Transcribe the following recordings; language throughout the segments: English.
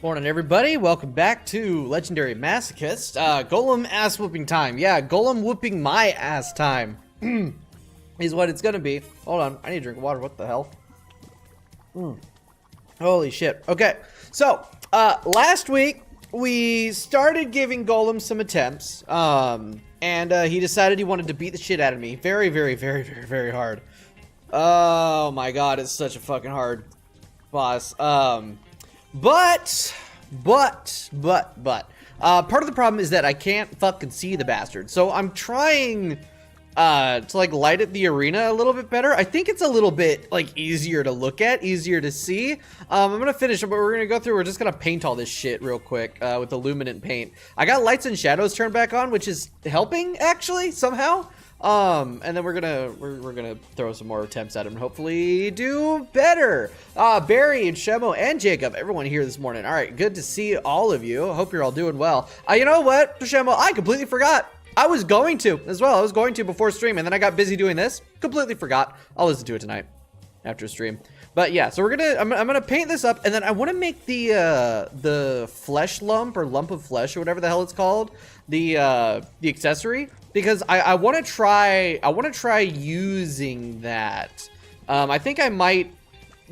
Morning, everybody. Welcome back to Legendary Masochist. Golem ass whooping time. Yeah, Golem whooping my ass time is what it's gonna be. Hold on, I need to drink water. What the hell? Holy shit. Okay, so last week we started giving Golem some attempts, and he decided he wanted to beat the shit out of me. Very, very, very, very, very hard. Oh my god, it's such a fucking hard boss. But part of the problem is that I can't fucking see the bastard. So I'm trying to like light up the arena a little bit better. I think it's a little bit like easier to look at, easier to see. I'm gonna finish it, but we're gonna go through. We're just gonna paint all this shit real quick with the luminant paint. I got lights and shadows turned back on, which is helping actually somehow. And then we're gonna throw some more attempts at him and hopefully do better. Barry and Shemo and Jacob, everyone here this morning. All right, good to see all of you. Hope you're all doing well. You know what, Shemo, I completely forgot. I was going to as well. I was going to before stream, and then I got busy doing this. Completely forgot. I'll listen to it tonight after stream. But yeah, so I'm gonna paint this up, and then I want to make the flesh lump or lump of flesh or whatever the hell it's called, the accessory, because I want to try using that. I think I might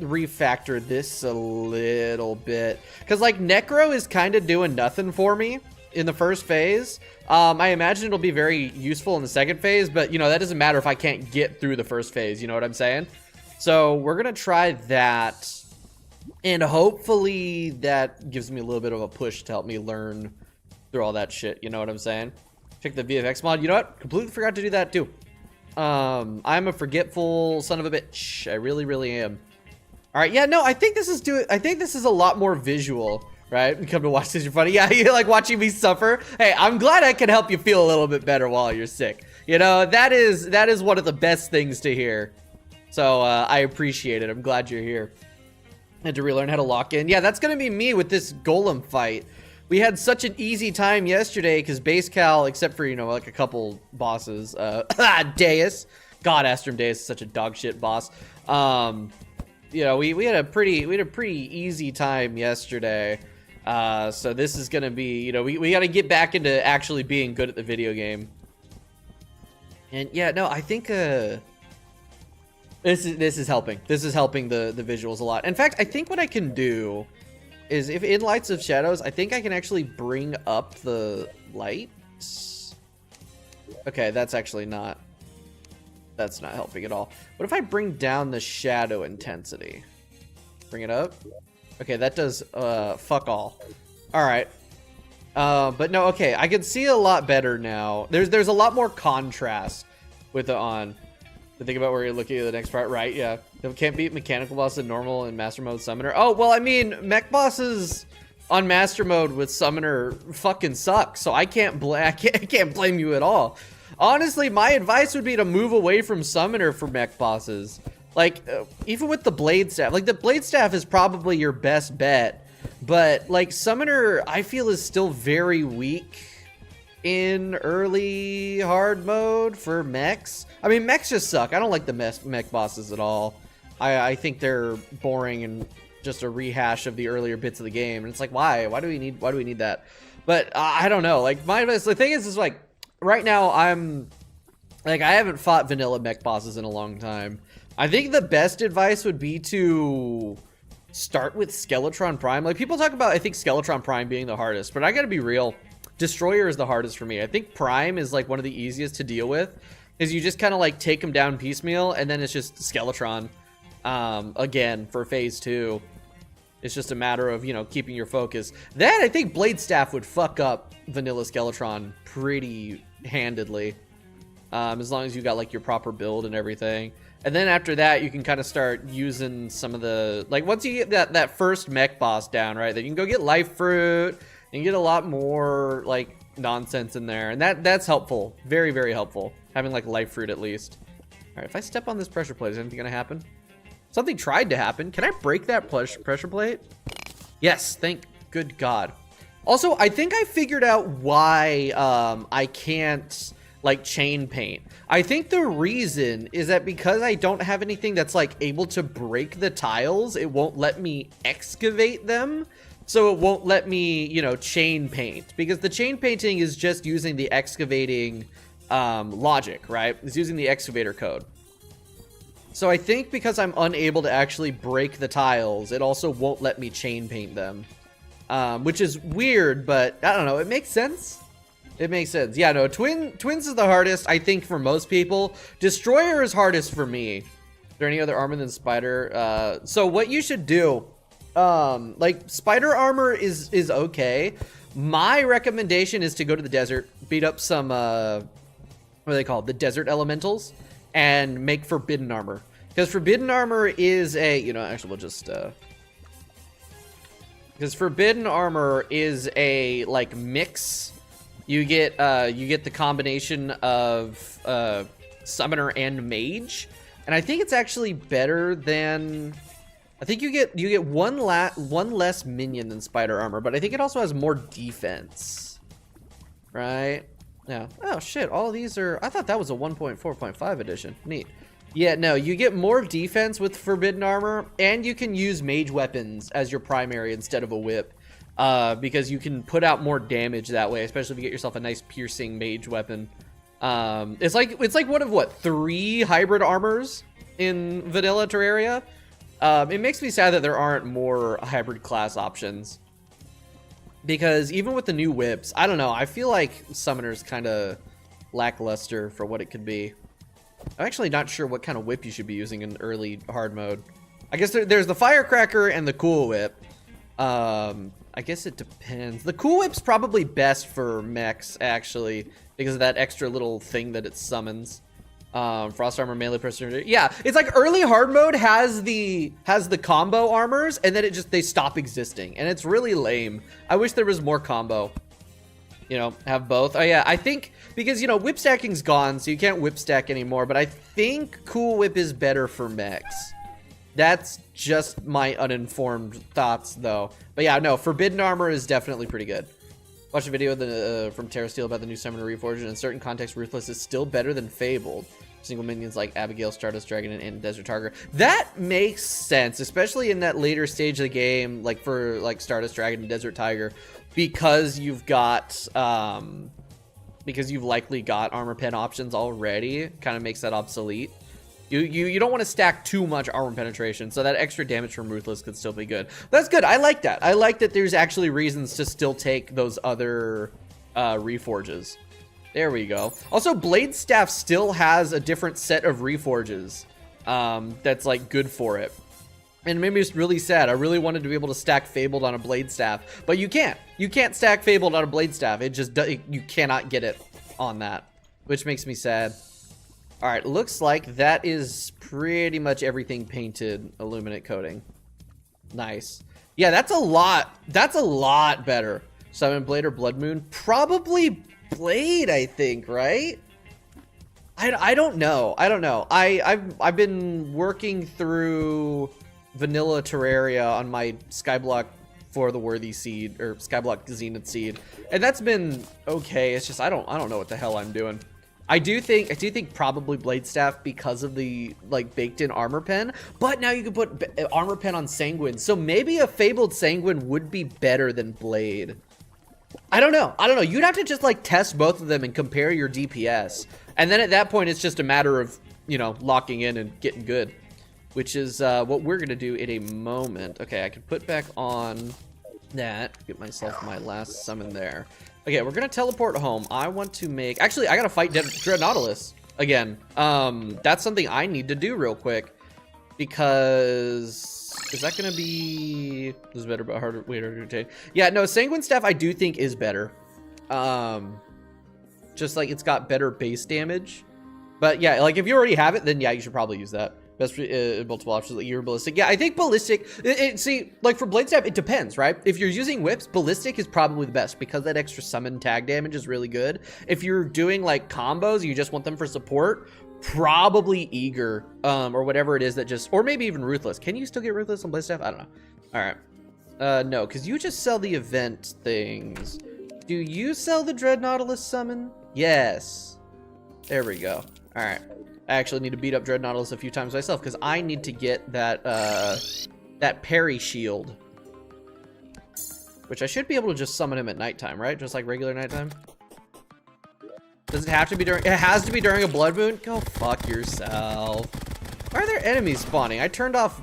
refactor this a little bit, because like Nycro is kind of doing nothing for me in the first phase. I imagine it'll be very useful in the second phase, but you know, that doesn't matter if I can't get through the first phase, you know what I'm saying? So we're gonna try that, and hopefully that gives me a little bit of a push to help me learn through all that shit, you know what I'm saying? Check the VFX mod. You know what? Completely forgot to do that too. I'm a forgetful son of a bitch. I really, really am. All right, yeah, no, I think this is I think this is a lot more visual, right? You come to watch this, you're funny. Yeah, you like watching me suffer. Hey, I'm glad I can help you feel a little bit better while you're sick. You know, that is one of the best things to hear. So I appreciate it. I'm glad you're here. Had to relearn how to lock in. Yeah, that's gonna be me with this Golem fight. We had such an easy time yesterday because base cal, except for, you know, like a couple bosses, Deus, God, Astrum Deus is such a dog shit boss. You know, we had a pretty easy time yesterday. So this is gonna be, you know, we got to get back into actually being good at the video game. And yeah, no, I think this is helping. This is helping the visuals a lot. In fact, I think what I can do is, if in Lights of Shadows, I think I can actually bring up the lights. Okay, that's actually not, that's not helping at all. What if I bring down the shadow intensity? Bring it up. Okay, that does fuck all. All right. But no, okay, I can see a lot better now. There's a lot more contrast with it on. To think about where you're looking at the next part, right? Yeah, you can't beat mechanical boss in normal and master mode summoner. Oh well, I mean, mech bosses on master mode with summoner fucking suck, so I can't blame you at all. Honestly, my advice would be to move away from summoner for mech bosses. Like even with the blade staff, like the blade staff is probably your best bet, but like summoner, I feel is still very weak in early hard mode for mechs. I mean, mechs just suck. I don't like the mech bosses at all. I think they're boring and just a rehash of the earlier bits of the game. And it's like, why do we need that? But I don't know. Like my advice, the thing is like right now I'm like, I haven't fought vanilla mech bosses in a long time. I think the best advice would be to start with Skeletron Prime. Like people talk about, I think Skeletron Prime being the hardest, but I gotta be real. Destroyer is the hardest for me. I think Prime is like one of the easiest to deal with, is you just kind of like take them down piecemeal, and then it's just Skeletron again for phase 2. It's just a matter of, you know, keeping your focus. Then I think Blade Staff would fuck up vanilla Skeletron pretty handedly, as long as you got like your proper build and everything. And then after that, you can kind of start using some of the, like once you get that first mech boss down, right, then you can go get Life Fruit and get a lot more like nonsense in there, and that's helpful. Very, very helpful, having like Life Fruit at least. All right, if I step on this pressure plate, is anything gonna happen? Something tried to happen. Can I break that pressure plate? Yes, thank good God. Also, I think I figured out why I can't like chain paint. I think the reason is that because I don't have anything that's like able to break the tiles, it won't let me excavate them. so it won't let me, you know, chain paint, because the chain painting is just using the excavating logic, right? It's using the excavator code. So I think because I'm unable to actually break the tiles, it also won't let me chain paint them, which is weird, but I don't know. It makes sense. It makes sense. Yeah, no, twins is the hardest, I think, for most people. Destroyer is hardest for me. Is there any other armor than spider? So what you should do, like spider armor is okay. My recommendation is to go to the desert, beat up some, what are they called? The desert elementals, and make forbidden armor. Because forbidden armor is a, you know, actually we'll just, because forbidden armor is a, like, mix. You get the combination of, summoner and mage. And I think it's actually better than, I think you get one less minion than spider armor, but I think it also has more defense. Right? Yeah. Oh shit, all of these are, I thought that was a 1.4.5 edition. Neat. Yeah, no, you get more defense with forbidden armor, and you can use mage weapons as your primary instead of a whip, because you can put out more damage that way, especially if you get yourself a nice piercing mage weapon. It's like one of what, 3 hybrid armors in vanilla Terraria. It makes me sad that there aren't more hybrid class options. Because even with the new whips, I don't know, I feel like Summoner's kind of lackluster for what it could be. I'm actually not sure what kind of whip you should be using in early hard mode. I guess there's the Firecracker and the Cool Whip. I guess it depends. The Cool Whip's probably best for mechs, actually, because of that extra little thing that it summons. Frost armor, melee person. Yeah, it's like early hard mode has the combo armors, and then they stop existing, and it's really lame. I wish there was more combo. You know, have both. Oh yeah, I think because, you know, whip stacking's gone, so you can't whip stack anymore. But I think Cool Whip is better for mechs. That's just my uninformed thoughts, though. But yeah, no, forbidden armor is definitely pretty good. Watch a video from Terraria about the new Summoner Reforge, and in certain contexts, Ruthless is still better than Fabled. Single minions like Abigail, Stardust Dragon, and Desert Tiger. That makes sense, especially in that later stage of the game, like for like Stardust Dragon and Desert Tiger, because you've got because you've likely got armor pen options already. Kind of makes that obsolete. You don't want to stack too much armor penetration, so that extra damage from Ruthless could still be good. That's good. I like that. I like that there's actually reasons to still take those other Reforges. There we go. Also, Blade Staff still has a different set of Reforges that's like good for it. And it made me just really sad. I really wanted to be able to stack Fabled on a Blade Staff, but you can't. You can't stack Fabled on a Blade Staff. It just you cannot get it on that, which makes me sad. All right, looks like that is pretty much everything painted illuminate coating. Nice. Yeah, that's a lot. That's a lot better. Summon Blade or Blood Moon? Probably Blade, I think, right? I don't know. I don't know. I've been working through vanilla Terraria on my Skyblock FORTHEWORTHY seed, or Skyblock Zenith seed, and that's been okay. It's just I don't know what the hell I'm doing. I do think probably Blade Staff because of the like baked in armor pen, but now you can put armor pen on Sanguine, so maybe a Fabled Sanguine would be better than Blade. I don't know. You'd have to just like test both of them and compare your DPS, and then at that point it's just a matter of, you know, locking in and getting good, which is what we're gonna do in a moment. Okay, I can put back on that, get myself my last summon there. Okay, we're gonna teleport home. I want to make, actually, I gotta fight Dreadnoughtus again. That's something I need to do real quick, because is that gonna be, this is better but harder, way harder to take. Yeah, no, Sanguine Staff I do think is better. Just like it's got better base damage. But yeah, like if you already have it, then yeah, you should probably use that. Best multiple options, like you're ballistic. Yeah, I think ballistic. See, like for Blade Staff, it depends, right? If you're using whips, ballistic is probably the best because that extra summon tag damage is really good. If you're doing like combos, you just want them for support, probably Eager, or whatever it is that just, or maybe even Ruthless. Can you still get Ruthless on Blade Staff? I don't know. All right. No, because you just sell the event things. Do you sell the Dreadnoughtus summon? Yes. There we go. All right. I actually need to beat up Dreadnoughtus a few times myself because I need to get that that parry shield. Which I should be able to just summon him at nighttime, right? Just like regular nighttime. Does it have to be during? It has to be during a blood moon. Go fuck yourself. Why are there enemies spawning? I turned off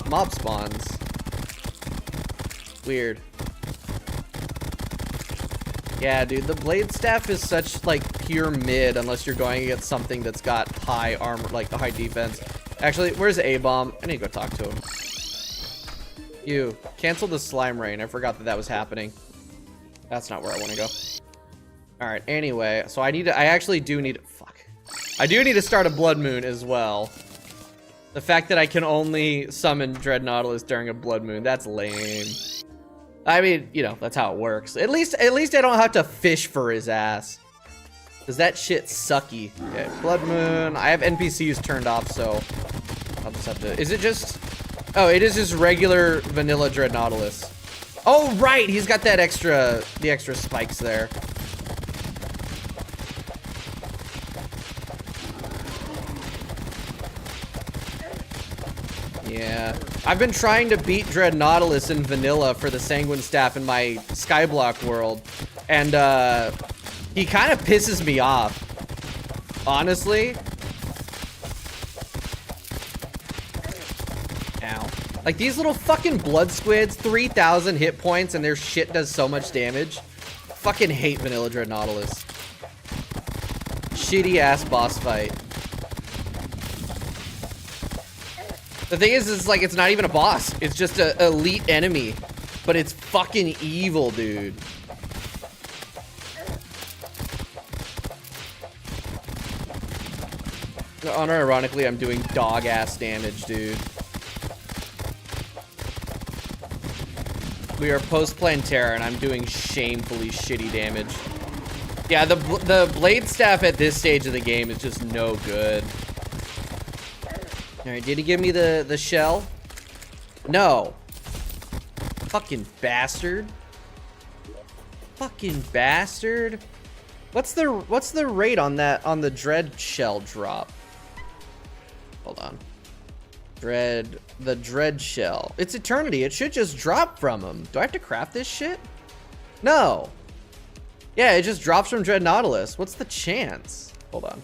mob spawns. Weird. Yeah, dude, the blade staff is such like pure mid unless you're going against something that's got high armor, like the high defense. Actually, where's A-bomb? I need to go talk to him. You cancel the slime rain. I forgot that that was happening. That's not where I want to go. All right. Anyway, so I actually do need. Fuck. I do need to start a blood moon as well. The fact that I can only summon Dread Nautilus during a blood moon, that's lame. I mean, you know, that's how it works. At least I don't have to fish for his ass. Cause that shit sucky. Okay, blood moon. I have NPCs turned off, so I'll just have to. Is it just? Oh, it is just regular vanilla Dread Nautilus. Oh right, he's got that the extra spikes there. Yeah, I've been trying to beat Dread Nautilus in vanilla for the Sanguine Staff in my Skyblock world, and he kind of pisses me off, honestly. Ow. Like these little fucking blood squids, 3,000 hit points, and their shit does so much damage. Fucking hate vanilla Dread Nautilus. Shitty ass boss fight. The thing is like, it's not even a boss. It's just an elite enemy. But it's fucking evil, dude. Unironically, I'm doing dog-ass damage, dude. We are post-playing Terra, and I'm doing shamefully shitty damage. Yeah, the blade staff at this stage of the game is just no good. Alright, did he give me the shell? No. Fucking bastard. Fucking bastard. What's the rate on the dread shell drop? Hold on. The dread shell. It's eternity. It should just drop from him. Do I have to craft this shit? No. Yeah, it just drops from Dread Nautilus. What's the chance? Hold on.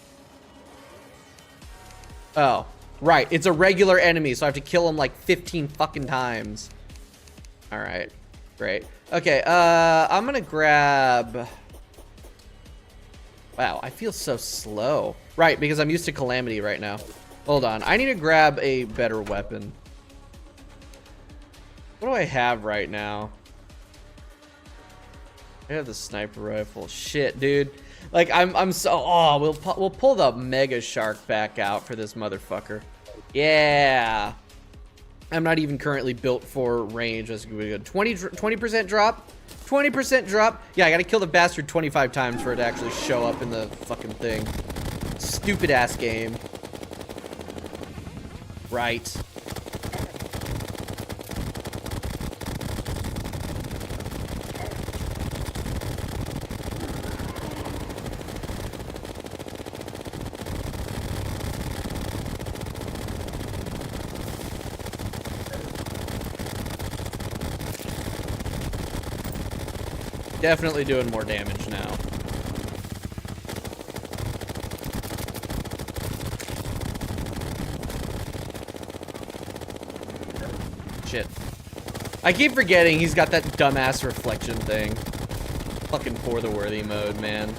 Oh. Right, it's a regular enemy, so I have to kill him like 15 fucking times. Alright, great. Okay, I'm gonna grab... Wow, I feel so slow. Right, because I'm used to Calamity right now. Hold on, I need to grab a better weapon. What do I have right now? I have the sniper rifle. Shit, dude. Like, I'm so... Oh, we'll pull the Mega Shark back out for this motherfucker. Yeah. I'm not even currently built for range. That's gonna be good. 20% drop? 20% drop? Yeah, I gotta kill the bastard 25 times for it to actually show up in the fucking thing. Stupid ass game. Right. Definitely doing more damage now. Shit. I keep forgetting he's got that dumbass reflection thing. Fucking FORTHEWORTHY mode, man.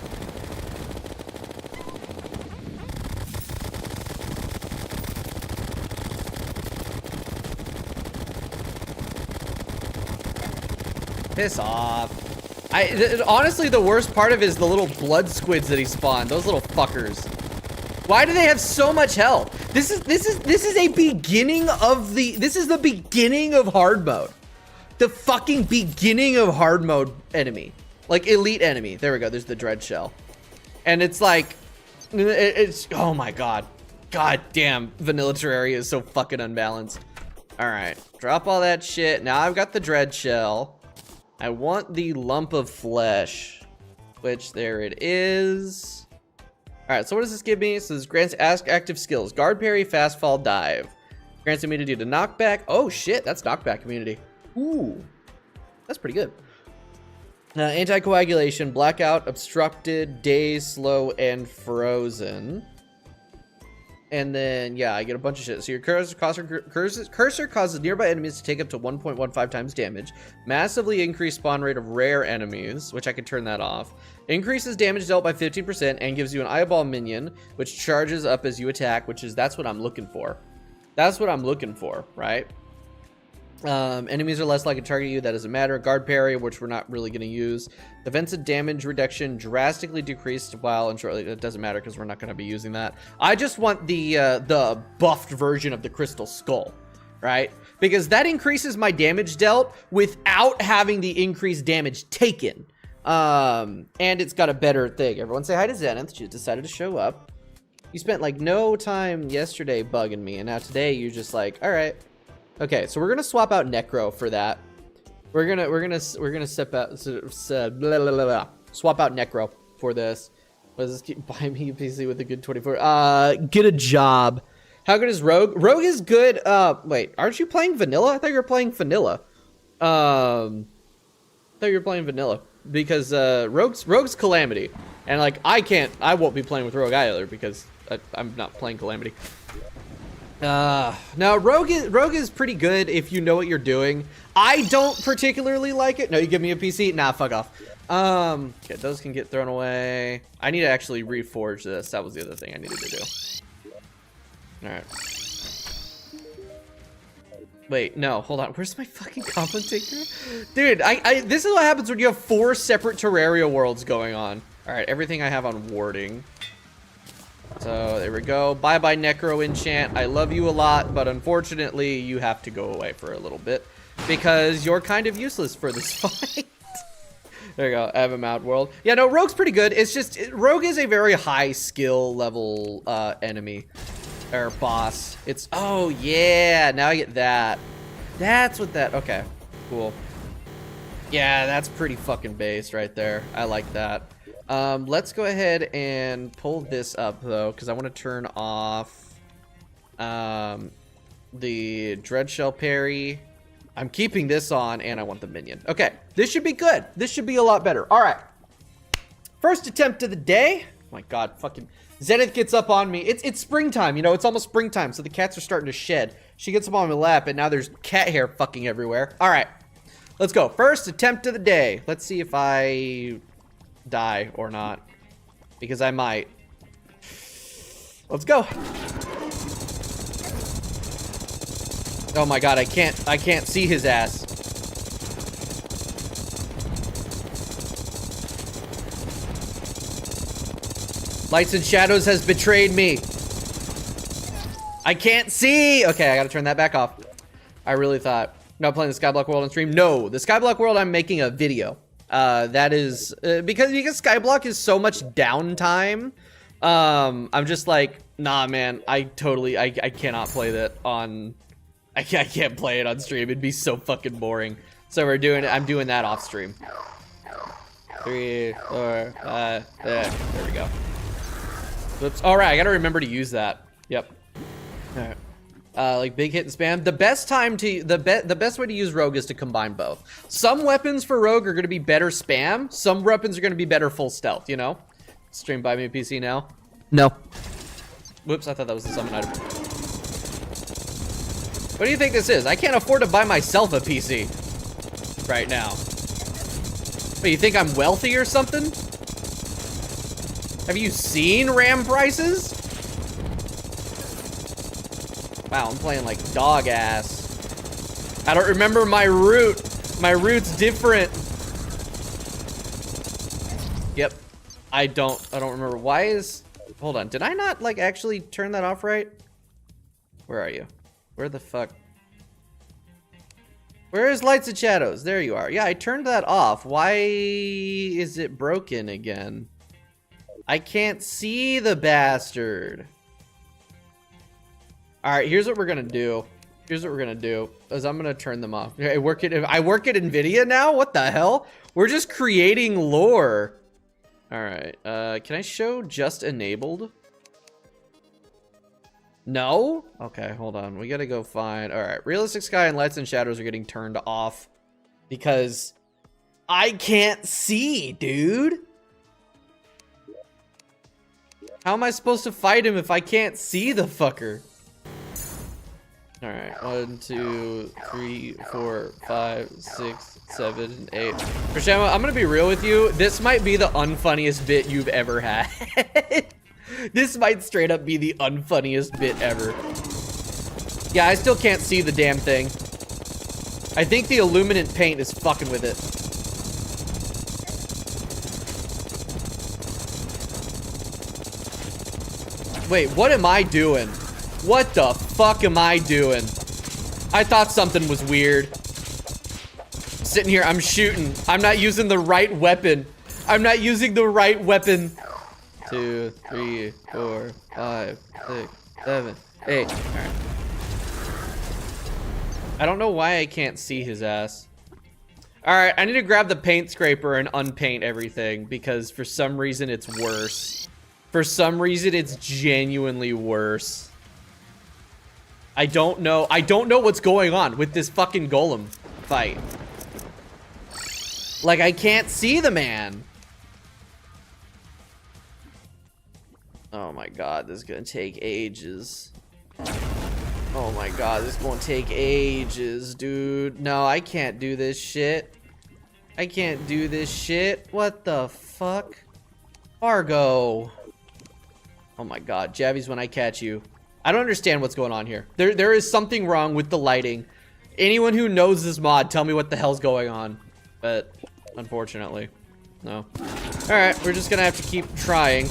Piss off. Honestly, the worst part of it is the little blood squids that he spawned. Those little fuckers. Why do they have so much health? This is a beginning of this is the beginning of hard mode. The fucking beginning of hard mode enemy. Like elite enemy. There we go. There's the dread shell. And it's like, it's, oh my god. God damn, vanilla Terraria is so fucking unbalanced. All right, drop all that shit. Now I've got the dread shell. I want the lump of flesh, which there it is. All right, so what does this give me? So this grants active skills: guard, parry, fast fall, dive. Grants immunity to knockback. Oh shit, that's knockback immunity. Ooh. That's pretty good. Anticoagulation, blackout, obstructed, dazed, slow, and frozen. And then, yeah, I get a bunch of shit. So your cursor causes nearby enemies to take up to 1.15 times damage. Massively increased spawn rate of rare enemies, which I can turn that off. Increases damage dealt by 15% and gives you an eyeball minion, which charges up as you attack, that's what I'm looking for. That's what I'm looking for, right? Enemies are less likely to target you. That doesn't matter. Guard parry, which we're not really going to use. Defensive damage reduction drastically decreased while and shortly. It doesn't matter because we're not going to be using that. I just want the buffed version of the Crystal Skull, right? Because that increases my damage dealt without having the increased damage taken. And it's got a better thing. Everyone say hi to Zenith. She decided to show up. You spent like no time yesterday bugging me, and now today you're just like, all right. Okay, so we're gonna swap out Nycro for that. We're gonna swap out Nycro for this. Let's just keep buying me a PC with a good 24. Get a job. How good is Rogue? Rogue is good. Wait, aren't you playing vanilla? I thought you were playing vanilla. I thought you were playing vanilla because Rogue's Calamity, and like I won't be playing with Rogue either because I'm not playing Calamity. Now Rogue is pretty good if you know what you're doing. I don't particularly like it. No, you give me a PC? Nah, fuck off. Okay, those can get thrown away. I need to actually reforge this. That was the other thing I needed to do. Alright. Wait, no, hold on. Where's my fucking commentator? Dude, this is what happens when you have 4 separate Terraria worlds going on. Alright, everything I have on warding. So there we go. Bye bye Nycro enchant. I love you a lot, but unfortunately you have to go away for a little bit because you're kind of useless for this fight. There you go. I have him out world. Yeah, no, Rogue's pretty good. It's just Rogue is a very high skill level enemy or boss. It's oh yeah, now I get that. That's what that. Okay, cool. Yeah, that's pretty fucking based right there. I like that. Let's go ahead and pull this up though, because I want to turn off the Dreadshell parry. I'm keeping this on, and I want the minion. Okay, this should be good. This should be a lot better. All right, first attempt of the day. Oh my God, fucking Zenith gets up on me. It's springtime, you know. It's almost springtime, so the cats are starting to shed. She gets up on my lap, and now there's cat hair fucking everywhere. All right, let's go. First attempt of the day. Let's see if I die or not, because I might. Let's go. Oh my God, I can't see his ass. Lights and Shadows has betrayed me. I can't see. Okay, I gotta turn that back off. I really thought. Not playing the Skyblock World on stream. No, the Skyblock World, I'm making a video. That is because Skyblock is so much downtime. I'm just like, nah, man. I cannot play that on. I can't play it on stream. It'd be so fucking boring. So I'm doing that off stream. 3, 4, 5. There we go. Whoops. All right, I gotta remember to use that. Yep. All right. Like big hit and spam. The best way to use Rogue is to combine both. Some weapons for Rogue are going to be better spam. Some weapons are going to be better full stealth, you know? Stream buy me a PC now. No. Whoops, I thought that was the summon item. What do you think this is? I can't afford to buy myself a PC right now. But you think I'm wealthy or something? Have you seen RAM prices? Wow, I'm playing like dog ass. I don't remember my route. My route's different. Yep. I don't remember. Why is... Hold on. Did I not like actually turn that off right? Where are you? Where the fuck? Where is Lights and Shadows? There you are. Yeah, I turned that off. Why is it broken again? I can't see the bastard. All right, here's what we're gonna do. Is I'm gonna turn them off. I work at Nvidia now. What the hell? We're just creating lore. All right. Can I show just enabled? No. Okay, hold on. We gotta go find. All right. Realistic sky and lights and shadows are getting turned off because I can't see, dude. How am I supposed to fight him if I can't see the fucker? All right, 1, 2, 3, 4, 5, 6, 7, 8. Rashama, I'm gonna be real with you. This might be the unfunniest bit you've ever had. This might straight up be the unfunniest bit ever. Yeah, I still can't see the damn thing. I think the illuminant paint is fucking with it. Wait, what am I doing? What the fuck am I doing? I thought something was weird. Sitting here, I'm shooting. I'm not using the right weapon. I'm not using the right weapon. 2, 3, 4, 5, 6, 7, 8. All right. I don't know why I can't see his ass. All right, I need to grab the paint scraper and unpaint everything because for some reason it's worse. For some reason it's genuinely worse. I don't know what's going on with this fucking golem fight. Like, I can't see the man. Oh my god, this is gonna take ages. Oh my god, this is gonna take ages, dude. No, I can't do this shit. I can't do this shit. What the fuck? Fargo. Oh my god, Javyz, when I catch you. I don't understand what's going on here. There is something wrong with the lighting. Anyone who knows this mod, tell me what the hell's going on. But, unfortunately, no. Alright, we're just gonna have to keep trying.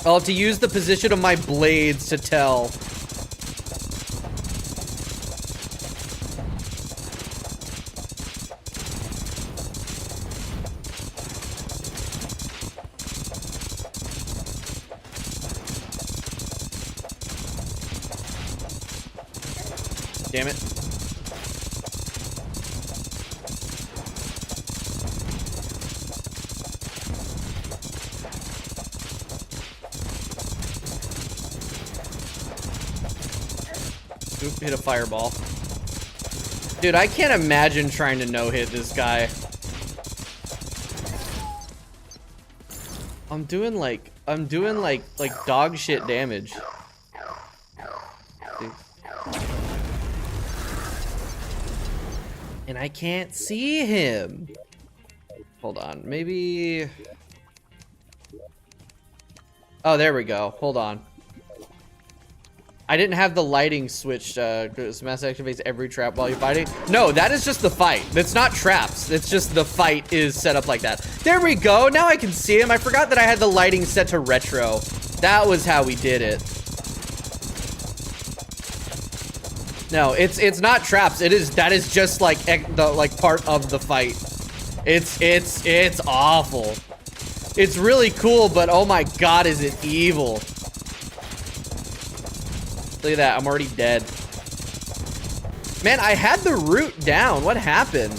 I'll have to use the position of my blades to tell. Damn it. Oop, hit a fireball. Dude, I can't imagine trying to no-hit this guy. I'm doing like dog shit damage. And I can't see him. Hold on, maybe... Oh, there we go. Hold on. I didn't have the lighting switched. Mass activates every trap while you're fighting. No, that is just the fight. That's not traps. It's just the fight is set up like that. There we go. Now I can see him. I forgot that I had the lighting set to retro. That was how we did it. No, it's not traps. That is just like the part of the fight. It's awful. It's really cool, but oh my god, is it evil. Look at that, I'm already dead. Man, I had the root down. What happened?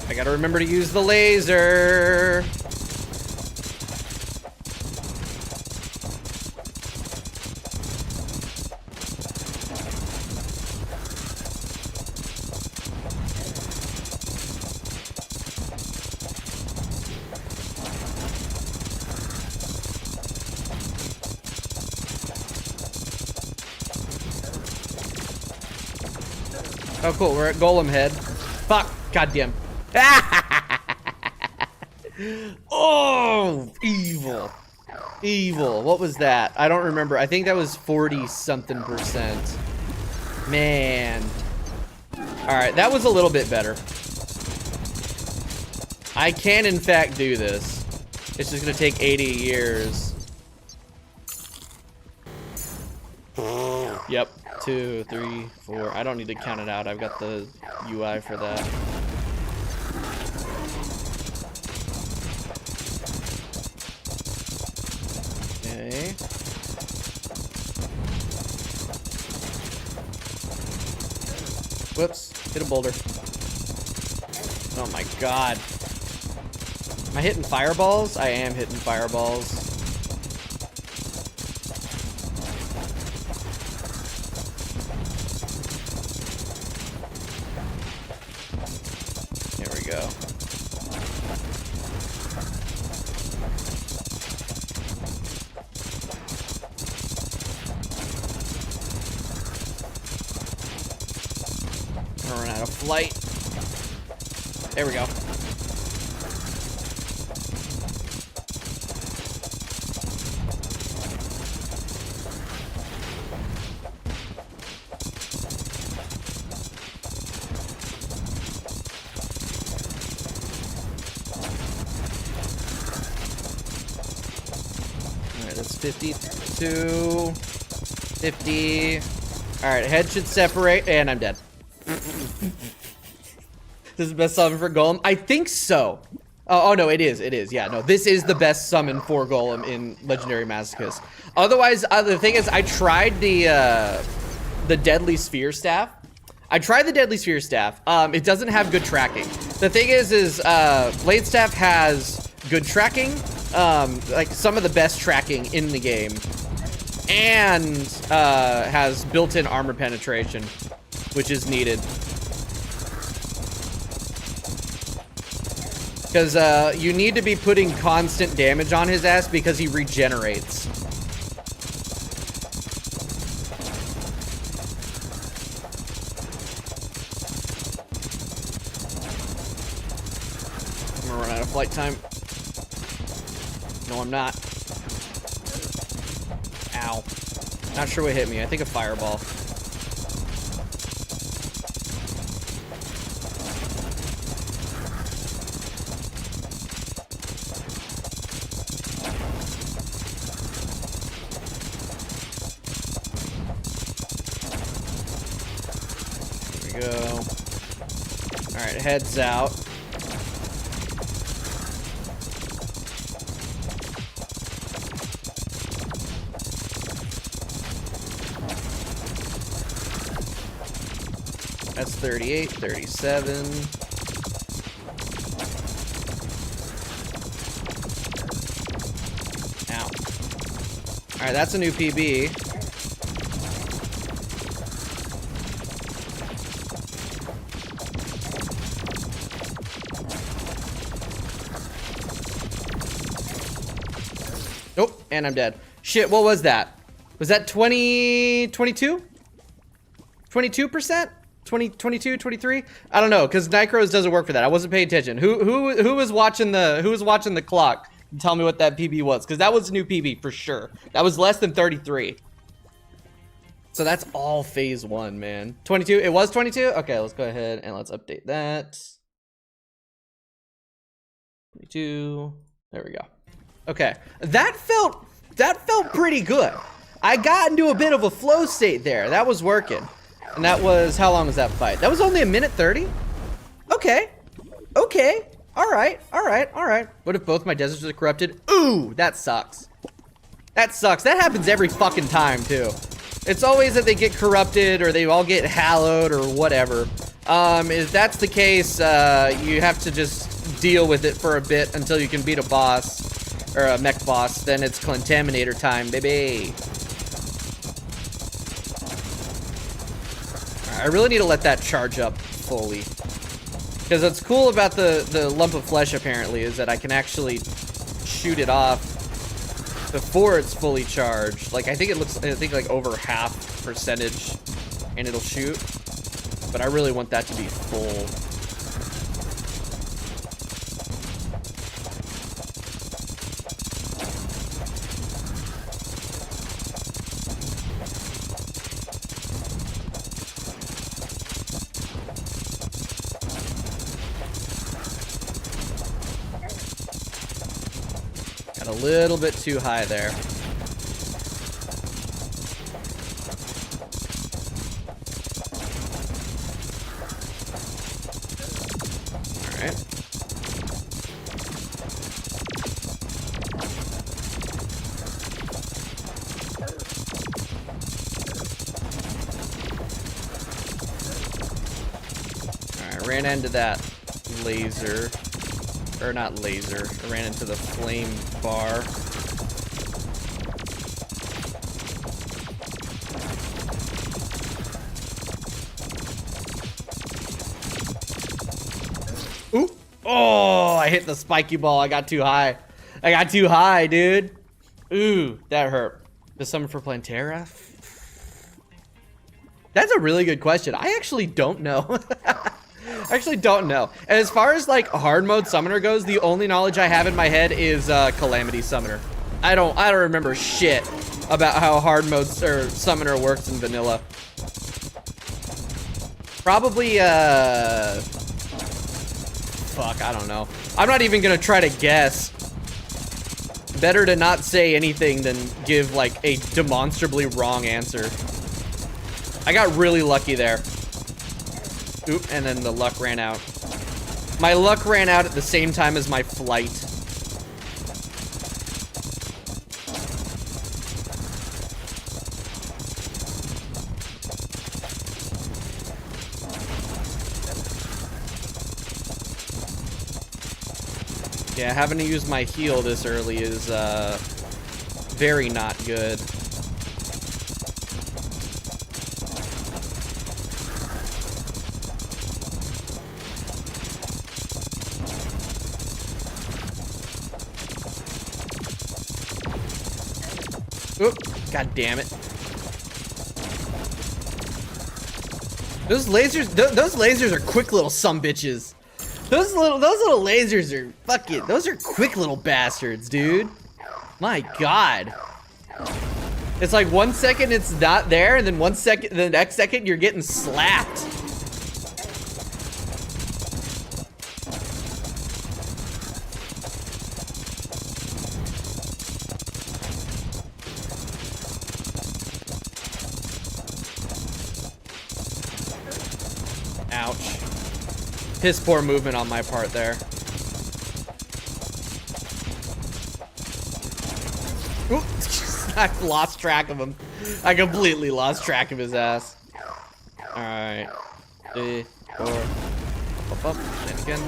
I gotta remember to use the laser. Oh, cool. We're at Golem head. Fuck. Goddamn. Oh, evil. Evil. What was that? I don't remember. I think that was 40-something%. Man. Alright, that was a little bit better. I can, in fact, do this. It's just gonna take 80 years. Yep. 2, 3, 4. I don't need to count it out. I've got the UI for that. Okay. Whoops. Hit a boulder. Oh my god. Am I hitting fireballs? I am hitting fireballs. There we go. I'm gonna run out of flight. There we go. That's 52, 50. All right, head should separate, and I'm dead. This is the best summon for Golem? I think so. Oh no, it is. Yeah, no, this is the best summon for Golem in Legendary Masochist. Otherwise, the thing is, I tried the Deadly Sphere Staff. It doesn't have good tracking. The thing is Blade Staff has good tracking. Like some of the best tracking in the game, and has built-in armor penetration, which is needed because you need to be putting constant damage on his ass because he regenerates. I'm gonna run out of flight time. No, I'm not. Ow. Not sure what hit me. I think a fireball. There we go. All right, heads out. That's 38, 37. Ow. All right, that's a new PB. Nope, and I'm dead. Shit, what was that? Was that 20, 22? 22%? 20, 22, 23? I don't know, because Nycro's doesn't work for that. I wasn't paying attention. Who was watching the clock? Tell me what that PB was, because that was a new PB for sure. That was less than 33. So that's all phase 1, man. 22. It was 22. Okay, let's go ahead and let's update that. 22. There we go. Okay, that felt pretty good. I got into a bit of a flow state there. That was working. And that was, how long was that fight? That was only 1:30? Okay. Okay. Alright. What if both my deserts are corrupted? Ooh, that sucks. That sucks. That happens every fucking time, too. It's always that they get corrupted or they all get hallowed or whatever. If that's the case, you have to just deal with it for a bit until you can beat a boss or a mech boss. Then it's Contaminator time, baby. I really need to let that charge up fully. Because what's cool about the lump of flesh, apparently, is that I can actually shoot it off before it's fully charged. Like, I think like over half percentage, and it'll shoot. But I really want that to be full. A little bit too high there. All right. All right, ran into that laser. or not laser. I ran into the flame bar. Ooh. Oh, I hit the spiky ball. I got too high. I got too high, dude. Ooh, that hurt. Does someone for playing Terra? That's a really good question. I actually don't know. I actually don't know. And as far as like hard mode summoner goes, the only knowledge I have in my head is Calamity Summoner. I don't remember shit about how hard mode or summoner works in vanilla. Probably fuck, I don't know. I'm not even gonna try to guess. Better to not say anything than give like a demonstrably wrong answer. I got really lucky there. Oop, and then the luck ran out. My luck ran out at the same time as my flight. Yeah, having to use my heal this early is very not good. Oop, god damn it. Those lasers are quick little sumbitches. Those little lasers are fucking, those are quick little bastards, dude. My god. It's like 1 second it's not there, and then the next second you're getting slapped. Ouch. Piss poor movement on my part there. Oop. I lost track of him. I completely lost track of his ass. Alright. 3, 4. Up, and again.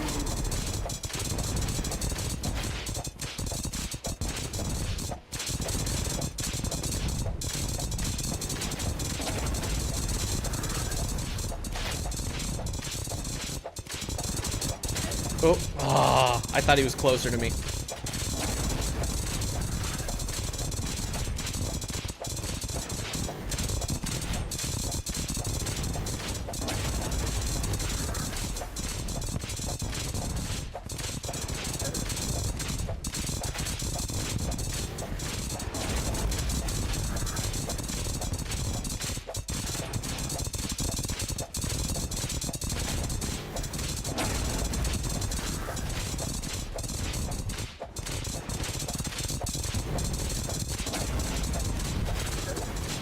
Oh, I thought he was closer to me.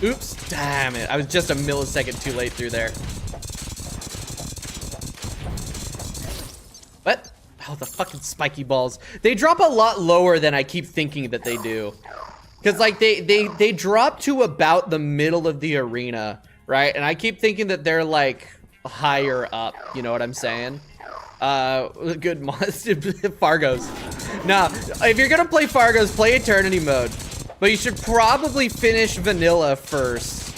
Oops, damn it. I was just a millisecond too late through there. What? Oh, the fucking spiky balls. They drop a lot lower than I keep thinking that they do. Because, like, they drop to about the middle of the arena, right? And I keep thinking that they're, like, higher up. You know what I'm saying? Good mods. Fargos. Nah, if you're gonna play Fargos, play Eternity mode. But you should probably finish vanilla first.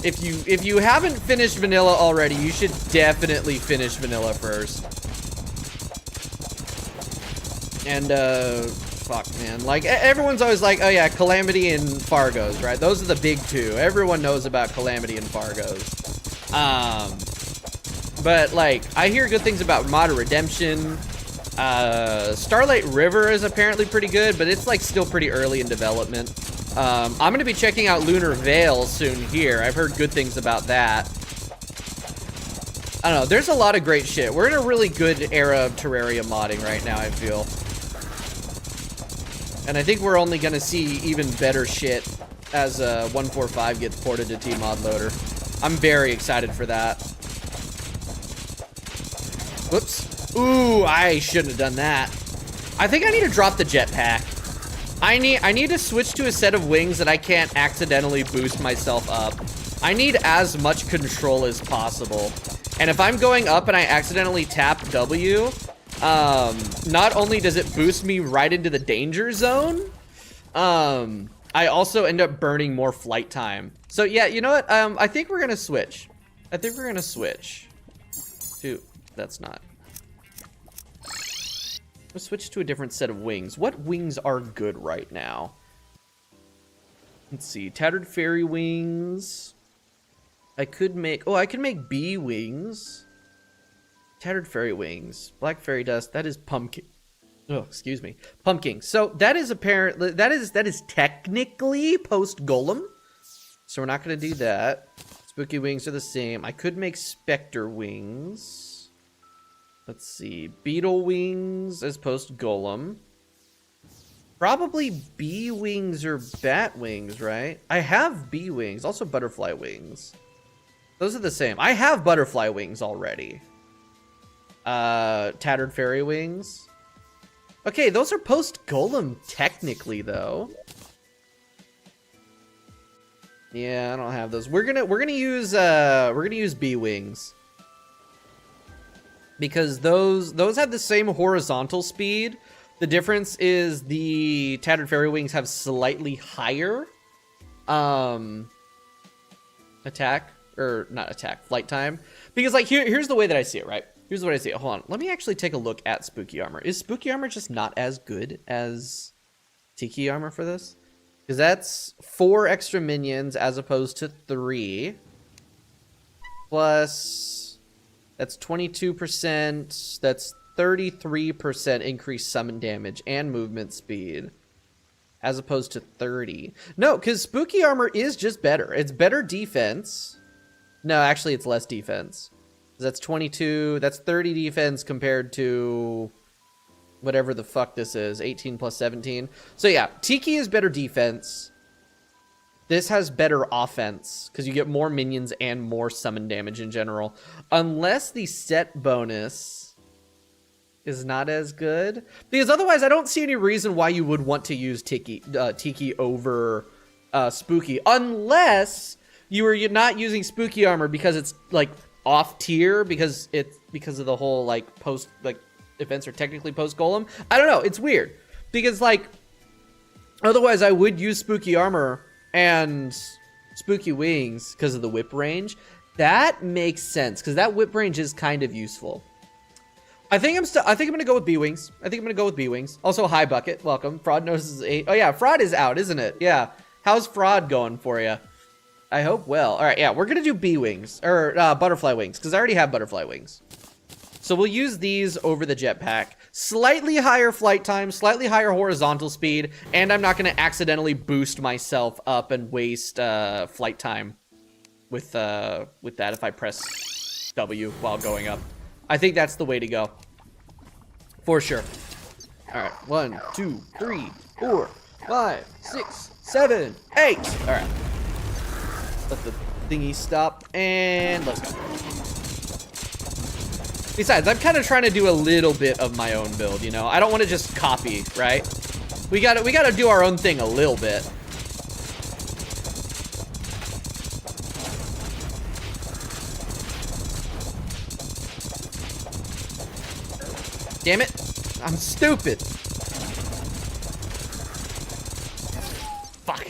If you haven't finished vanilla already, you should definitely finish vanilla first. And fuck, man. Like everyone's always like, oh yeah, Calamity and Fargos, right? Those are the big two. Everyone knows about Calamity and Fargos. But like, I hear good things about Mod Redemption. Starlight River is apparently pretty good, but it's like still pretty early in development. I'm gonna be checking out Lunar Veil soon here. I've heard good things about that. I don't know, there's a lot of great shit. We're in a really good era of Terraria modding right now, I feel. And I think we're only gonna see even better shit as 1.4.5 gets ported to T-Mod Loader. I'm very excited for that. Whoops. Ooh, I shouldn't have done that. I think I need to drop the jetpack. I need to switch to a set of wings that I can't accidentally boost myself up. I need as much control as possible. And if I'm going up and I accidentally tap W, not only does it boost me right into the danger zone, I also end up burning more flight time. So yeah, you know what? I think we're gonna switch. I think we're gonna switch to, that's not. Let's switch to a different set of wings. What wings are good right now? Let's see, tattered fairy wings. I could make bee wings. Tattered fairy wings, black fairy dust, that is pumpkin. Oh, excuse me, pumpkin. So that is apparently, that is technically post golem. So we're not gonna do that. Spooky wings are the same. I could make specter wings. Let's see, beetle wings as post golem. Probably bee wings or bat wings, right? I have bee wings, also butterfly wings. Those are the same. I have butterfly wings already. Tattered fairy wings. Okay, those are post golem technically though. Yeah, I don't have those. We're gonna use bee wings. Because those have the same horizontal speed. The difference is the tattered fairy wings have slightly higher attack, or not attack, flight time. Because like here's the way that I see it, right? Here's what I see it. Hold on, let me actually take a look at spooky armor. Is spooky armor just not as good as tiki armor for this? Because that's 4 extra minions as opposed to 3. Plus, that's 22%. That's 33% increased summon damage and movement speed. As opposed to 30. No, because spooky armor is just better. It's better defense. No, actually, it's less defense. That's 22. That's 30 defense compared to whatever the fuck this is. 18 plus 17. So yeah, Tiki is better defense. This has better offense because you get more minions and more summon damage in general. Unless the set bonus is not as good. Because otherwise, I don't see any reason why you would want to use Tiki over Spooky. Unless you were not using Spooky armor because it's like off tier because of the whole like post like events are technically post golem. I don't know, it's weird because like otherwise I would use spooky armor and spooky wings because of the whip range. That makes sense because that whip range is kind of useful. I think I'm gonna go with B wings. Also, hi bucket, welcome. Fraud notices 8. Oh yeah, fraud is out, isn't it? Yeah. How's fraud going for you? I hope well. All right, yeah, we're gonna do bee wings or butterfly wings because I already have butterfly wings. So we'll use these over the jetpack. Slightly higher flight time, slightly higher horizontal speed, and I'm not gonna accidentally boost myself up and waste flight time with that if I press W while going up. I think that's the way to go. For sure. All right, 1, 2, 3, 4, 5, 6, 7, 8. All right. Let the thingy stop, and let's go. Besides, I'm kind of trying to do a little bit of my own build, you know? I don't want to just copy, right? We gotta do our own thing a little bit. Damn it. I'm stupid. Fuck.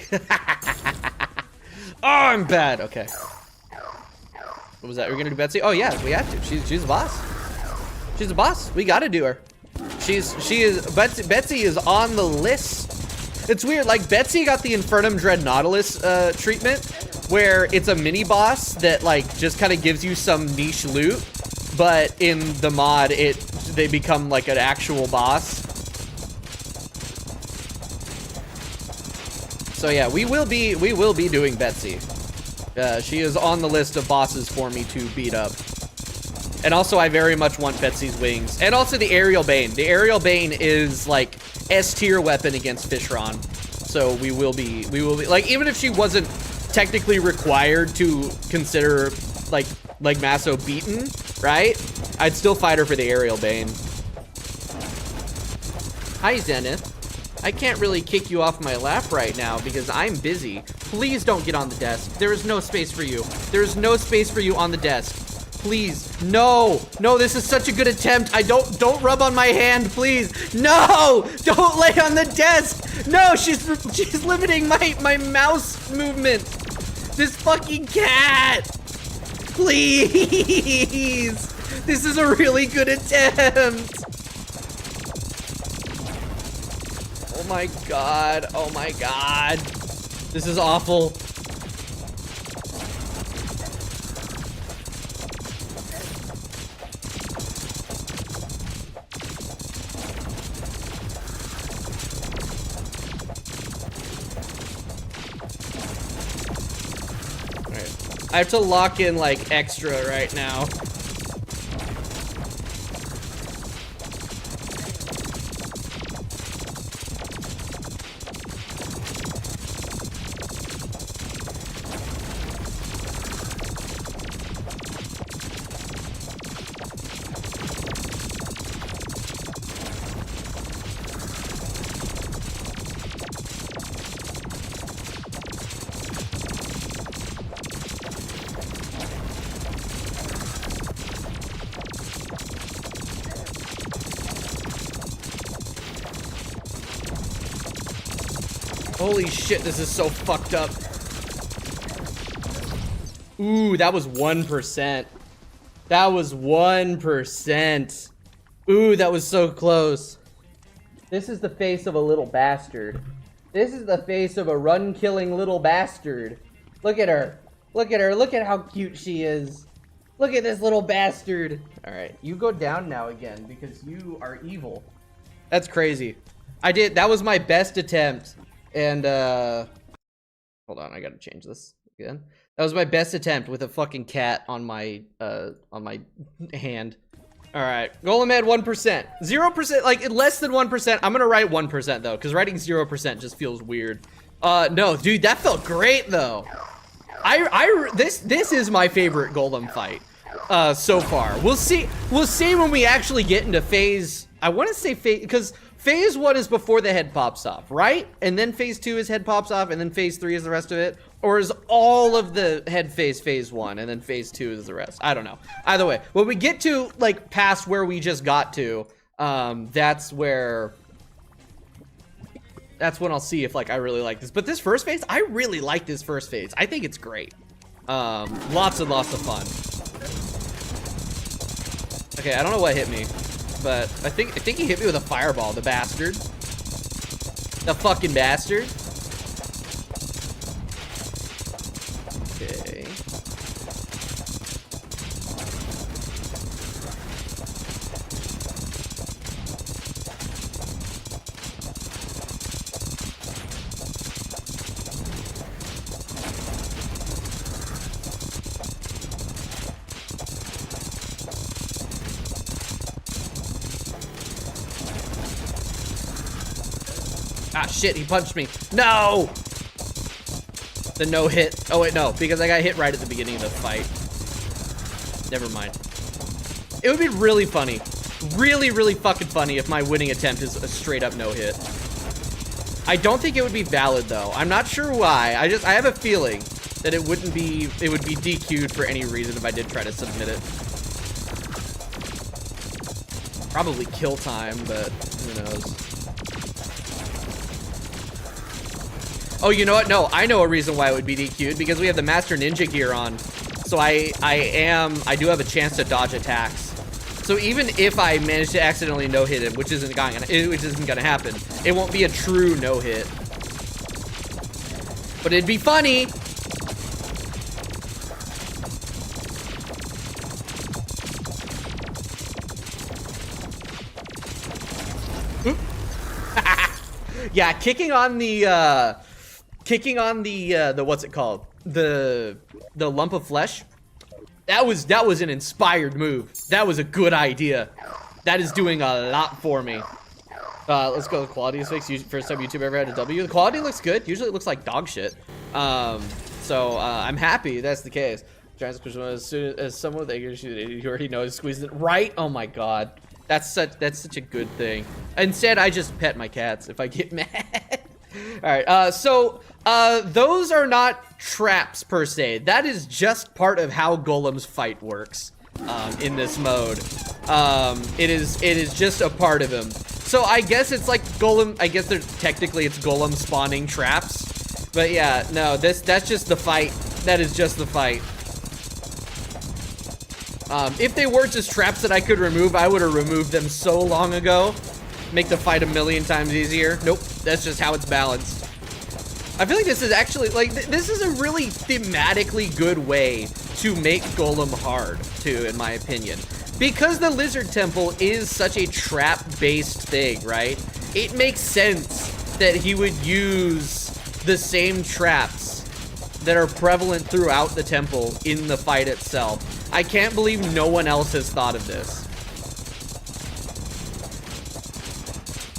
Oh, I'm bad. Okay. What was that? We're gonna do Betsy? Oh yeah, we have to. She's a boss. She's a boss. We gotta do her. Betsy is on the list. It's weird. Like Betsy got the Infernum Dread Nautilus treatment, where it's a mini boss that like just kind of gives you some niche loot, but in the mod they become like an actual boss. So yeah, we will be doing Betsy. She is on the list of bosses for me to beat up. And also, I very much want Betsy's wings. And also the Aerial Bane. The Aerial Bane is like S tier weapon against Fishron. So we will be like, even if she wasn't technically required to consider like Maso beaten, right? I'd still fight her for the Aerial Bane. Hi, Zenith. I can't really kick you off my lap right now because I'm busy. Please don't get on the desk. There is no space for you. There is no space for you on the desk. Please, no, no, this is such a good attempt. Don't rub on my hand, please. No, don't lay on the desk. No, she's limiting my mouse movement. This fucking cat. Please. This is a really good attempt. Oh my god, oh my god. This is awful. I have to lock in like extra right now. Holy shit, this is so fucked up. Ooh, that was 1%. That was 1%. Ooh, that was so close. This is the face of a little bastard. This is the face of a run-killing little bastard. Look at her. Look at her. Look at how cute she is. Look at this little bastard. All right, you go down now again because you are evil. That's crazy. That was my best attempt. And, hold on, I gotta change this again. That was my best attempt with a fucking cat on my hand. Alright, Golem had 1%. 0%, like, less than 1%. I'm gonna write 1% though, because writing 0% just feels weird. No, dude, that felt great though. This is my favorite Golem fight, so far. We'll see when we actually get into phase, I wanna say phase, because phase 1 is before the head pops off, right? And then phase 2 is head pops off, and then phase 3 is the rest of it? Or is all of the head phase 1, and then phase 2 is the rest? I don't know. Either way, when we get to, like, past where we just got to, that's when I'll see if, like, I really like this. But this first phase, I really like this first phase. I think it's great. Lots and lots of fun. Okay, I don't know what hit me. But I think he hit me with a fireball, the bastard. The fucking bastard. Okay. Ah, shit, he punched me. No! The no hit. Oh, wait, no, because I got hit right at the beginning of the fight. Never mind. It would be really funny. Really, really fucking funny if my winning attempt is a straight up no hit. I don't think it would be valid, though. I'm not sure why. I have a feeling that it would be DQ'd for any reason if I did try to submit it. Probably kill time, but who knows. Oh, you know what? No, I know a reason why it would be DQ'd, because we have the Master Ninja gear on. So I do have a chance to dodge attacks. So even if I manage to accidentally no-hit him, which isn't gonna happen, it won't be a true no-hit. But it'd be funny. Yeah, kicking on the what's it called? The lump of flesh. That was an inspired move. That was a good idea. That is doing a lot for me. Let's go. The quality is fixed. First time YouTube ever had a W. The quality looks good. Usually it looks like dog shit. So I'm happy that's the case. As soon as someone that you already know is squeezing it right. Oh my god. That's such a good thing. Instead, I just pet my cats if I get mad. All right. So those are not traps per se. That is just part of how Golem's fight works. in this mode. It is just a part of him. So I guess it's like Golem. I guess technically it's Golem spawning traps. But yeah, no, that's just the fight. That is just the fight. If they were just traps that I could remove, I would have removed them so long ago. Make the fight a million times easier. Nope, that's just how it's balanced. I feel like this is actually, like, this is a really thematically good way to make Golem hard, too, in my opinion. Because the Lizard Temple is such a trap-based thing, right? It makes sense that he would use the same traps that are prevalent throughout the temple in the fight itself. I can't believe no one else has thought of this.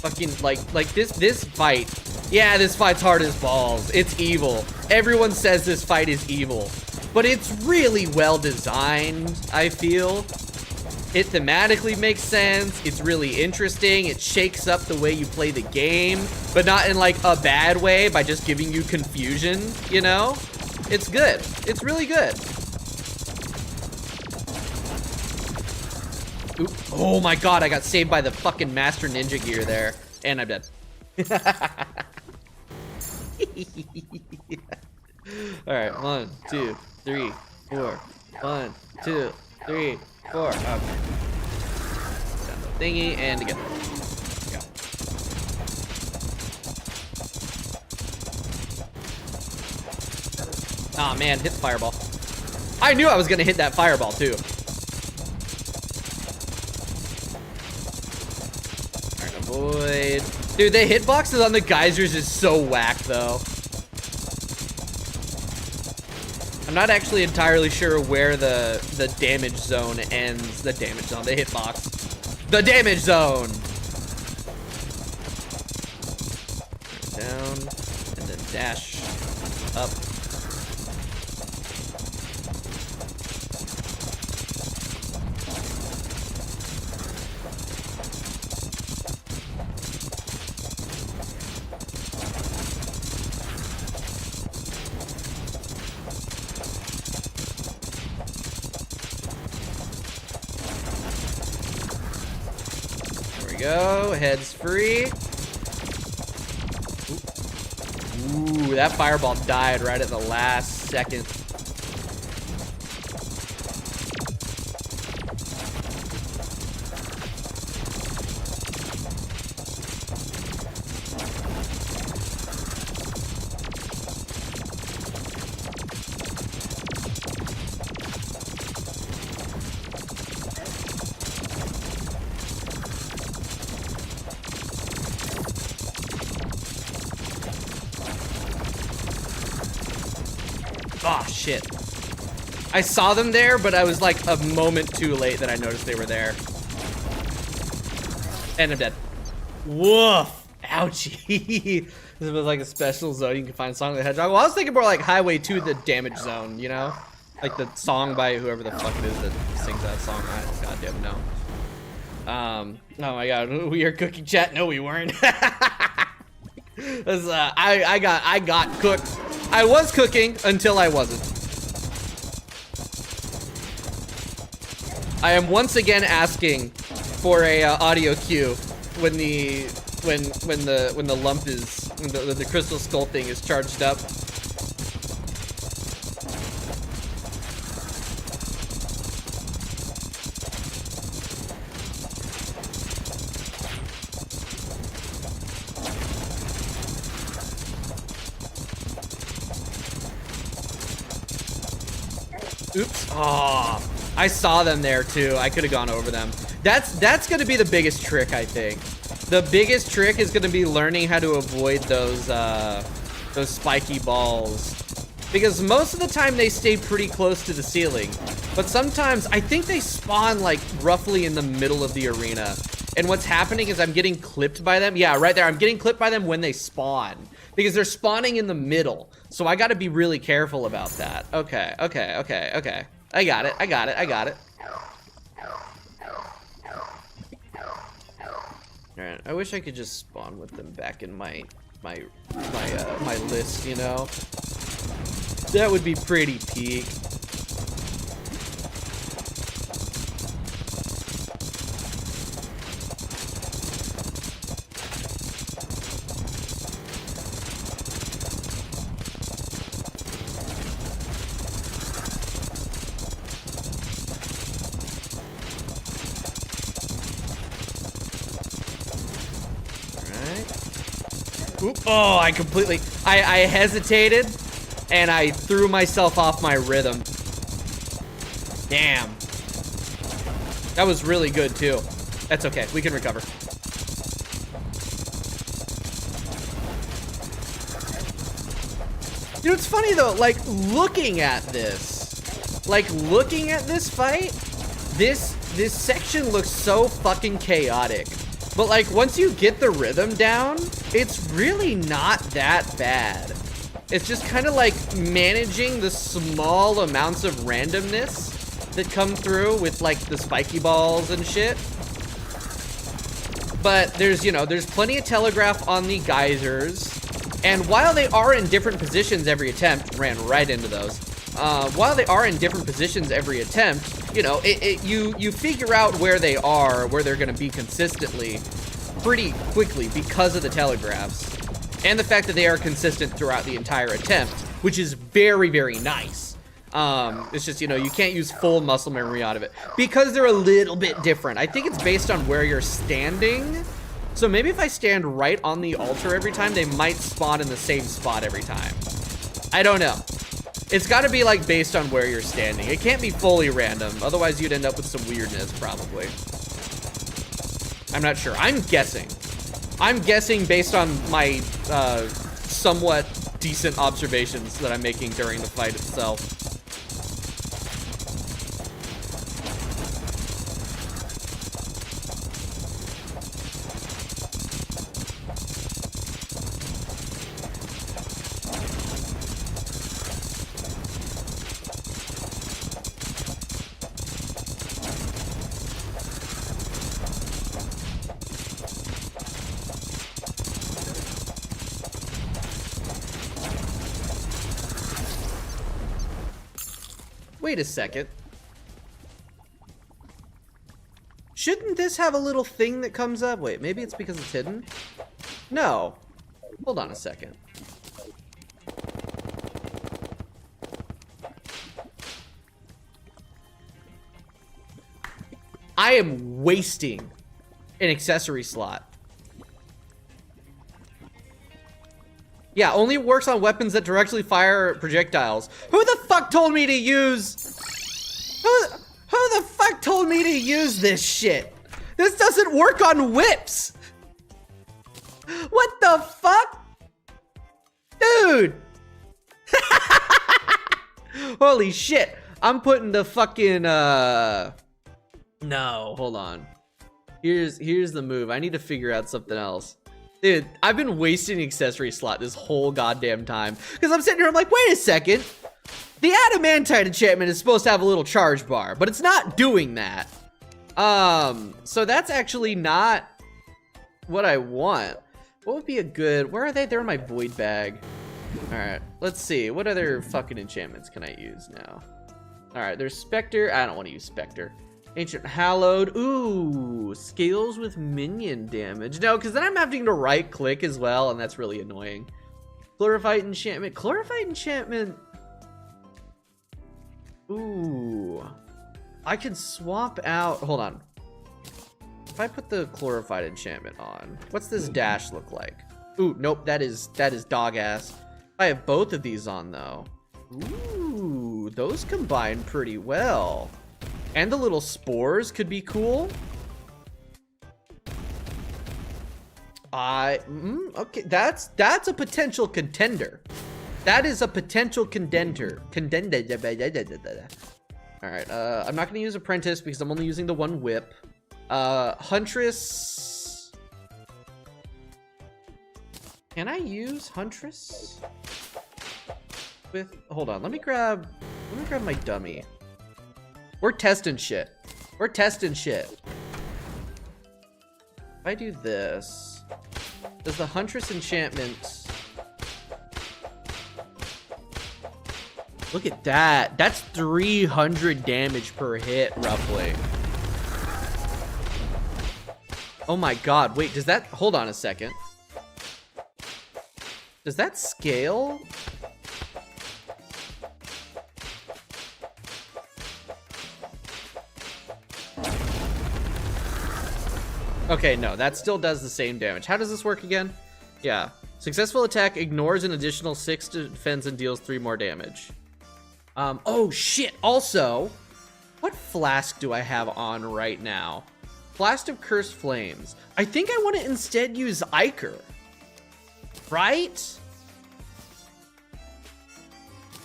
Fucking, like this fight. Yeah, this fight's hard as balls. It's evil. Everyone says this fight is evil. But it's really well designed, I feel. It thematically makes sense. It's really interesting. It shakes up the way you play the game, but not in like a bad way by just giving you confusion, you know? It's good. It's really good. Oop. Oh my god, I got saved by the fucking Master Ninja gear there. And I'm dead. Alright, 1, 2, 3, 4. 1, 2, 3, 4. Okay. Down the thingy and together. Go. Aw, man, hit the fireball. I knew I was gonna hit that fireball too. Avoid. Dude, the hitboxes on the geysers is so whack, though. I'm not actually entirely sure where the damage zone ends. The damage zone, the hitbox. The damage zone! Down, and then dash up. Go, head's free. Ooh, that fireball died right at the last second. Oh, shit. I saw them there, but I was like a moment too late that I noticed they were there. And I'm dead. Woof. Ouchie. This was like a special zone you can find Song of the Hedgehog. Well, I was thinking more like Highway to the Damage Zone, you know? Like the song by whoever the fuck it is that sings that song. I goddamn know. Oh my god, we are cooking chat. No, we weren't. I got cooked. I was cooking until I wasn't. I am once again asking for a audio cue when the lump is when the crystal skull thing is charged up. Oops. Oh, I saw them there too. I could have gone over them. That's gonna be the biggest trick, I think. The biggest trick is gonna be learning how to avoid those spiky balls. Because most of the time they stay pretty close to the ceiling. But sometimes I think they spawn like roughly in the middle of the arena. And what's happening is I'm getting clipped by them. Yeah, right there. I'm getting clipped by them when they spawn. Because they're spawning in the middle. So I gotta be really careful about that. Okay. I got it. Alright, I wish I could just spawn with them back in my list, you know? That would be pretty peak. Oop. Oh, I completely, I hesitated and I threw myself off my rhythm. Damn. That was really good too. That's okay, we can recover. You know, it's funny though, like looking at this fight, this section looks so fucking chaotic. But like once you get the rhythm down, it's really not that bad. It's just kind of like managing the small amounts of randomness that come through with like the spiky balls and shit. But there's, you know, there's plenty of telegraph on the geysers. And while they are in different positions every attempt, ran right into those. While they are in different positions every attempt, you know, you figure out where they are, where they're gonna be consistently pretty quickly because of the telegraphs. And the fact that they are consistent throughout the entire attempt, which is very, very nice. It's just, you know, you can't use full muscle memory out of it because they're a little bit different. I think it's based on where you're standing. So maybe if I stand right on the altar every time, they might spawn in the same spot every time. I don't know. It's gotta be like based on where you're standing. It can't be fully random. Otherwise you'd end up with some weirdness probably. I'm not sure. I'm guessing. I'm guessing based on my somewhat decent observations that I'm making during the fight itself. Wait a second. Shouldn't this have a little thing that comes up? Wait, maybe it's because it's hidden? No. Hold on a second. I am wasting an accessory slot. Yeah, only works on weapons that directly fire projectiles. Who the fuck told me to use... Who the fuck told me to use this shit? This doesn't work on whips! What the fuck? Dude! Holy shit. I'm putting the fucking, No, hold on. Here's the move. I need to figure out something else. Dude, I've been wasting the accessory slot this whole goddamn time. Because I'm sitting here, I'm like, wait a second. The adamantite enchantment is supposed to have a little charge bar, but it's not doing that. So that's actually not what I want. What would be a good, where are they? They're in my void bag. All right, let's see. What other fucking enchantments can I use now? All right, there's Spectre. I don't want to use Spectre. Ancient Hallowed. Ooh, scales with minion damage. No, because then I'm having to right click as well, and that's really annoying. Chlorophyte enchantment. Chlorophyte enchantment. Ooh. I could swap out. Hold on. If I put the chlorophyte enchantment on, what's this dash look like? Ooh, nope, that is dog ass. I have both of these on though. Ooh, those combine pretty well. And the little spores could be cool. Okay, that's a potential contender. That is a potential contender. All right, I'm not gonna use Apprentice because I'm only using the one whip. Huntress. Can I use Huntress? With, hold on, let me grab my dummy. We're testing shit. We're testing shit. If I do this, does the Huntress enchantment... Look at that. That's 300 damage per hit, roughly. Oh my god. Wait, does that... Hold on a second. Does that scale? Okay, no, that still does the same damage. How does this work again? Yeah. Successful attack ignores an additional 6 defense and deals 3 more damage. Oh shit, also, what flask do I have on right now? Flask of Cursed Flames. I think I want to instead use Ichor. Right?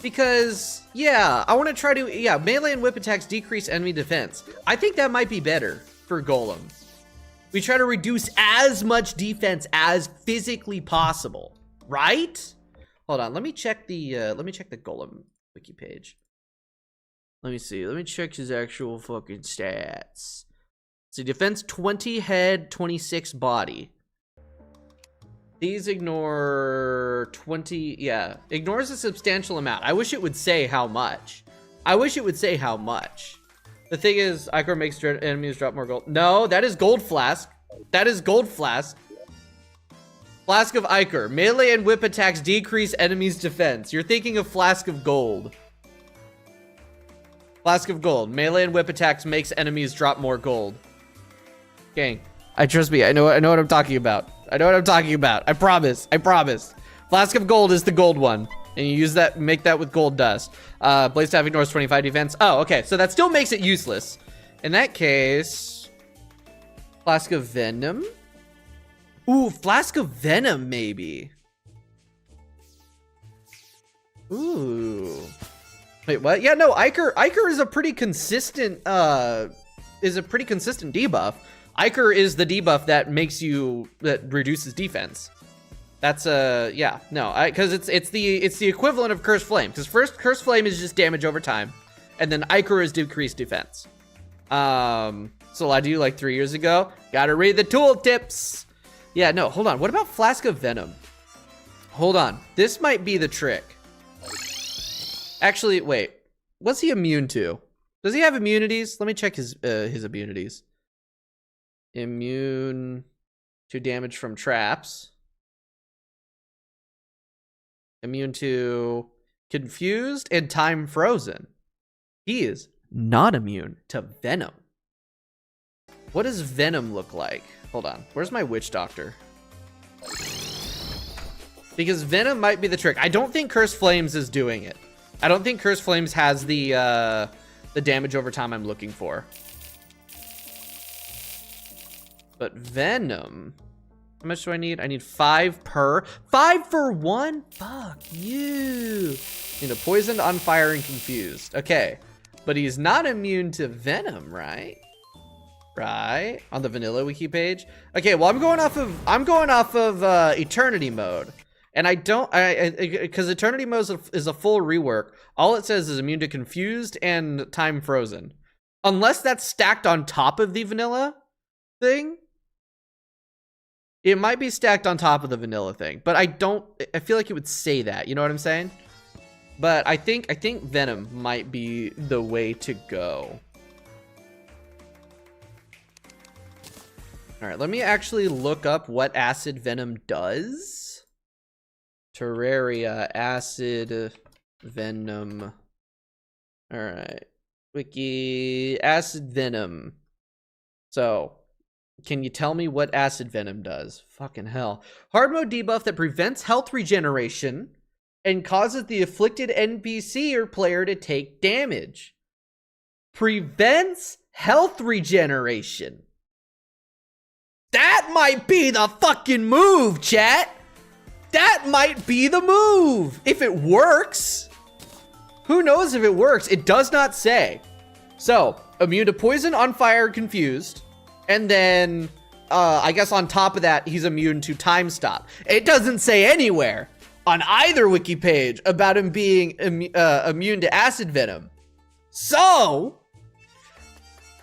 Because, yeah, I want to try to, yeah, melee and whip attacks decrease enemy defense. I think that might be better for Golem. We try to reduce as much defense as physically possible, right? Hold on, let me check the Golem wiki page. Let me see, let me check his actual fucking stats. So defense 20, head 26, body. These ignore 20, yeah, ignores a substantial amount. I wish it would say how much. I wish it would say how much. The thing is, Ichor makes enemies drop more gold. No, that is Gold Flask. That is Gold Flask. Flask of Ichor. Melee and whip attacks decrease enemies' defense. You're thinking of Flask of Gold. Flask of Gold. Melee and whip attacks makes enemies drop more gold. Gang, trust me, I know what I'm talking about. I know what I'm talking about. I promise. I promise. Flask of Gold is the gold one. And you use that, make that with gold dust. Blaze Staff ignores 25 defense. Oh, okay. So that still makes it useless. In that case, Flask of Venom. Ooh, Flask of Venom, maybe. Ooh. Wait, what? Yeah, no, Ichor is a pretty consistent, debuff. Ichor is the debuff that reduces defense. That's yeah, no, because it's the equivalent of Cursed Flame. Because first Cursed Flame is just damage over time, and then Ichor is decreased defense. So I do like 3 years ago. Gotta read the tool tips. Yeah, no, hold on. What about Flask of Venom? Hold on, this might be the trick. Actually, wait, what's he immune to? Does he have immunities? Let me check his immunities. Immune to damage from traps. Immune to confused and time frozen. He is not immune to venom. What does venom look like? Hold on. Where's my witch doctor? Because venom might be the trick. I don't think Cursed Flames is doing it. I don't think Cursed Flames has the damage over time I'm looking for. But venom, how much do I need? I need 5 per. 5 for 1? Fuck you. Need a poisoned, on fire, and confused. Okay, but he's not immune to venom, right? Right, on the vanilla wiki page. Okay, well I'm going off of eternity mode, and because eternity mode is a full rework. All it says is immune to confused and time frozen, unless that's stacked on top of the vanilla thing. It might be stacked on top of the vanilla thing, but I feel like it would say that, you know what I'm saying? But I think venom might be the way to go. All right, let me actually look up what acid venom does. Terraria acid venom. All right, wiki acid venom. So, can you tell me what acid venom does? Fucking hell. Hard mode debuff that prevents health regeneration and causes the afflicted NPC or player to take damage. Prevents health regeneration. That might be the fucking move, chat. That might be the move. If it works. Who knows if it works? It does not say. So, immune to poison, on fire, confused. And then, I guess on top of that, he's immune to time stop. It doesn't say anywhere on either wiki page about him being immune to acid venom. So,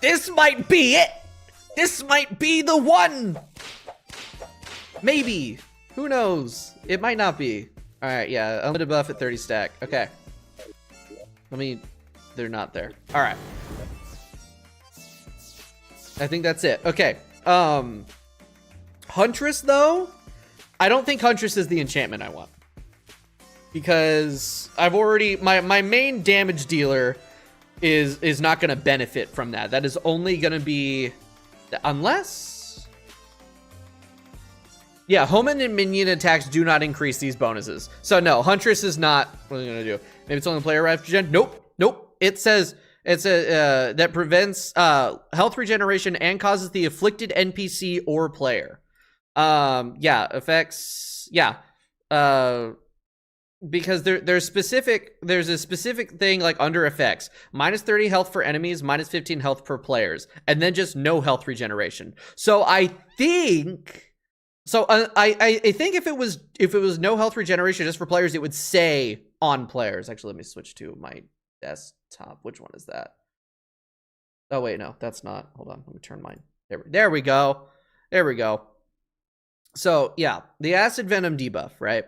this might be it. This might be the one. Maybe. Who knows? It might not be. All right, yeah, unlimited buff at 30 stack. Okay. They're not there. All right. I think that's it. Okay. Huntress, though, I don't think Huntress is the enchantment I want. Because I've already... My main damage dealer is not going to benefit from that. That is only going to be... Unless... Yeah, Homan and minion attacks do not increase these bonuses. So no, Huntress is not. What are you gonna do? Maybe it's only player regen. Nope, nope. It says it's a that prevents health regeneration and causes the afflicted NPC or player. Yeah, effects. Yeah, because there's a specific thing like under effects, minus 30 health for enemies, minus 15 health for players, and then just no health regeneration. So I think. So I think if it was no health regeneration just for players, it would say on players. Actually, let me switch to my desktop. Which one is that? Oh wait, no, that's not. Hold on, let me turn mine. There we go. There we go. So yeah, the acid venom debuff, right?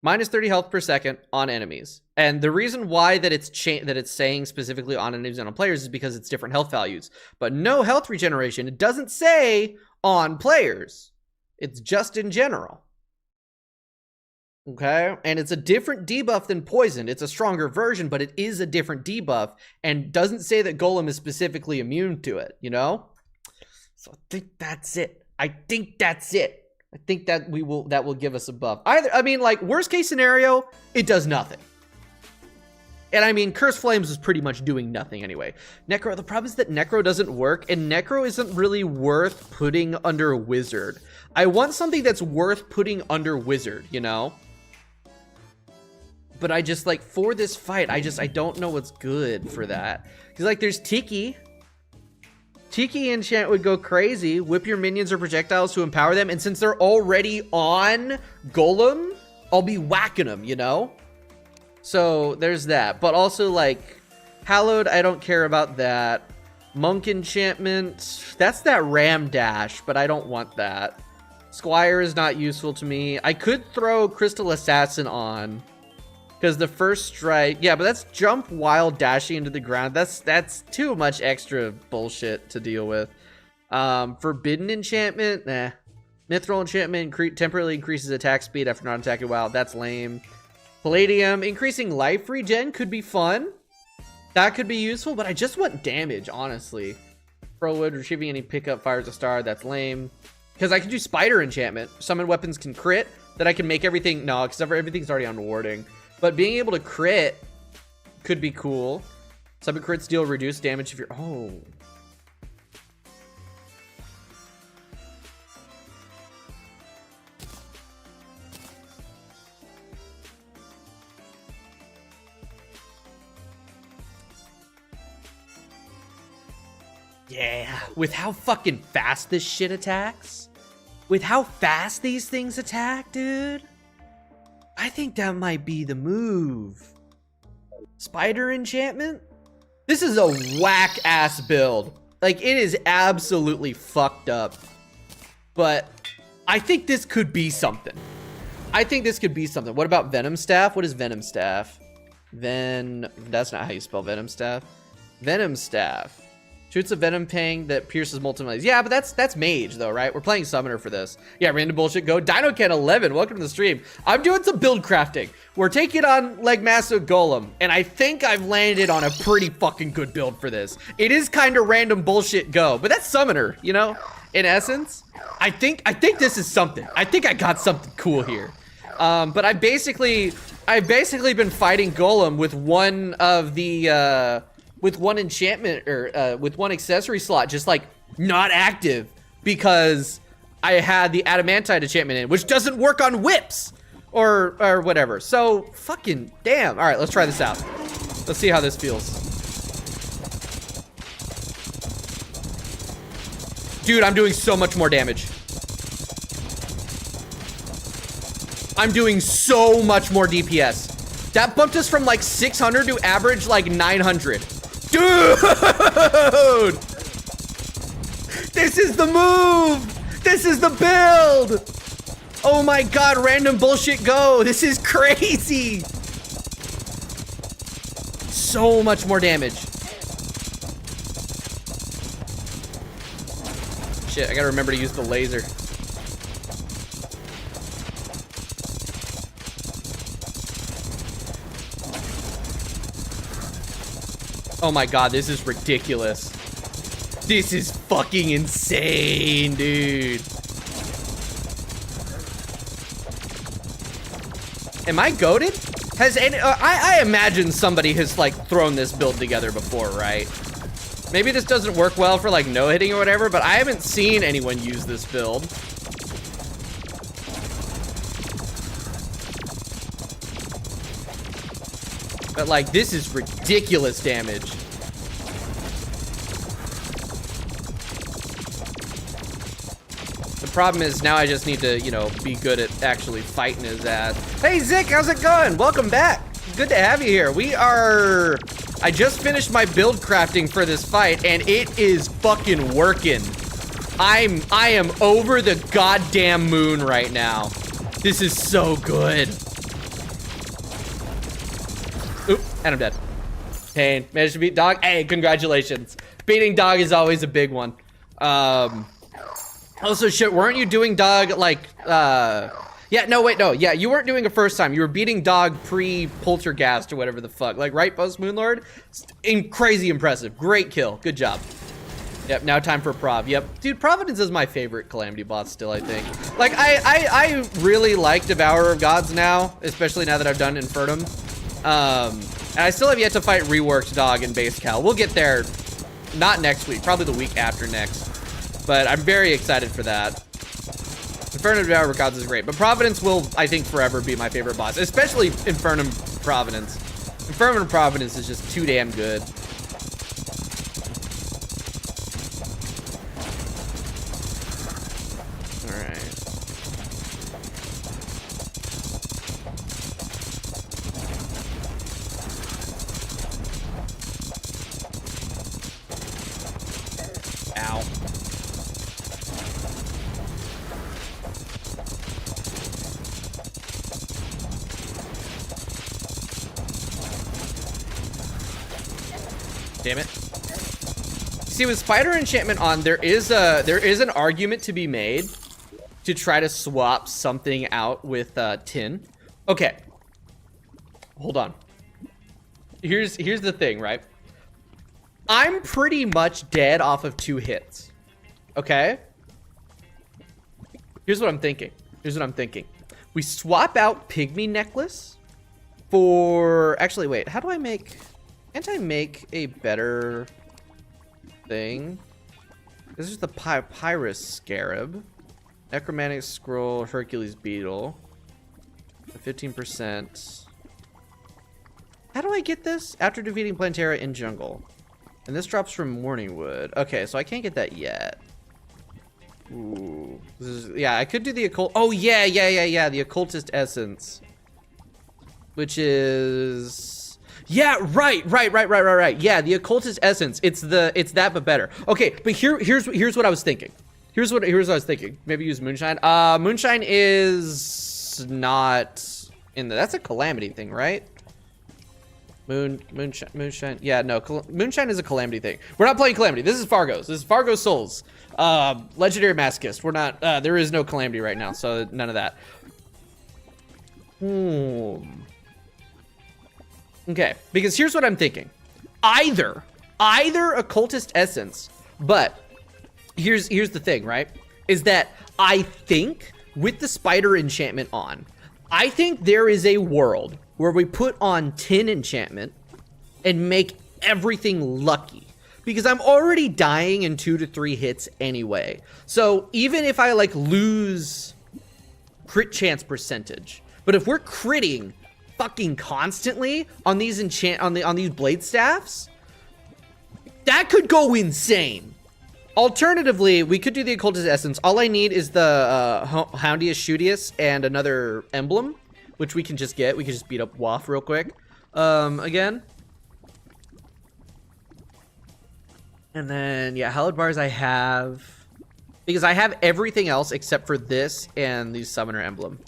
Minus 30 health per second on enemies, and the reason why that it's saying specifically on enemies and on players is because it's different health values. But no health regeneration. It doesn't say on players. It's just in general. Okay? And it's a different debuff than poison. It's a stronger version, but it is a different debuff and doesn't say that Golem is specifically immune to it, you know? So I think that's it. I think that will give us a buff. I mean, like, worst case scenario, it does nothing. And I mean, Curse Flames is pretty much doing nothing anyway. Nycro, the problem is that Nycro doesn't work, and Nycro isn't really worth putting under Wizard. I want something that's worth putting under Wizard, you know? But I just, like, for this fight, I don't know what's good for that. Because, like, there's Tiki. Tiki enchant would go crazy. Whip your minions or projectiles to empower them. And since they're already on Golem, I'll be whacking them, you know? So there's that. But also, like, Hallowed, I don't care about that. Monk enchantment, that's that Ram Dash, but I don't want that. Squire is not useful to me. I could throw Crystal Assassin on, because the first strike, yeah, but that's jump while dashing into the ground. That's too much extra bullshit to deal with. Forbidden enchantment, nah. Mithril enchantment temporarily increases attack speed after not attacking wild. That's lame. Palladium, increasing life regen could be fun. That could be useful, but I just want damage, honestly. Pearlwood, retrieving any pickup fires a star. That's lame. Because I can do Spider enchantment. Summon weapons can crit. That I can make everything. No, because everything's already on warding. But being able to crit could be cool. Summon crits deal reduced damage if you're. Oh. Yeah, with how fucking fast this shit attacks, with how fast these things attack, dude, I think that might be the move. Spider enchantment? This is a whack-ass build. Like, it is absolutely fucked up. But I think this could be something. What about Venom Staff? What is Venom Staff? That's not how you spell Venom Staff. Venom Staff. Shoots a venom pang that pierces multiple enemies. Yeah, but that's mage though, right? We're playing summoner for this. Yeah, random bullshit go. DinoCat11, welcome to the stream. I'm doing some build crafting. We're taking on Massive Golem, and I think I've landed on a pretty fucking good build for this. It is kind of random bullshit go, but that's summoner, you know? In essence, I think this is something. I think I got something cool here. But I've basically been fighting Golem with one of the with one enchantment or with one accessory slot just like not active because I had the adamantite enchantment in, which doesn't work on whips or whatever. So fucking damn. All right, let's try this out. Let's see how this feels. Dude, I'm doing so much more damage. I'm doing so much more DPS. That bumped us from like 600 to average like 900. Dude! This is the move! This is the build! Oh my god, random bullshit go! This is crazy! So much more damage. Shit, I gotta remember to use the laser. Oh my god, this is ridiculous. This is fucking insane, dude. Am I goated? Has any, I imagine somebody has like thrown this build together before, right? Maybe this doesn't work well for like no hitting or whatever, but I haven't seen anyone use this build. But like, this is ridiculous damage. The problem is now I just need to, you know, be good at actually fighting his ass. Hey, Zick, how's it going? Welcome back. Good to have you here. I just finished my build crafting for this fight, and it is fucking working. I am over the goddamn moon right now. This is so good. Oop, and I'm dead. Pain. Managed to beat dog. Hey, congratulations. Beating dog is always a big one. Also, shit, weren't you doing dog, like, yeah, no, wait, no. Yeah, you weren't doing it first time. You were beating dog pre-poltergeist or whatever the fuck. Like, right, post Moonlord? Crazy impressive. Great kill. Good job. Yep, now time for Prov. Yep. Dude, Providence is my favorite Calamity boss still, I think. Like, I really like Devourer of Gods now, especially now that I've done Infernum. And I still have yet to fight reworked dog in base cal. We'll get there, not next week, probably the week after next. But I'm very excited for that. Infernum Devourer of Gods is great, but Providence will, I think, forever be my favorite boss, especially Infernum Providence. Infernum Providence is just too damn good. Damn it. See, with Spider Enchantment on, there is an argument to be made to try to swap something out with tin. Okay. Hold on. Here's the thing, right? I'm pretty much dead off of 2 hits. Okay? Here's what I'm thinking. We swap out Pygmy Necklace for... Actually, wait. How do I make... Can't I make a better thing? This is the Pyrus Scarab. Necromantic Scroll, Hercules Beetle. 15%. How do I get this? After defeating Plantera in jungle. And this drops from Morningwood. Okay, so I can't get that yet. Ooh. This is, yeah, I could do the occult. Oh, yeah. The Occultist Essence. Which is... Yeah, right. Yeah, the Occultist Essence. It's that, but better. Okay, but here's what I was thinking. Here's what I was thinking. Maybe use Moonshine. Moonshine is not in the... That's a Calamity thing, right? Moonshine. Yeah, no, Moonshine is a Calamity thing. We're not playing Calamity. This is Fargo's. This is Fargo Souls. Legendary Masochist. We're not... there is no Calamity right now, so none of that. Okay, because here's what I'm thinking. Either Occultist Essence, but here's the thing, right? Is that I think with the Spider Enchantment on, I think there is a world where we put on Tin Enchantment and make everything lucky. Because I'm already dying in 2 to 3 hits anyway. So even if I like lose crit chance percentage, but if we're critting fucking constantly on these on these blade staffs, that could go insane. Alternatively, we could do the Occultist Essence. All I need is the Houndius Shootius and another emblem, which we can just get. We can just beat up Waff real quick. Again. And then, yeah, Hallowed Bars I have. Because I have everything else except for this and the Summoner Emblem.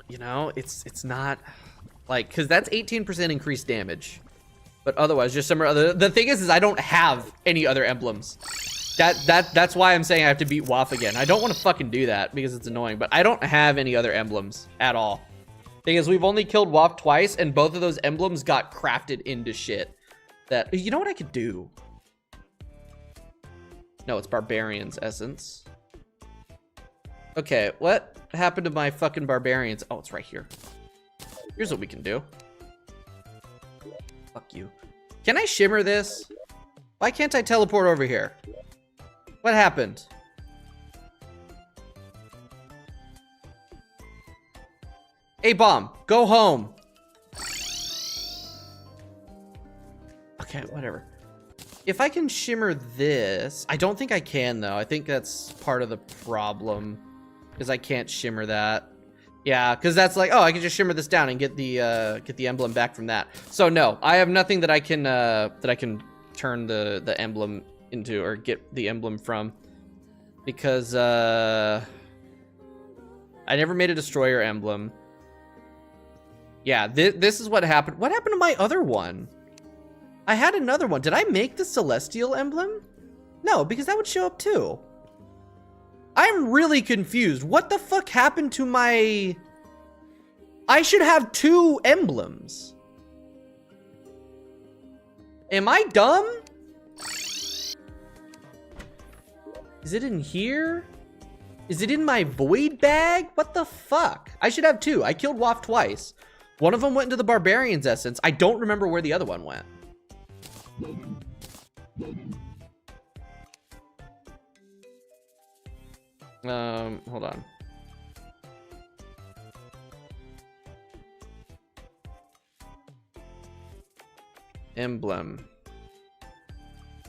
You know, it's not like, because that's 18% increased damage, but otherwise just some other. The thing is I don't have any other emblems. That's why I'm saying I have to beat Waff again. I don't want to fucking do that because it's annoying, but I don't have any other emblems at all. Thing is, we've only killed Waff twice, and both of those emblems got crafted into shit. That, you know what I could do? No, it's Barbarian's Essence. Okay, what happened to my fucking barbarians? Oh, it's right here. Here's what we can do. Fuck you. Can I shimmer this? Why can't I teleport over here? What happened? Hey, Bomb, go home. Okay, whatever. If I can shimmer this, I don't think I can though. I think that's part of the problem, because I can't shimmer that. Yeah, because that's like, oh, I can just shimmer this down and get the emblem back from that. So no, I have nothing that I can turn the emblem into or get the emblem from, because I never made a destroyer emblem. Yeah, this is what happened. What happened to my other one? I had another one. Did I make the celestial emblem? No, because that would show up too. I'm really confused. What the fuck happened to my... I should have 2 emblems. Am I dumb? Is it in here? Is it in my void bag? What the fuck? I should have 2. I killed Waff twice. One of them went into the barbarian's essence. I don't remember where the other one went. Hold on. Emblem.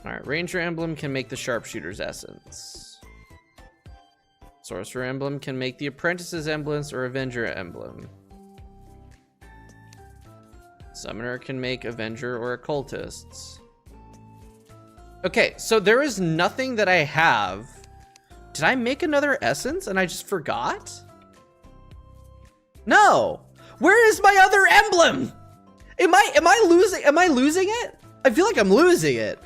Alright, Ranger emblem can make the sharpshooter's essence. Sorcerer emblem can make the apprentice's emblems or Avenger emblem. Summoner can make Avenger or occultists. Okay, so there is nothing that I have. Did I make another essence and I just forgot? No. Where is my other emblem? Am I losing it? I feel like I'm losing it.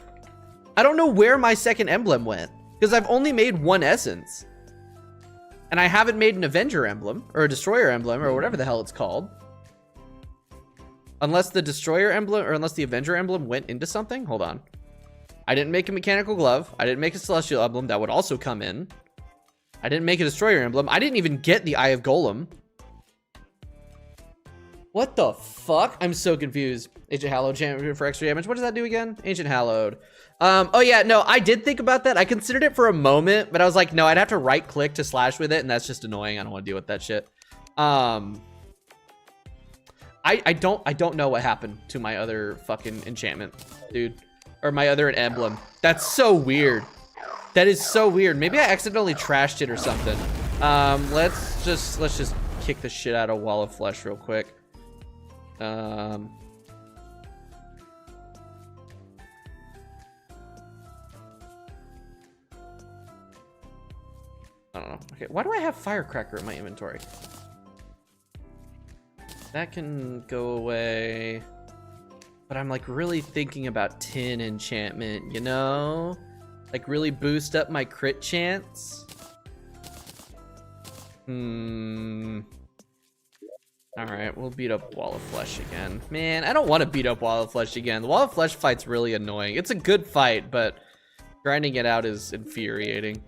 I don't know where my second emblem went, because I've only made 1 essence. And I haven't made an Avenger emblem or a Destroyer emblem or whatever the hell it's called. Unless the Destroyer emblem or unless the Avenger emblem went into something. Hold on. I didn't make a mechanical glove. I didn't make a celestial emblem. That would also come in. I didn't make a Destroyer emblem. I didn't even get the Eye of Golem. What the fuck? I'm so confused. Ancient Hallowed champion for extra damage. What does that do again? Ancient Hallowed. Oh yeah, no, I did think about that. I considered it for a moment, but I was like, no, I'd have to right click to slash with it, and that's just annoying. I don't want to deal with that shit. I don't know what happened to my other fucking enchantment, dude. Or my other emblem. That's so weird. That is so weird. Maybe I accidentally trashed it or something. Let's just kick the shit out of Wall of Flesh real quick. I don't know. Okay, why do I have Firecracker in my inventory? That can go away. But I'm like really thinking about tin enchantment, you know? Like really boost up my crit chance. Alright, we'll beat up Wall of Flesh again. Man, I don't want to beat up Wall of Flesh again. The Wall of Flesh fight's really annoying. It's a good fight, but grinding it out is infuriating.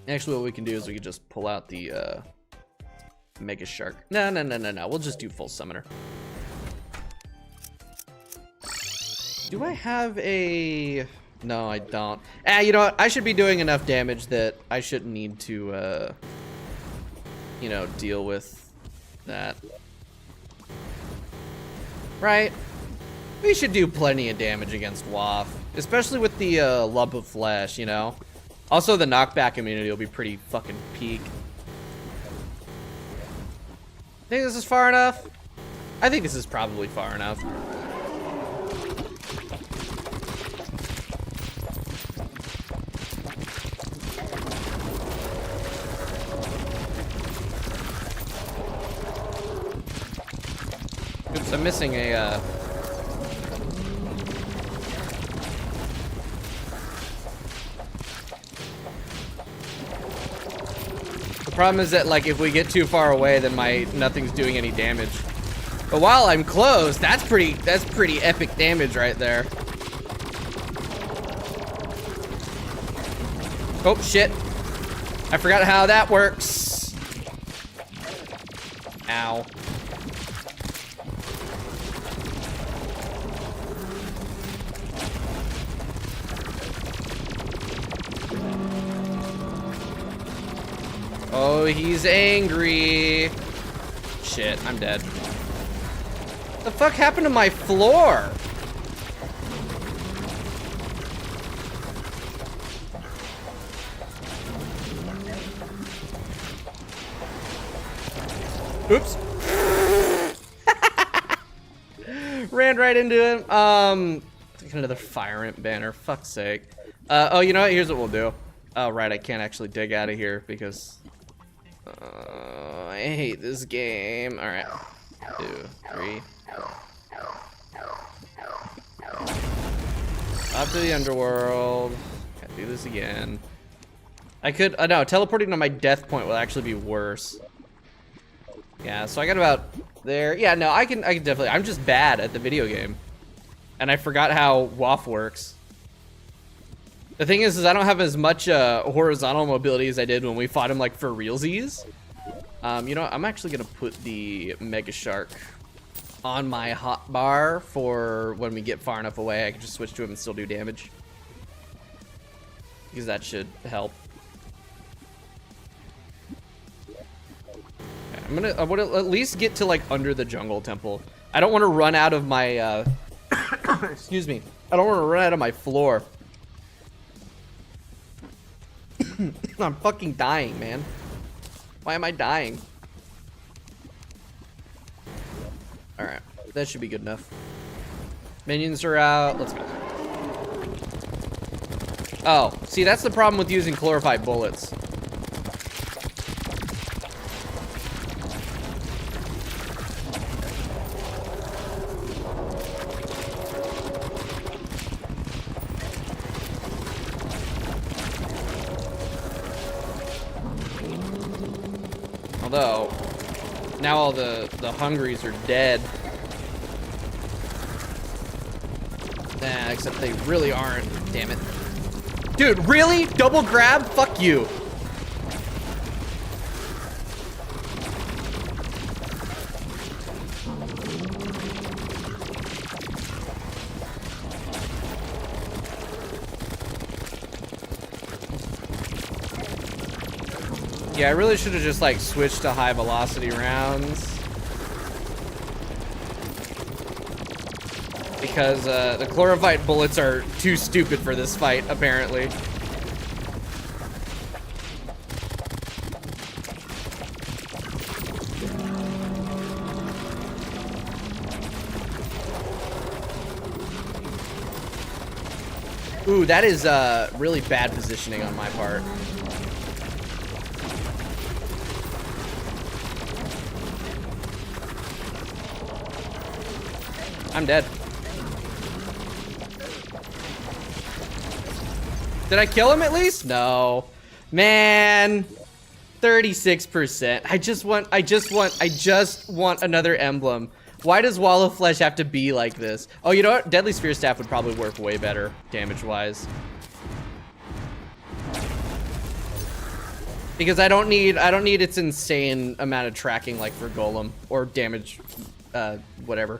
Actually, what we can do is we can just pull out the Mega Shark. No. We'll just do full summoner. Do I have a... No, I don't. You know what? I should be doing enough damage that I shouldn't need to, you know, deal with that. Right? We should do plenty of damage against Waff, especially with the lump of flesh, you know? Also, the knockback immunity will be pretty fucking peak. Think this is far enough? I think this is probably far enough. Oops, I'm missing a, The problem is that, like, if we get too far away, then nothing's doing any damage. But while I'm close, that's pretty epic damage right there. Oh, shit. I forgot how that works. Ow. Oh, he's angry. Shit, I'm dead. What the fuck happened to my floor? Oops. Ran right into him. Another fire ant banner, fuck's sake. Oh, you know what? Here's what we'll do. Oh, right, I can't actually dig out of here because I hate this game. All right, 2, 3. Up to the underworld. Can't do this again. I could, no, teleporting to my death point will actually be worse. Yeah, so I got about there. Yeah, no, I can definitely, I'm just bad at the video game. And I forgot how WAF works. The thing is I don't have as much horizontal mobility as I did when we fought him like for realsies. You know what? I'm actually gonna put the Mega Shark on my hotbar for when we get far enough away. I can just switch to him and still do damage. Because that should help. Okay, I want to at least get to like under the jungle temple. I don't want to run out of my excuse me. I don't want to run out of my floor. I'm fucking dying, man. Why am I dying? Alright, that should be good enough. Minions are out. Let's go. Oh, see, that's the problem with using chlorophyte bullets. Although, now all the hungries are dead. Nah, except they really aren't. Damn it. Dude, really? Double grab? Fuck you. Yeah, I really should have just like switched to high velocity rounds. Because the chlorophyte bullets are too stupid for this fight, apparently. Ooh, that is really bad positioning on my part. I'm dead. Did I kill him at least? No. Man. 36%. I just want another emblem. Why does Wall of Flesh have to be like this? Oh, you know what? Deadly Spear Staff would probably work way better, damage-wise. Because I don't need its insane amount of tracking like for Golem or damage, whatever.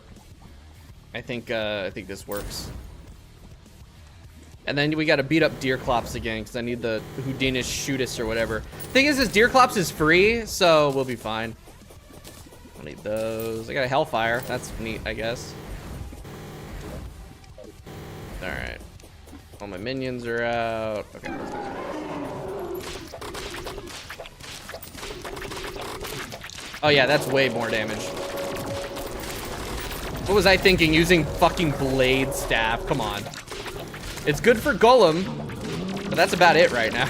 I think this works. And then we gotta beat up Deerclops again, because I need the Houdinish Shootist or whatever. Thing is Deerclops is free, so we'll be fine. I don't need those. I got a Hellfire. That's neat, I guess. Alright. All my minions are out. Okay. Oh yeah, that's way more damage. What was I thinking, using fucking blade staff? Come on. It's good for Golem, but that's about it right now.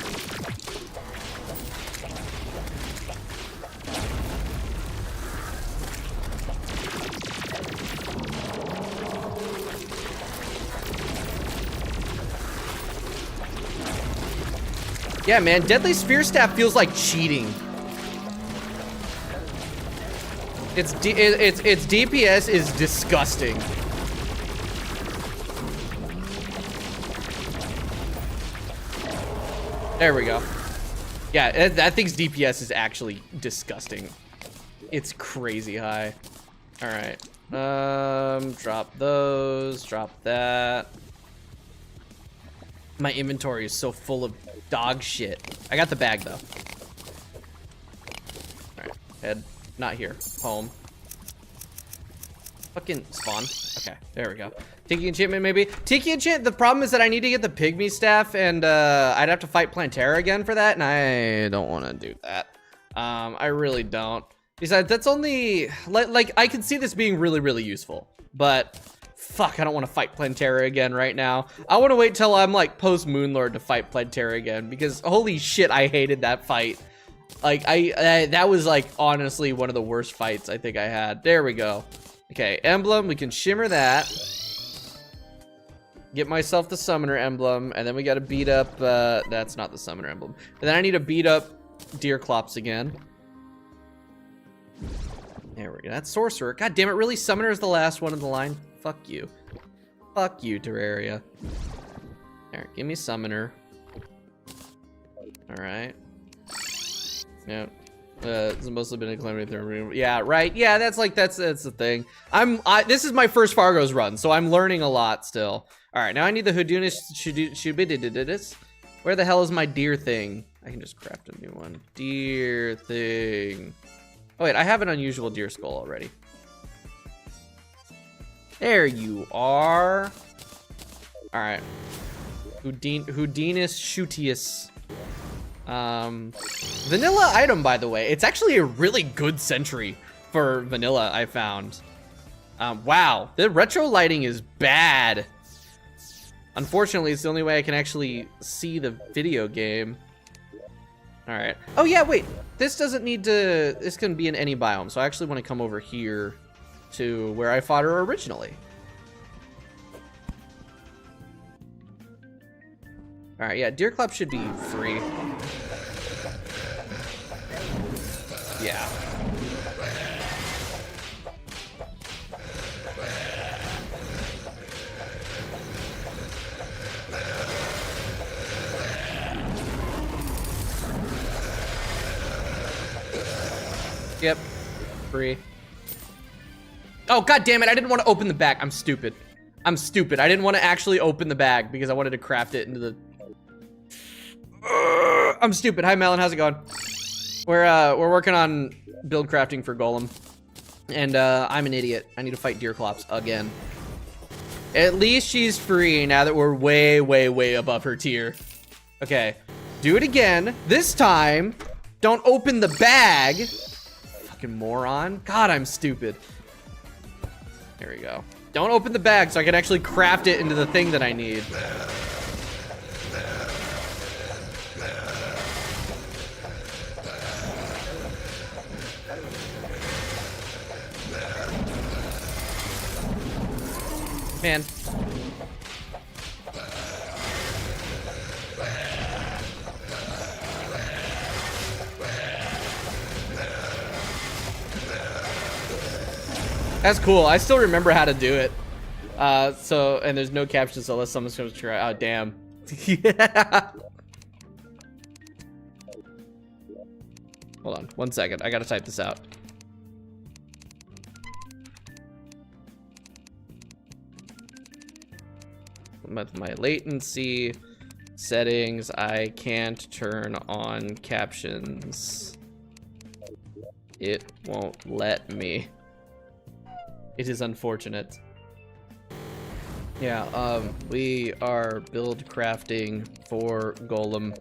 Yeah, man, Deadly Spear Staff feels like cheating. Its DPS is disgusting. There we go. Yeah, that thing's DPS is actually disgusting. It's crazy high. All right. Drop those. Drop that. My inventory is so full of dog shit. I got the bag though. All right. Head. Not here. Home. Fucking spawn. Okay, there we go. Tiki enchantment, maybe. Tiki enchant, the problem is that I need to get the pygmy staff, and I'd have to fight Plantera again for that, and I don't want to do that. I really don't. Besides, that's only, like, I can see this being really, really useful, but fuck, I don't want to fight Plantera again right now. I want to wait till I'm, like, post-Moonlord to fight Plantera again, because holy shit, I hated that fight. Like, that was, like, honestly one of the worst fights I think I had. There we go. Okay, emblem, we can shimmer that. Get myself the summoner emblem, and then we gotta beat up, that's not the summoner emblem. And then I need to beat up Deerclops again. There we go, that's sorcerer. God damn it, really? Summoner is the last one in the line? Fuck you. Fuck you, Terraria. Alright, give me summoner. Alright. Yep. It's mostly been a calamity through. Yeah, right. Yeah, that's the thing. This is my first Fargo's run, so I'm learning a lot still. All right, now I need the Houdinish Shubididididis. Where the hell is my deer thing? I can just craft a new one. Deer thing. Oh wait, I have an unusual deer skull already. There you are. All right. Houdinish Shootius. Vanilla item, by the way. It's actually a really good sentry for vanilla, I found. Wow, the retro lighting is bad. Unfortunately, it's the only way I can actually see the video game. All right. Oh yeah, wait. This doesn't need to, this can be in any biome. So I actually want to come over here to where I fought her originally. All right, yeah, Deerclop should be free. Yeah. Yep, free. Oh, god damn it, I didn't want to open the bag. I'm stupid. I'm stupid. I didn't want to actually open the bag because I wanted to craft it into the... I'm stupid. Hi, Melon. How's it going? We're working on build crafting for Golem. And I'm an idiot. I need to fight Deerclops again. At least she's free now that we're way, way, way above her tier. Okay. Do it again. This time, don't open the bag. Fucking moron. God, I'm stupid. There we go. Don't open the bag so I can actually craft it into the thing that I need. Man. That's cool. I still remember how to do it. And there's no captions unless someone's going to try. Oh, damn. Yeah. Hold on 1 second. I got to type this out. With my latency settings, I can't turn on captions. It won't let me. It is unfortunate. Yeah, we are build crafting for Golem.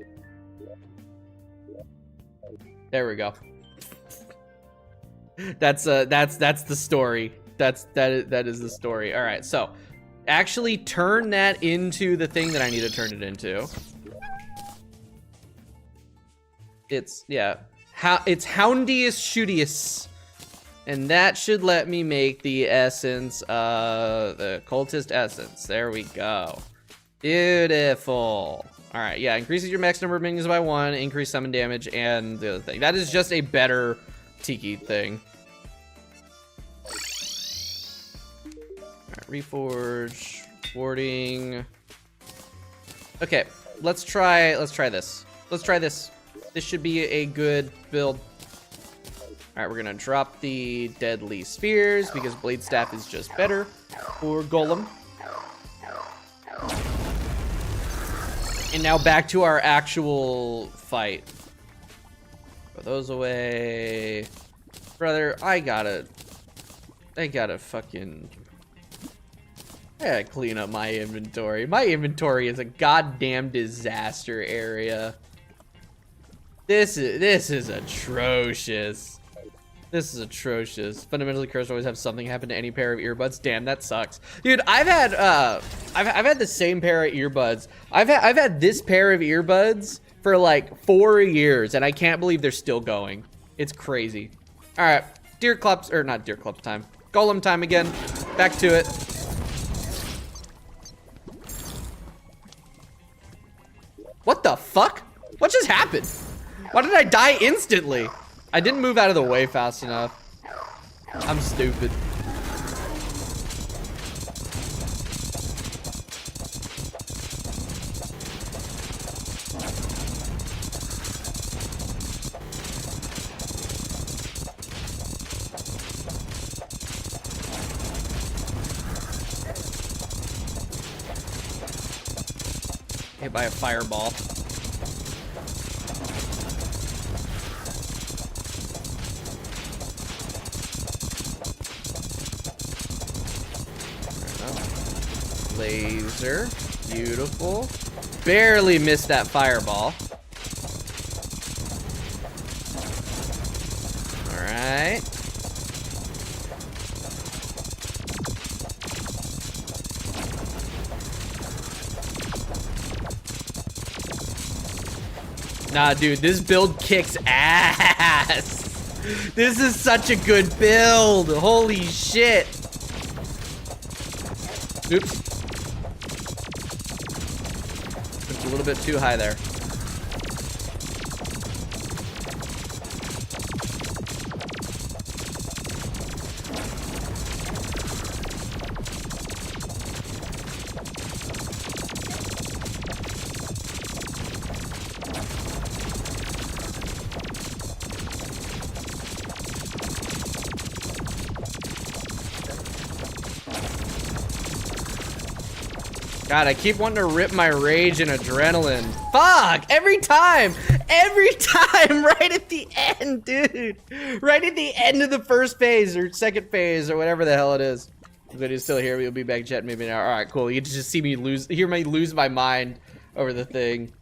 There we go. That's the story. That is the story. All right, so actually turn that into the thing that I need to turn it into. It's, yeah, it's Houndius Shootius. And that should let me make the essence, the cultist essence. There we go. Beautiful. All right, yeah, increases your max number of minions by 1, increase summon damage, and the other thing. That is just a better Tiki thing. All right, Reforge, warding. Okay, let's try this. Let's try this. This should be a good build. All right, we're gonna drop the deadly spheres because blade staff is just better for Golem. And now back to our actual fight. Throw those away. Brother, I gotta fucking... I gotta clean up my inventory. My inventory is a goddamn disaster area. This is atrocious. This is atrocious. Fundamentally cursed always have something happen to any pair of earbuds. Damn, that sucks. Dude, I've had the same pair of earbuds. I've had this pair of earbuds for like 4 years, and I can't believe they're still going. It's crazy. All right, deer clubs, or not deer club time. Golem time again. Back to it. What the fuck? What just happened? Why did I die instantly? I didn't move out of the way fast enough. I'm stupid. Hit by a fireball. Laser. Beautiful. Barely missed that fireball. Alright. Nah, dude, this build kicks ass. This is such a good build. Holy shit. Oops. A little bit too high there. God, I keep wanting to rip my rage and adrenaline. Fuck! Every time! Every time! Right at the end, dude! Right at the end of the first phase, or second phase, or whatever the hell it is. The video's still here, we'll be back chatting maybe now. Alright, cool. You just see me hear me lose my mind over the thing.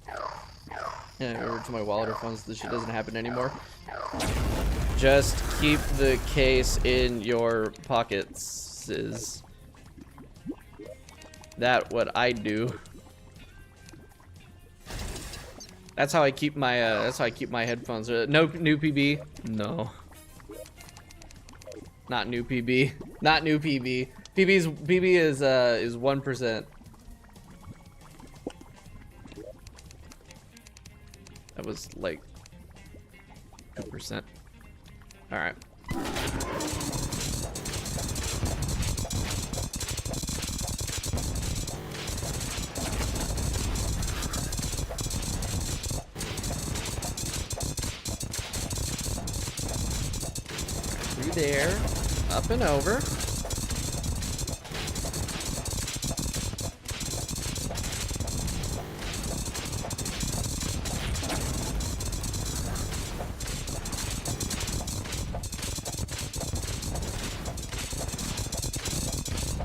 Yeah, over to my wallet or phones, this shit doesn't happen anymore. Just keep the case in your pockets. Is that what I do? That's how I keep my headphones. No new PB. No. Not new PB. Not new PB. PB is 1%. That was like 2%. All right. Through there, up and over.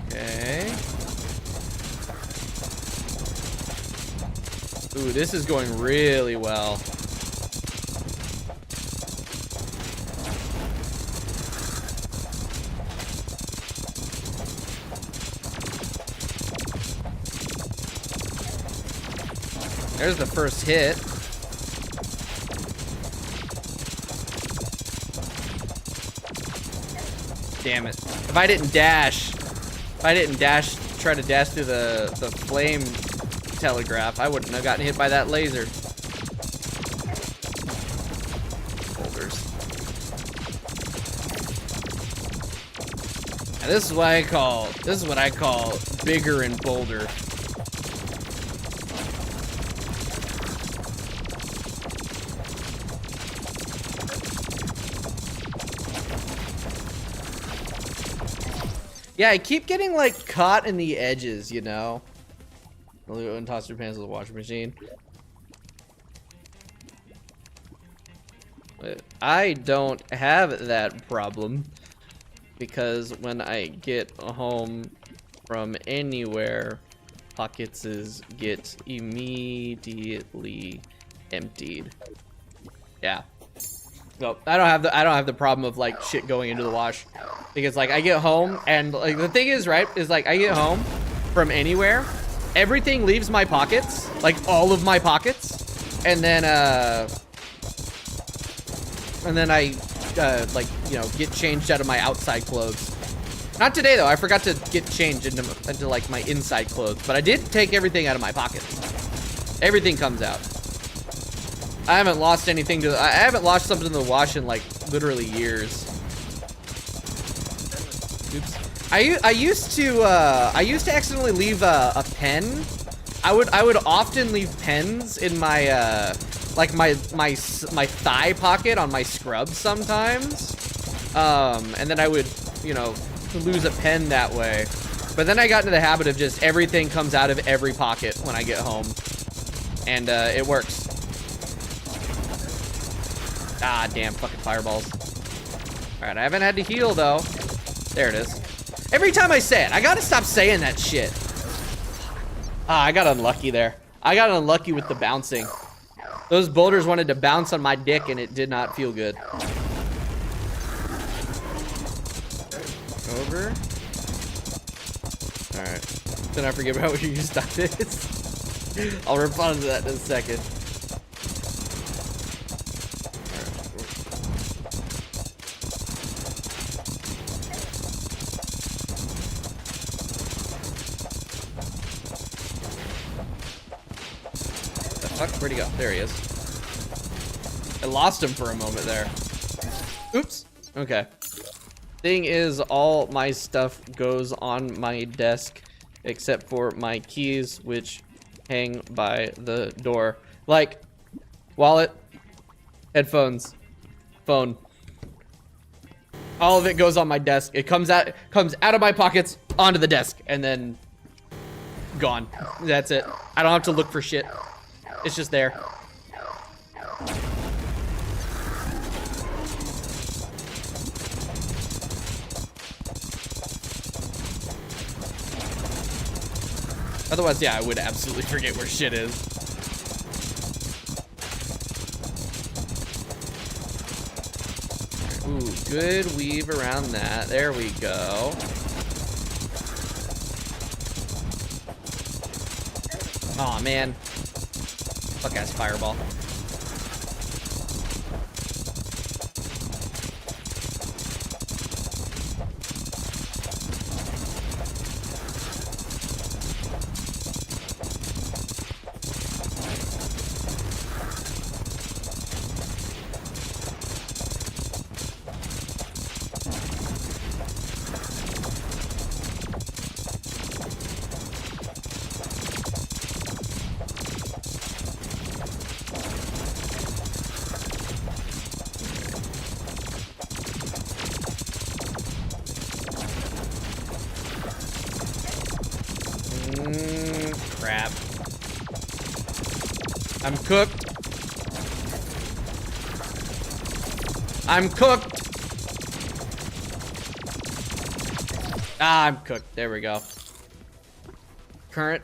Okay. Ooh, this is going really well. There's the first hit. Damn it. If I didn't dash, try to dash through the flame telegraph, I wouldn't have gotten hit by that laser. Boulders. And this is what I call bigger and bolder. Yeah, I keep getting like caught in the edges, you know. And toss your pants with a washing machine. But I don't have that problem because when I get home from anywhere, pockets get immediately emptied. Yeah. No, I don't have the problem of like shit going into the wash because like I get home and like the thing is right is like I get home from anywhere, everything leaves my pockets, like all of my pockets, and then I like you know get changed out of my outside clothes. Not today though. I forgot to get changed into like my inside clothes, but I did take everything out of my pockets. Everything comes out. I haven't lost anything to. I haven't lost something to the wash in like literally years. Oops. I used to accidentally leave a pen. I would often leave pens in my like my thigh pocket on my scrubs sometimes. And then I would you know lose a pen that way. But then I got into the habit of just everything comes out of every pocket when I get home, and it works. Ah, damn, fucking fireballs. All right, I haven't had to heal, though. There it is. Every time I say it, I gotta stop saying that shit. Ah, I got unlucky there. I got unlucky with the bouncing. Those boulders wanted to bounce on my dick, and it did not feel good. Over. All right. Then I forget about what your stuff is. I'll respond to that in a second. Fuck, where'd he go? There he is. I lost him for a moment there. Oops. Okay. Thing is, all my stuff goes on my desk except for my keys, which hang by the door. Like, wallet, headphones, phone. All of it goes on my desk. It comes out of my pockets onto the desk and then gone. That's it. I don't have to look for shit. It's just there. Otherwise, yeah, I would absolutely forget where shit is. Ooh, good weave around that. There we go. Aw, man. Fuck ass fireball. Crap. I'm cooked. I'm cooked. Ah, I'm cooked. There we go. Current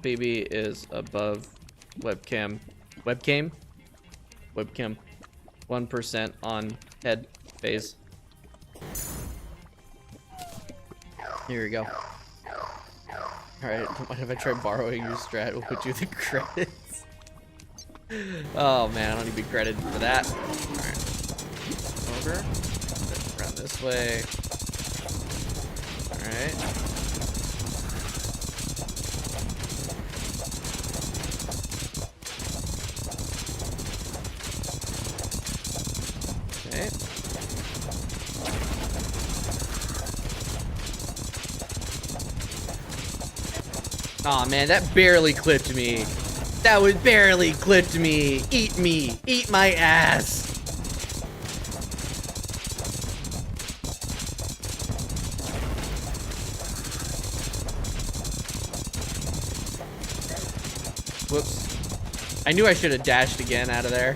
BB is above webcam. Webcam? 1% on head phase. Here we go. Alright, don't mind if I try borrowing your strat. We'll put you the credits. Oh man, I don't need to be credited for that. Alright. Over. Around this way. Alright. Okay. Aw, oh, man, that barely clipped me. That was barely clipped me. Eat me. Eat my ass. Whoops. I knew I should have dashed again out of there.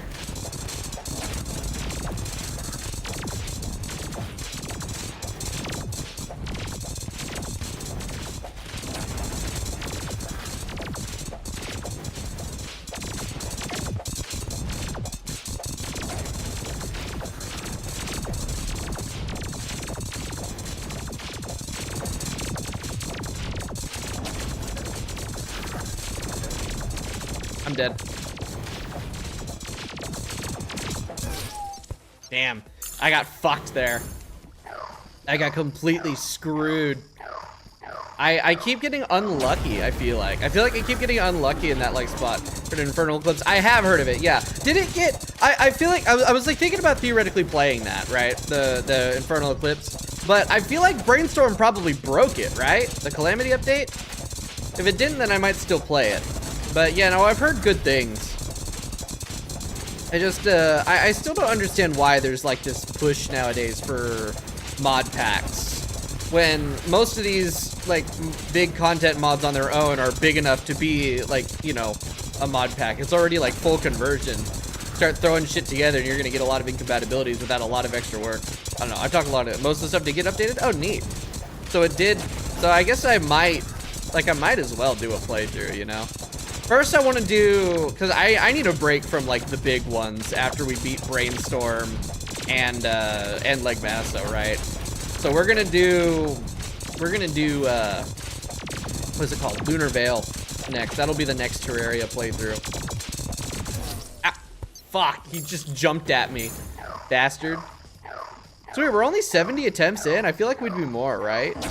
I'm dead. Damn, I got fucked there. I got completely screwed. I keep getting unlucky, I feel like. I keep getting unlucky in that like spot for the Infernal Eclipse. I have heard of it, yeah. Did it get, I feel like, I was like thinking about theoretically playing that, right? The Infernal Eclipse. But I feel like Brainstorm probably broke it, right? The Calamity update? If it didn't, then I might still play it. But yeah, no, I've heard good things. I just, I still don't understand why there's like this push nowadays for mod packs. When most of these like big content mods on their own are big enough to be like, you know, a mod pack. It's already like full conversion. Start throwing shit together and you're gonna get a lot of incompatibilities without a lot of extra work. I don't know, I've talked a lot of it. Most of the stuff did get updated? Oh, neat. So it did, so I guess I might as well do a playthrough, you know? First I want to do, because I need a break from like the big ones after we beat Brainstorm and like Maso, right? So we're gonna do what is it called? Lunar Veil next. That'll be the next Terraria playthrough. Ah, fuck, he just jumped at me. Bastard. So wait, we're only 70 attempts in? I feel like we'd be more, right? I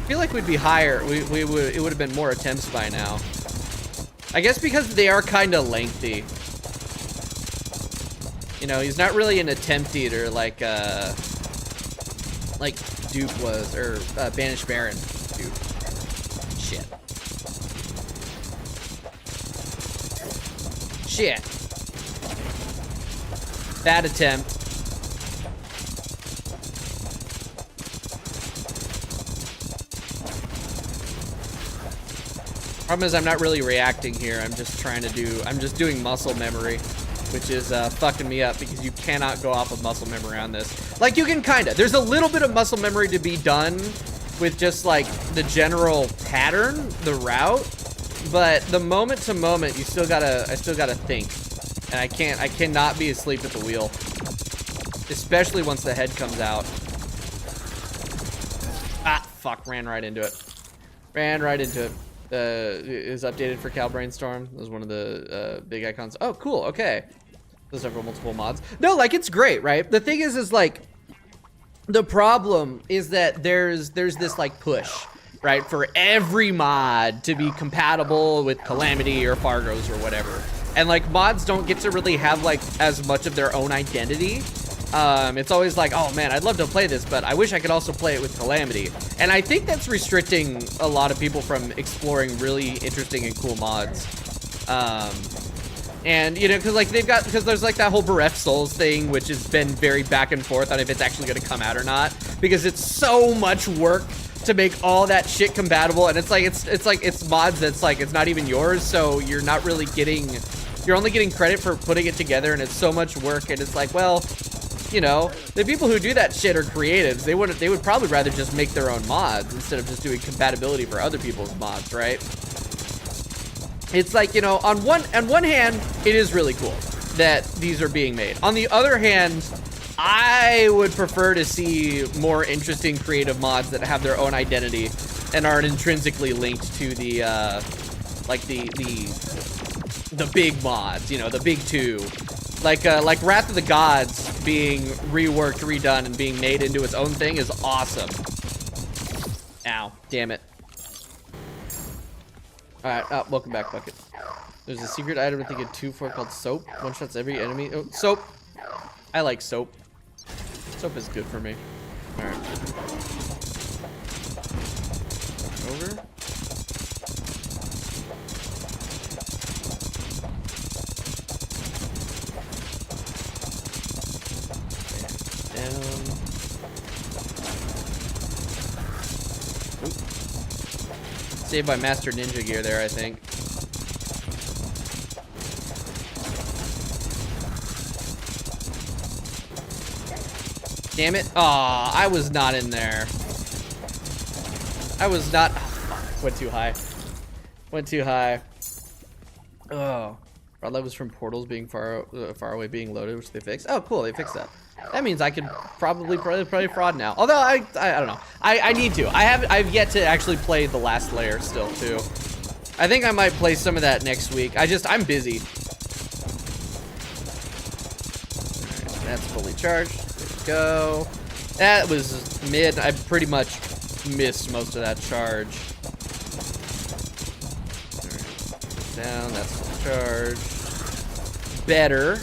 feel like we'd be higher. It would have been more attempts by now. I guess because they are kind of lengthy. You know, he's not really an attempt eater like Duke was, or Banished Baron. Duke. Shit. Shit. Bad attempt. Problem is I'm not really reacting here. I'm just doing muscle memory, which is fucking me up because you cannot go off of muscle memory on this. Like you can kinda. There's a little bit of muscle memory to be done with just like the general pattern, the route, but the moment to moment, I still gotta think. And I cannot be asleep at the wheel. Especially once the head comes out. Ah, fuck, ran right into it. Ran right into it. Is updated for Cal Brainstorm. That was one of the big icons. Oh, cool. Okay. There's several multiple mods. No, like it's great, right? The thing is like the problem is that there's this like push, right, for every mod to be compatible with Calamity or Fargo's or whatever. And like mods don't get to really have like as much of their own identity. It's always like, oh man, I'd love to play this, but I wish I could also play it with Calamity. And I think that's restricting a lot of people from exploring really interesting and cool mods. And you know, because there's like that whole Bereft Souls thing, which has been very back and forth on if it's actually going to come out or not, because it's so much work to make all that shit compatible, and it's mods that's like it's not even yours, so you're not really getting, you're only getting credit for putting it together, and it's so much work, and it's like, well, you know, the people who do that shit are creatives. They would probably rather just make their own mods instead of just doing compatibility for other people's mods, right? It's like, you know, on one hand, it is really cool that these are being made. On the other hand, I would prefer to see more interesting creative mods that have their own identity and aren't intrinsically linked to the like the big mods, you know, the big two. Like Wrath of the Gods being reworked, redone, and being made into its own thing is awesome. Ow, damn it. Alright, oh, welcome back, Bucket. There's a secret item I think in 2.4 called Soap. One-shots every enemy. Oh, Soap. I like Soap. Soap is good for me. Alright. Over. Saved by Master Ninja gear there, I think. Damn it. Aw, I was not in there. I was not. Oh, fuck. Went too high. Went too high. Oh. Rod levels from portals being far away being loaded, which they fixed. Oh, cool. They fixed that. That means I could probably fraud now. Although I don't know. I need to. I've yet to actually play the last layer still too. I think I might play some of that next week. I'm busy. Alright, that's fully charged. There we go. That was mid. I pretty much missed most of that charge. Alright, down, that's full charge. Better.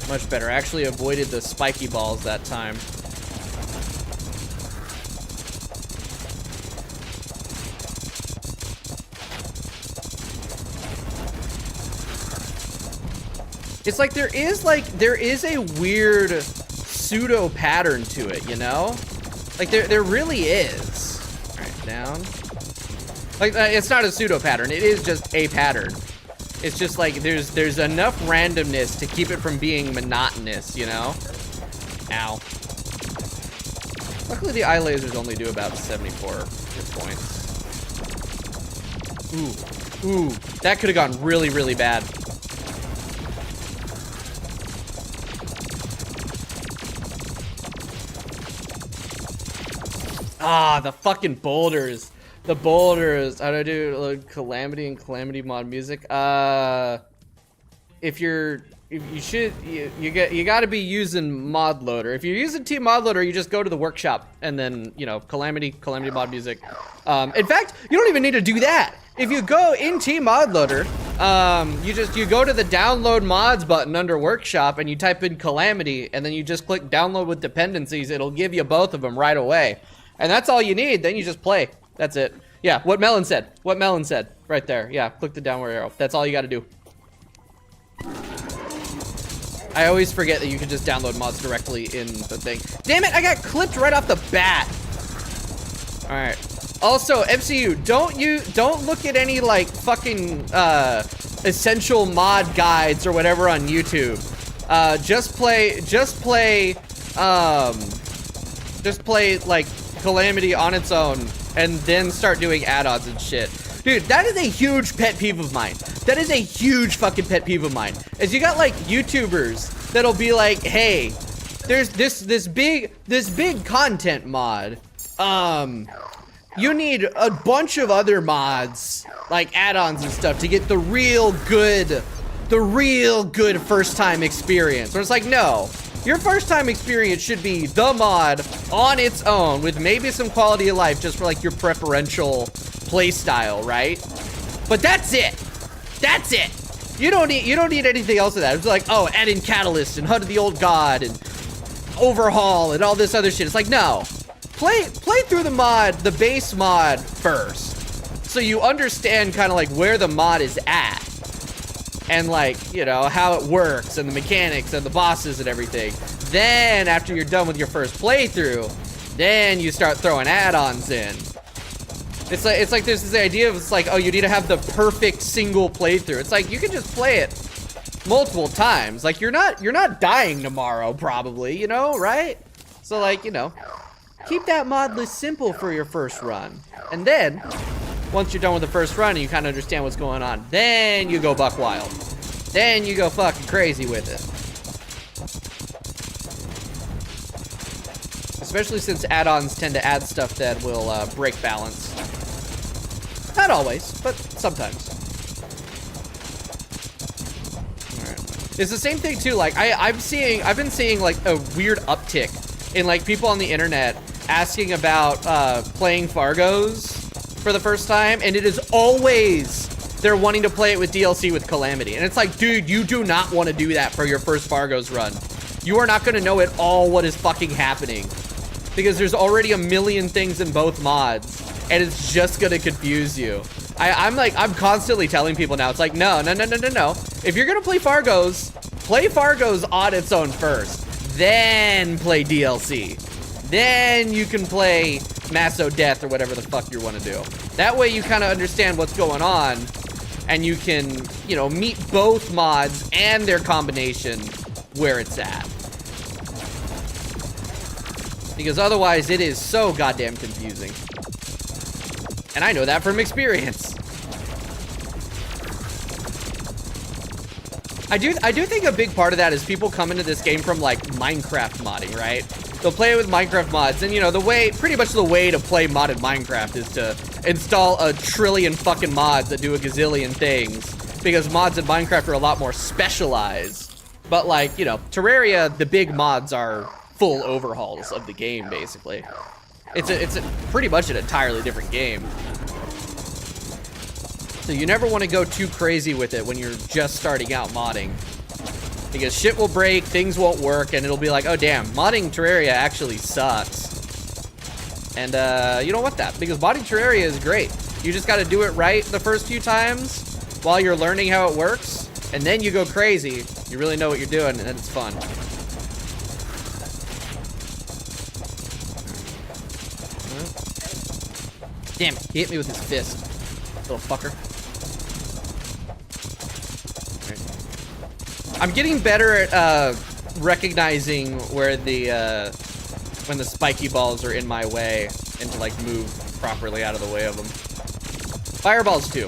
Much better. I actually avoided the spiky balls that time. It's like there is a weird pseudo pattern to it, you know? Like there really is. All right, down. Like it's not a pseudo pattern. It is just a pattern. It's just like there's enough randomness to keep it from being monotonous, you know? Ow. Luckily the eye lasers only do about 74 hit points. Ooh, that could have gone really, really bad. Ah, the fucking boulders. The boulders. How do I do Calamity and Calamity mod music? You gotta be using mod loader. If you're using Team Mod Loader, you just go to the workshop and then, you know, Calamity mod music. In fact, you don't even need to do that. If you go in Team Mod Loader, you go to the download mods button under workshop and you type in Calamity and then you just click download with dependencies. It'll give you both of them right away. And that's all you need. Then you just play. That's it. Yeah, what Melon said. What Melon said. Right there. Yeah, click the downward arrow. That's all you gotta do. I always forget that you can just download mods directly in the thing. Damn it, I got clipped right off the bat. Alright. Also, MCU, don't look at any like fucking essential mod guides or whatever on YouTube. Just play like Calamity on its own and then start doing add-ons and shit. Dude, that is a huge pet peeve of mine. That is a huge fucking pet peeve of mine. Is you got like YouTubers that'll be like, hey, there's this big content mod. You need a bunch of other mods, like add-ons and stuff, to get the real good first time experience. Where it's like, no. Your first time experience should be the mod on its own with maybe some quality of life just for like your preferential play style, right? But that's it. That's it. You don't need anything else of that. It's like, oh, add in Catalyst and HUD of the Old God and Overhaul and all this other shit. It's like, no. Play through the base mod first. So you understand kind of like where the mod is at. And like, you know, how it works and the mechanics and the bosses and everything. Then after you're done with your first playthrough, then you start throwing add-ons in. It's like there's this idea of it's like, oh, you need to have the perfect single playthrough. It's like you can just play it multiple times. Like you're not dying tomorrow probably, you know, right? So like, you know, keep that mod list simple for your first run. And then once you're done with the first run and you kind of understand what's going on, then you go buck wild. Then you go fucking crazy with it. Especially since add-ons tend to add stuff that will break balance. Not always, but sometimes. Alright. It's the same thing too, like I've been seeing like a weird uptick in like people on the internet asking about playing Fargos for the first time, and it is always they're wanting to play it with DLC with Calamity. And it's like, dude, you do not want to do that for your first Fargos run. You are not going to know at all what is fucking happening. Because there's already a million things in both mods, and it's just going to confuse you. I'm constantly telling people now, it's like, no. If you're going to play Fargos on its own first. then play DLC. Then you can play Maso Death or whatever the fuck you want to do. That way you kind of understand what's going on, and you can, you know, meet both mods and their combination where it's at. Because otherwise it is so goddamn confusing. And I know that from experience. I do think a big part of that is people come into this game from like Minecraft modding, right? They'll play it with Minecraft mods, and you know, pretty much the way to play modded Minecraft is to install a trillion fucking mods that do a gazillion things, because mods in Minecraft are a lot more specialized. But like, you know, Terraria, the big mods are full overhauls of the game, basically. It's pretty much an entirely different game. So you never want to go too crazy with it when you're just starting out modding. Because shit will break, things won't work, and it'll be like, oh damn, modding Terraria actually sucks. And you don't want that, because modding Terraria is great. You just gotta do it right the first few times while you're learning how it works, and then you go crazy. You really know what you're doing, and then it's fun. Damn it, he hit me with his fist, little fucker. I'm getting better at recognizing where when the spiky balls are in my way, and to like move properly out of the way of them. Fireballs too.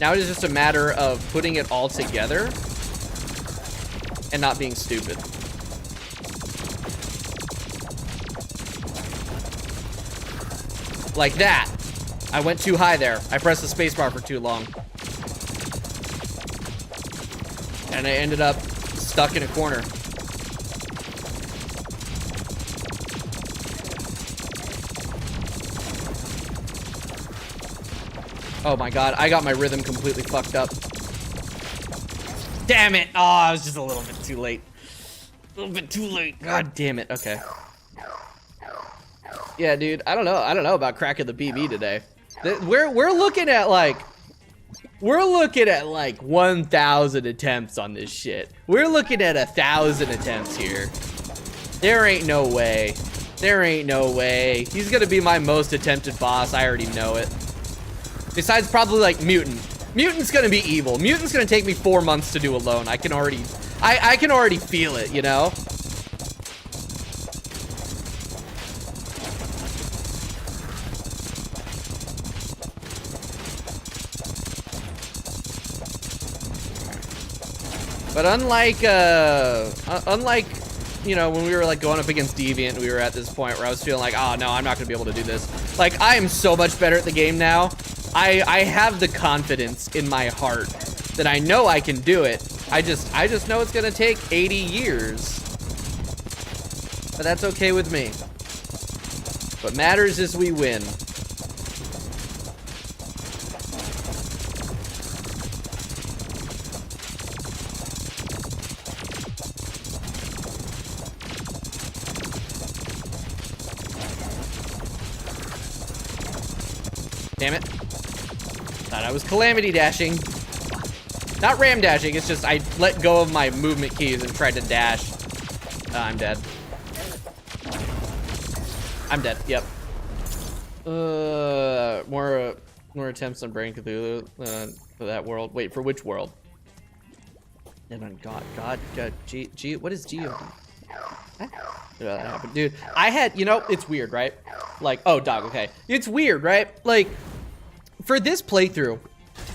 Now it is just a matter of putting it all together and not being stupid. Like that. I went too high there. I pressed the spacebar for too long. And I ended up stuck in a corner. Oh my god, I got my rhythm completely fucked up. Damn it! Oh, I was just a little bit too late. A little bit too late. God damn it. Okay. Yeah, dude, I don't know about cracking the BB today. We're looking at like 1,000 attempts on this shit. We're looking at 1,000 attempts here. There ain't no way. There ain't no way. He's gonna be my most attempted boss. I already know it. Besides probably like Mutant. Mutant's gonna be evil. Mutant's gonna take me 4 months to do alone. I can already feel it, you know? But unlike, you know, when we were like going up against Deviant, we were at this point where I was feeling like, oh no, I'm not gonna be able to do this. Like, I am so much better at the game now. I have the confidence in my heart that I know I can do it. I just know it's gonna take 80 years. But that's okay with me. What matters is we win. Damn it. Thought I was calamity dashing. Not ram dashing, it's just I let go of my movement keys and tried to dash. I'm dead. I'm dead, yep. More attempts on Brain Cthulhu for that world. Wait, for which world? And on God, G, what is G? That happened, dude. I had, you know, it's weird, right? Like, oh, dog, okay. It's weird, right? Like, for this playthrough,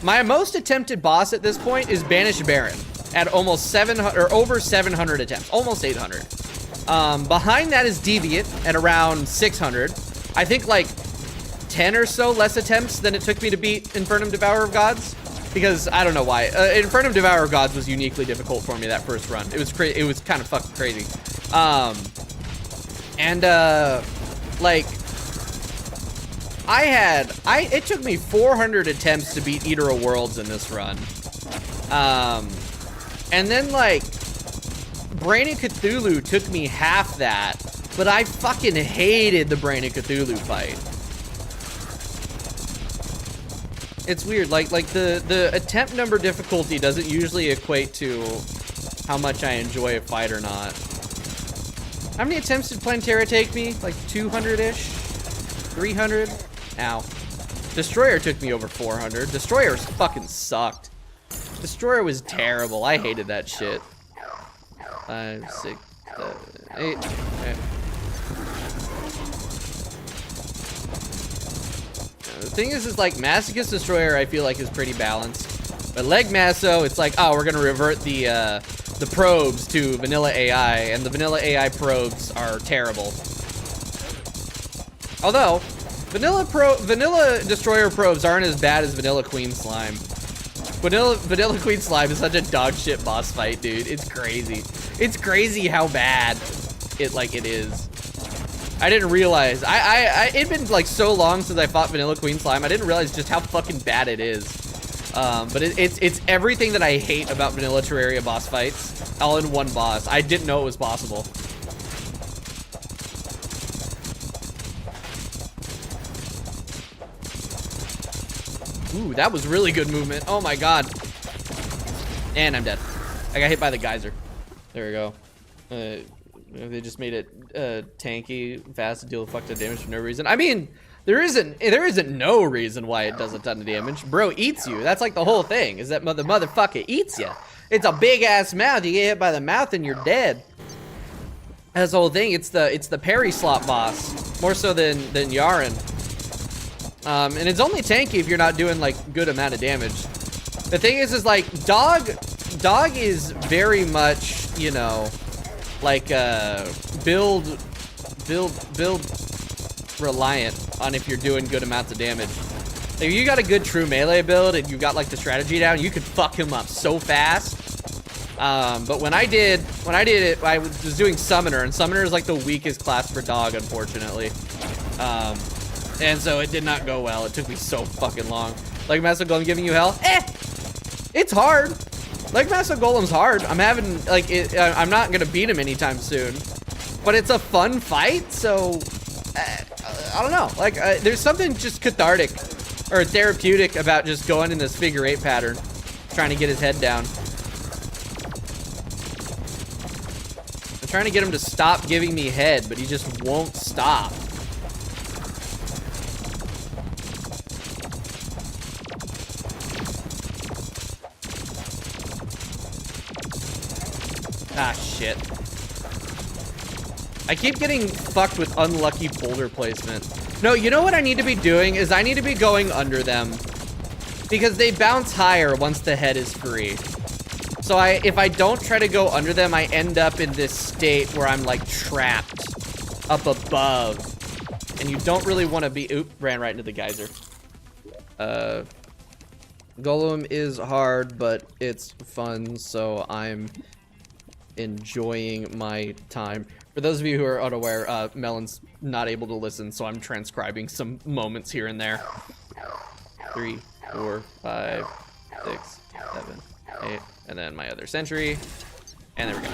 my most attempted boss at this point is Banished Baron at almost 700 or over 700 attempts, almost 800. Behind that is Deviant at around 600. I think like 10 or so less attempts than it took me to beat Infernum Devourer of Gods, because I don't know why. Infernum Devourer of Gods was uniquely difficult for me that first run. It was it was kind of fucking crazy. Like, it took me 400 attempts to beat Eater of Worlds in this run. And then like, Brain of Cthulhu took me half that, but I fucking hated the Brain of Cthulhu fight. It's weird, like the attempt number difficulty doesn't usually equate to how much I enjoy a fight or not. How many attempts did Planetara take me? Like 200-ish? 300? Ow. Destroyer took me over 400. Destroyer fucking sucked. Destroyer was terrible. I hated that shit. 5, 6, 7, 8. Okay. The thing is like Masochist Destroyer I feel like is pretty balanced. But Leg Maso, it's like, oh, we're gonna revert the probes to vanilla AI, and the vanilla AI probes are terrible. Although, vanilla Destroyer probes aren't as bad as vanilla Queen Slime. Vanilla Queen Slime is such a dog shit boss fight, dude. It's crazy. It's crazy how bad it is. I didn't realize. It'd been like so long since I fought vanilla Queen Slime. I didn't realize just how fucking bad it is. But it's everything that I hate about vanilla Terraria boss fights, all in one boss. I didn't know it was possible. Ooh, that was really good movement. Oh my god. And I'm dead. I got hit by the geyser. There we go. They just made it tanky, fast to deal fuck ton of damage for no reason. I mean, there isn't no reason why it does a ton of damage. Bro eats you. That's like the whole thing, is that motherfucker eats you. It's a big ass mouth. You get hit by the mouth and you're dead. That's the whole thing. It's the parry slot boss, more so than Yaren. And it's only tanky if you're not doing like good amount of damage. The thing is like dog is very much, you know, like build reliant on if you're doing good amounts of damage. Like, if you got a good true melee build and you got like the strategy down, you could fuck him up so fast. But when I did it, I was doing Summoner, and Summoner is like the weakest class for dog, unfortunately. And so it did not go well. It took me so fucking long. Leg Maso Golem giving you hell? It's hard. Leg Maso Golem's hard. I'm having, like, I'm not gonna beat him anytime soon. But it's a fun fight, so, I don't know. Like, there's something just cathartic or therapeutic about just going in this figure 8 pattern, trying to get his head down. I'm trying to get him to stop giving me head, but he just won't stop. Ah, shit. I keep getting fucked with unlucky boulder placement. No, you know what I need to be doing is I need to be going under them, because they bounce higher once the head is free. So if I don't try to go under them, I end up in this state where I'm like trapped up above, and you don't really want to be. Oop, ran right into the geyser. Golem is hard, but it's fun, so I'm enjoying my time. For those of you who are unaware, Melon's not able to listen, so I'm transcribing some moments here and there. 3, 4, 5, 6, 7, 8, and then my other sentry, and there we go.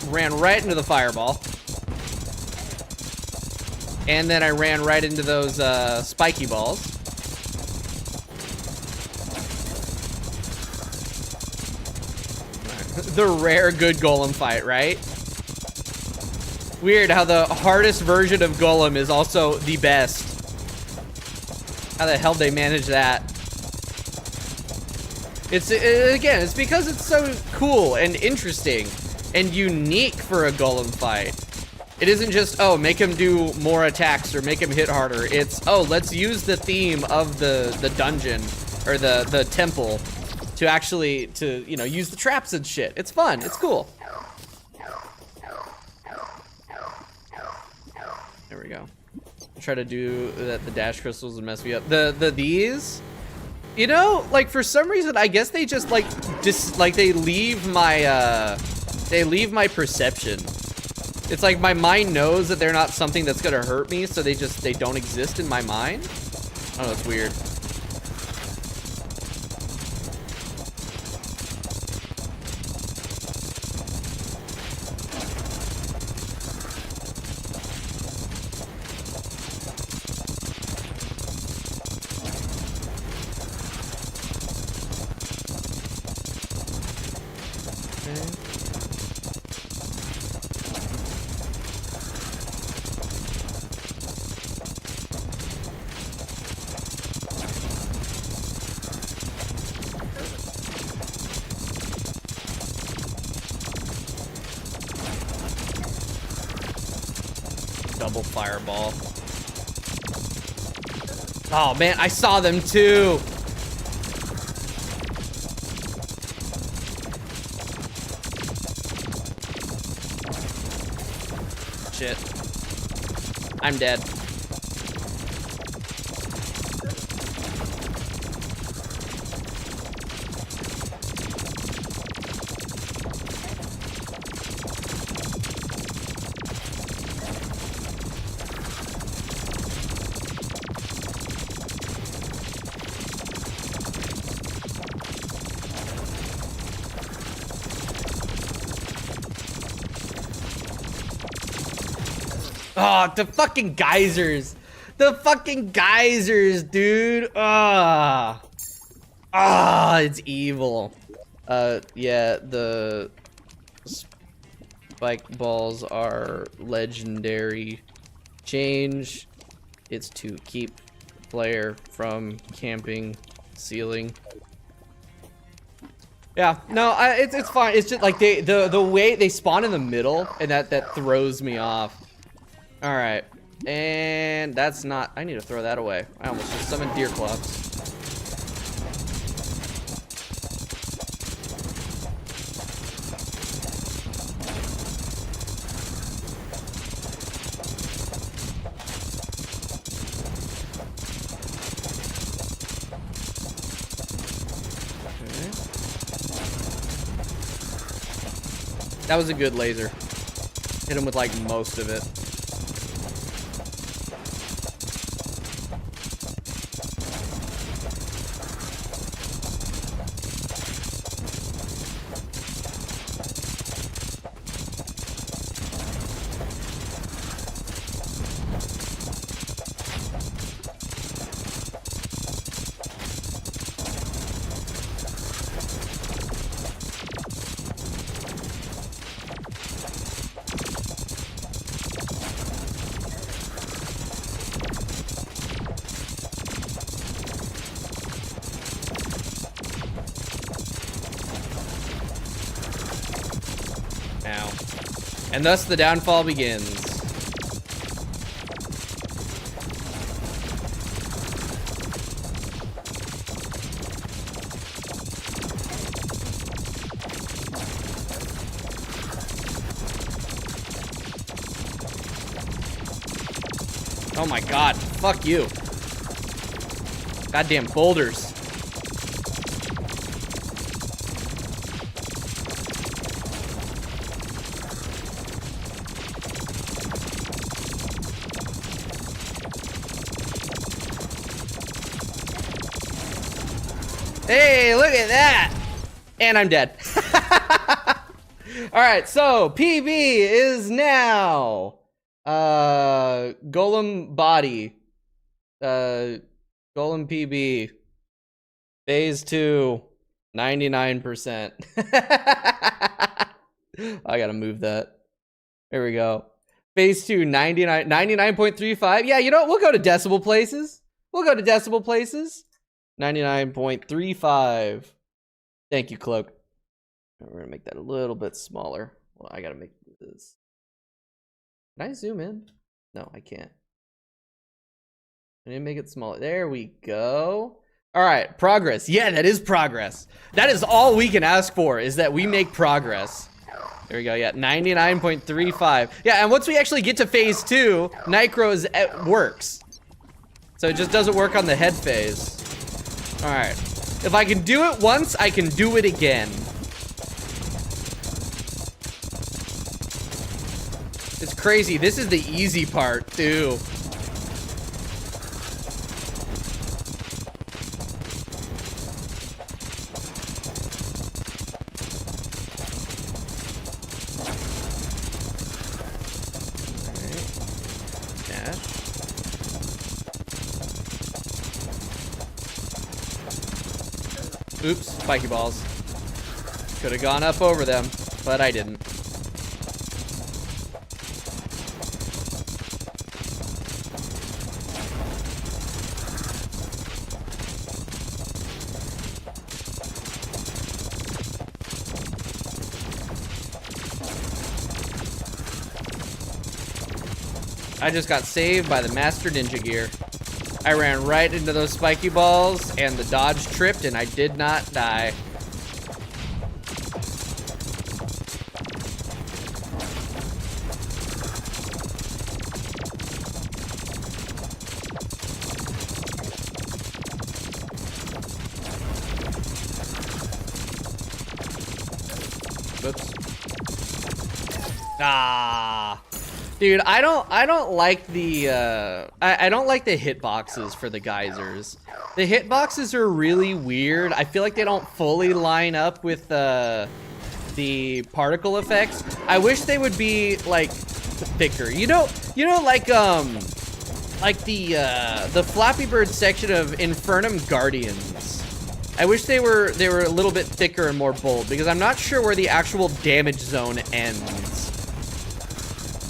Ran right into the fireball. And then I ran right into those spiky balls. The rare good Golem fight, right? Weird how the hardest version of Golem is also the best. How the hell they manage that? Again, it's because it's so cool and interesting and unique for a Golem fight. It isn't just, oh, make him do more attacks or make him hit harder. It's, oh, let's use the theme of the dungeon or the temple to actually, you know, use the traps and shit. It's fun. It's cool. There we go. Try to do that. The dash crystals and mess me up. These, you know, like for some reason, I guess they just like they leave my perception. It's like my mind knows that they're not something that's gonna hurt me, so they don't exist in my mind. I don't know, it's weird. Double fireball. Oh man, I saw them too. Shit. I'm dead. Oh, the fucking geysers. The fucking geysers, dude. It's evil. Yeah, the spike balls are legendary. Change. It's to keep player from camping ceiling. Yeah, no, it's fine. It's just like the way they spawn in the middle, and that throws me off. All right, and that's not. I need to throw that away. I almost just summoned deer clubs. Okay. That was a good laser. Hit him with like most of it. And thus the downfall begins. Oh my god, fuck you. Goddamn boulders. Hey, look at that! And I'm dead. Alright, so PB is now Golem body. Golem PB. Phase 2. 99%. I gotta move that. There we go. Phase 2, 99.35. Yeah, you know what? We'll go to decimal places. We'll go to decimal places. 99.35. Thank you, Cloak. We're gonna make that a little bit smaller. Well, I gotta make this. Can I zoom in? No, I can't. I need to make it smaller. There we go. All right, progress. Yeah, that is progress. That is all we can ask for, is that we make progress. There we go. Yeah, 99.35. Yeah, and once we actually get to phase 2, Nycro works. So it just doesn't work on the head phase. All right. If I can do it once, I can do it again. It's crazy. This is the easy part, too. Oops, spiky balls. Could have gone up over them, but I didn't. I just got saved by the Master Ninja Gear. I ran right into those spiky balls, and the dodge tripped, and I did not die. Whoops. Ah. Dude, I don't like the I don't like the hitboxes for the geysers. The hitboxes are really weird. I feel like they don't fully line up with the particle effects. I wish they would be like thicker. You know like the Flappy Bird section of Infernum Guardians. I wish they were a little bit thicker and more bold, because I'm not sure where the actual damage zone ends.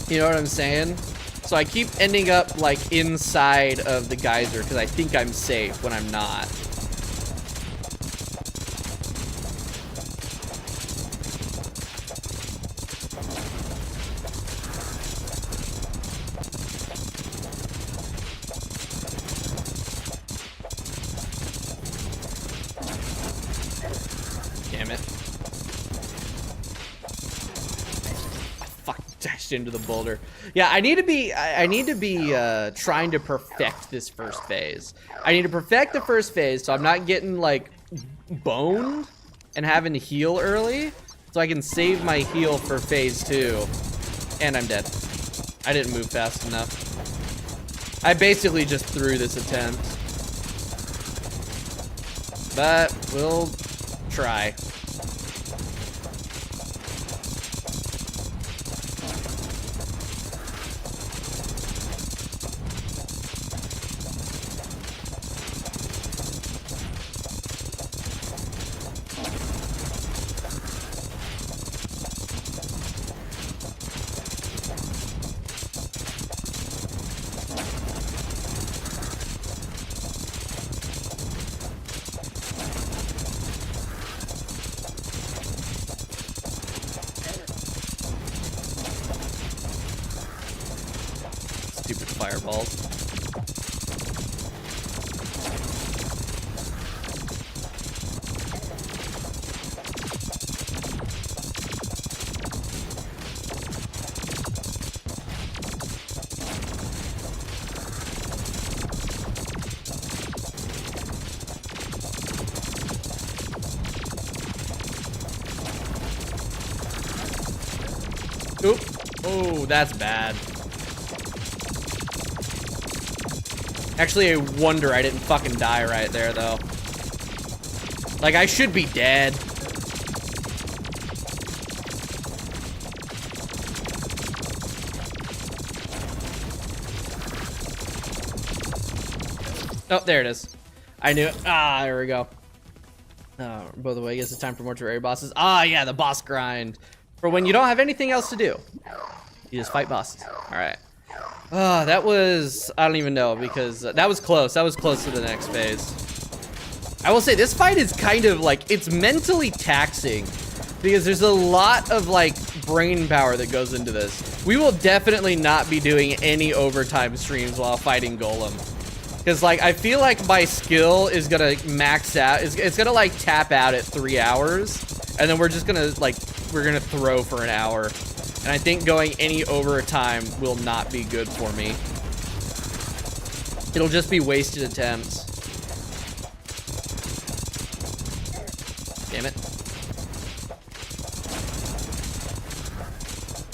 You know what I'm saying? So I keep ending up like inside of the geyser because I think I'm safe when I'm not. Damn it. Dashed into the boulder. Yeah, I need to be trying to perfect this first phase. I need to perfect the first phase so I'm not getting like boned and having to heal early, so I can save my heal for phase 2. And I'm dead. I didn't move fast enough. I basically just threw this attempt. But we'll try. Stupid fireballs. Oop. Oh, that's bad. Actually, I wonder I didn't fucking die right there, though. Like, I should be dead. Oh, there it is. I knew it. Ah, there we go. By the way, I guess it's time for more Terraria bosses. Ah, yeah, the boss grind. For when you don't have anything else to do. You just fight bosses. All right. Oh, that was, I don't even know, because that was close. That was close to the next phase. I will say this fight is kind of like, it's mentally taxing because there's a lot of like brain power that goes into this. We will definitely not be doing any overtime streams while fighting Golem. Because like, I feel like my skill is gonna max out. It's gonna like tap out at 3 hours. And then we're just gonna like, we're gonna throw for an hour. And I think going any overtime will not be good for me. It'll just be wasted attempts. Damn it.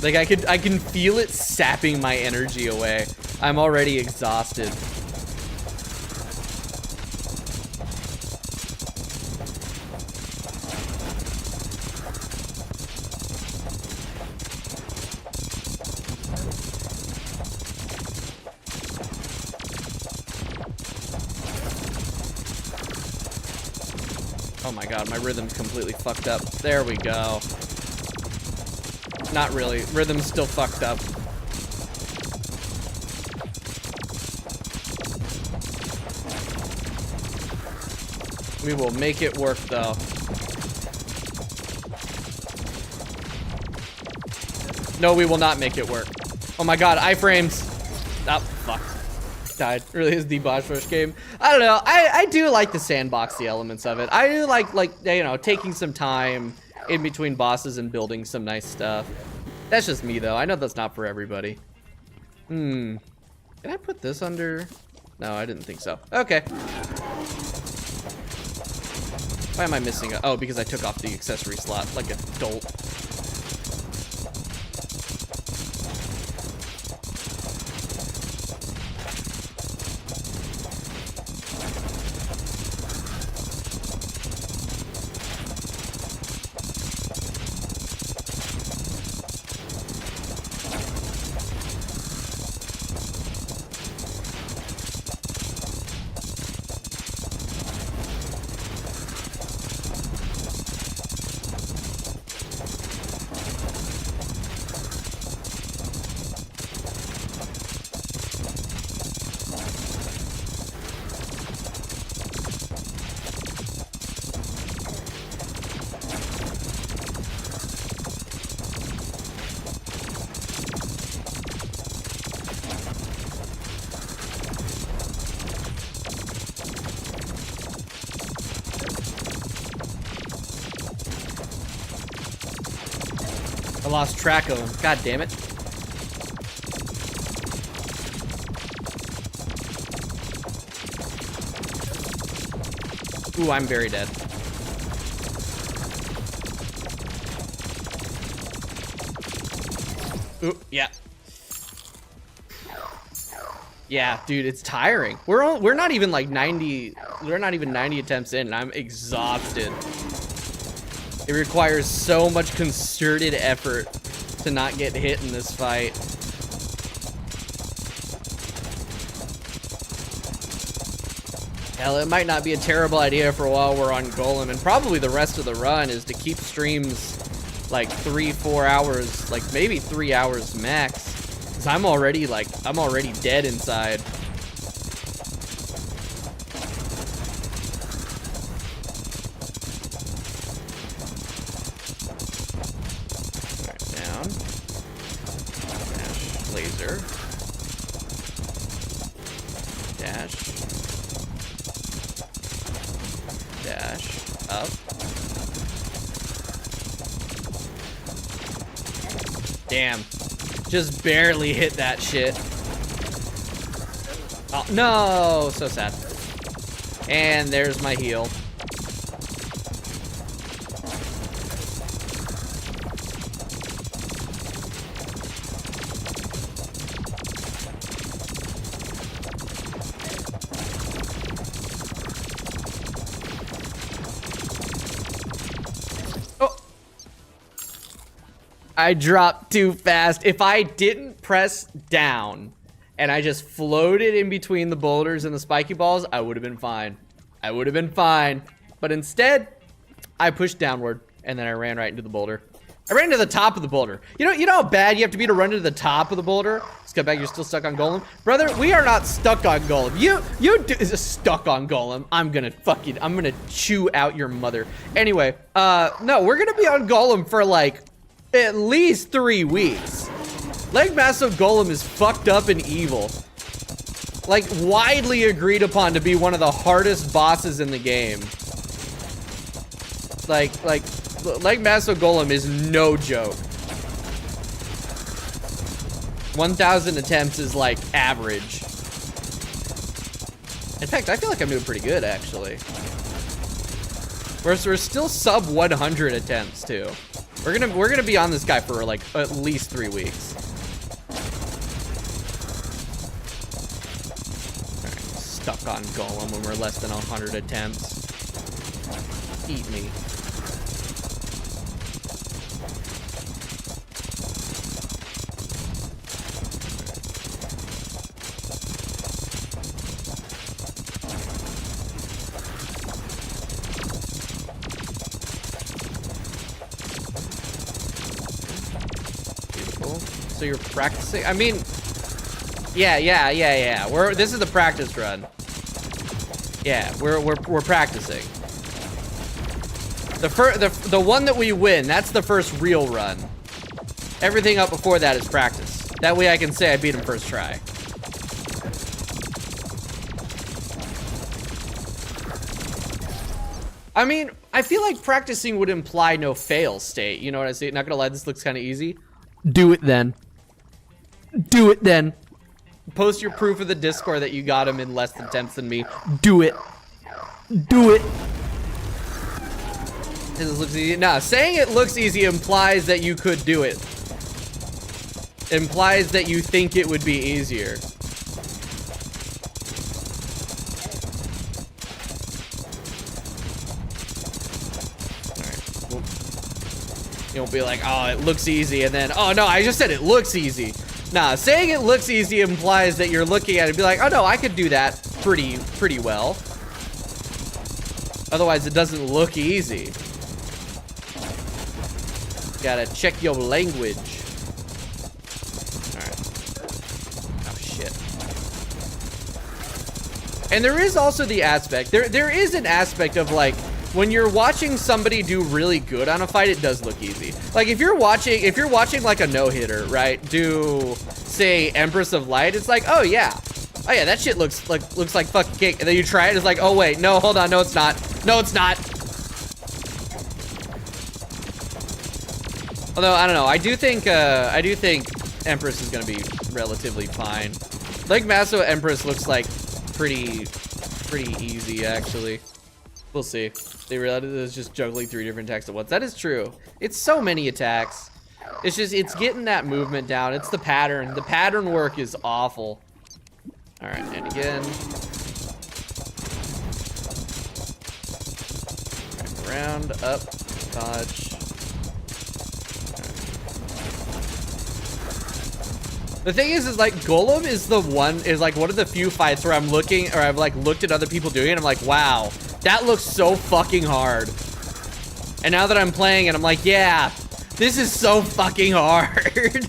Like I can feel it sapping my energy away. I'm already exhausted. Oh my god, my rhythm's completely fucked up. There we go. Not really. Rhythm's still fucked up. We will make it work, though. No, we will not make it work. Oh my god, iframes. Oh, fuck. Died. Really is the boss rush game. I don't know. I do like the sandbox, the elements of it. I do like, you know, taking some time in between bosses and building some nice stuff. That's just me, though. I know that's not for everybody. Can I put this under? No, I didn't think so. Okay. Why am I missing a... Oh, because I took off the accessory slot like a dolt. I lost track of him. God damn it. Ooh, I'm very dead. Ooh, yeah. Yeah, dude, it's tiring. We're not even like 90. We're not even 90 attempts in, and I'm exhausted. It requires so much concerted effort to not get hit in this fight. Hell, it might not be a terrible idea for a while we're on Golem, and probably the rest of the run is to keep streams like 3-4 hours, like maybe 3 hours max. Cause I'm already dead inside. Damn. Just barely hit that shit. Oh, no. So sad. And there's my heal. I dropped too fast. If I didn't press down and I just floated in between the boulders and the spiky balls, I would have been fine. I would have been fine. But instead, I pushed downward and then I ran right into the boulder. I ran to the top of the boulder. You know how bad you have to be to run to the top of the boulder? Skip back, you're still stuck on Golem. Brother, we are not stuck on Golem. You is stuck on Golem. I'm gonna chew out your mother. Anyway, no, we're gonna be on Golem for like at least 3 weeks. Maso Golem is fucked up and evil. Like, widely agreed upon to be one of the hardest bosses in the game. Like Maso Golem is no joke. 1,000 attempts is like average. In fact, I feel like I'm doing pretty good actually. We're still sub 100 attempts too. We're gonna be on this guy for like at least 3 weeks. Right, stuck on Golem when we're less than 100 attempts. Eat me. So you're practicing? I mean, yeah. This is the practice run. Yeah, we're practicing. The one that we win, that's the first real run. Everything up before that is practice. That way I can say I beat him first try. I mean, I feel like practicing would imply no fail state. You know what I say? Not gonna lie, this looks kind of easy. Do it then. Do it then. Post your proof of the Discord that you got him in less attempts than me. Do it. Do it. This looks easy. Nah, saying it looks easy implies that you could do it. Implies that you think it would be easier. You won't be like, oh, it looks easy, and then, oh no, I just said it looks easy. Nah, saying it looks easy implies that you're looking at it and be like, oh no, I could do that pretty well. Otherwise, it doesn't look easy. Gotta check your language. Alright. Oh shit. And there is also the aspect, there is an aspect of like, when you're watching somebody do really good on a fight, it does look easy. Like if you're watching like a no-hitter, right? Do say Empress of Light, it's like, oh yeah, that shit looks like fucking cake. And then you try it, it's like, oh wait, no, hold on, no, it's not. No, it's not. Although I don't know, I do think Empress is gonna be relatively fine. Like Maso Empress looks like pretty easy actually. We'll see. They realized it's just juggling 3 different attacks at once. That is true. It's so many attacks. It's just, it's getting that movement down. It's the pattern. The pattern work is awful. All right, and again. Round, up, dodge. The thing is like Golem is like one of the few fights where I'm looking, or I've like looked at other people doing it and I'm like, wow, that looks so fucking hard. And now that I'm playing it, I'm like, yeah, this is so fucking hard.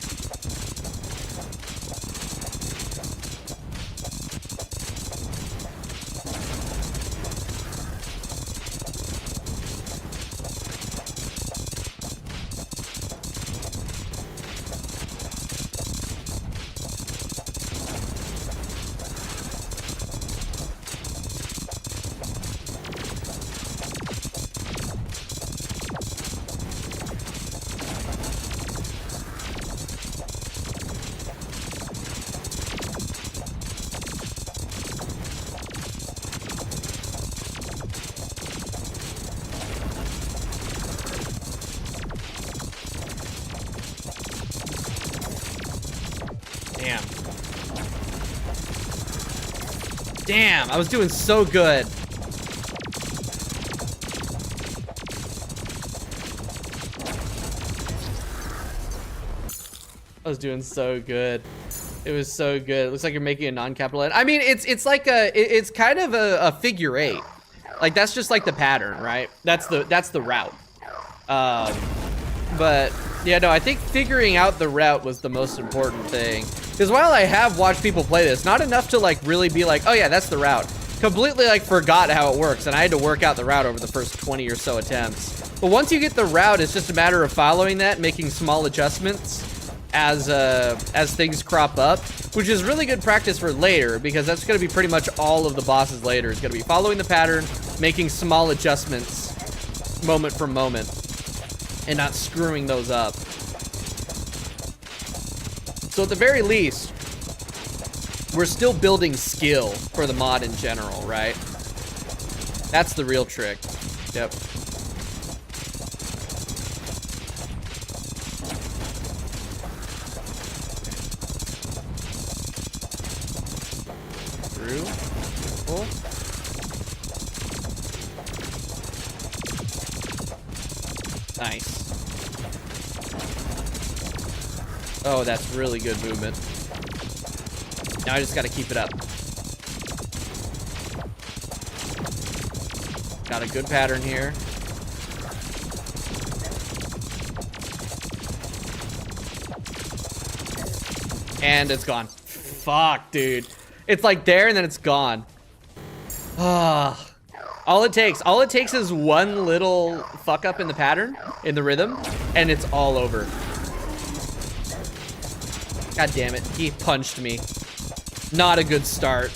Damn, I was doing so good. I was doing so good. It was so good. It looks like you're making a non-capital N. I mean, it's like it's kind of a figure 8. Like that's just like the pattern, right? That's the route. But yeah, no, I think figuring out the route was the most important thing. Because while I have watched people play this, not enough to like really be like, oh yeah, that's the route. Completely like forgot how it works, and I had to work out the route over the first 20 or so attempts. But once you get the route, it's just a matter of following that, making small adjustments as things crop up, which is really good practice for later, because that's going to be pretty much all of the bosses later. It's going to be following the pattern, making small adjustments moment for moment, and not screwing those up. So at the very least, we're still building skill for the mod in general, right? That's the real trick. Yep. Through. Pull. Nice. Oh, that's really good movement. Now I just gotta keep it up. Got a good pattern here. And it's gone. Fuck, dude. It's like there and then it's gone. Ah. All it takes is one little fuck up in the pattern, in the rhythm, and it's all over. God damn it, he punched me. Not a good start.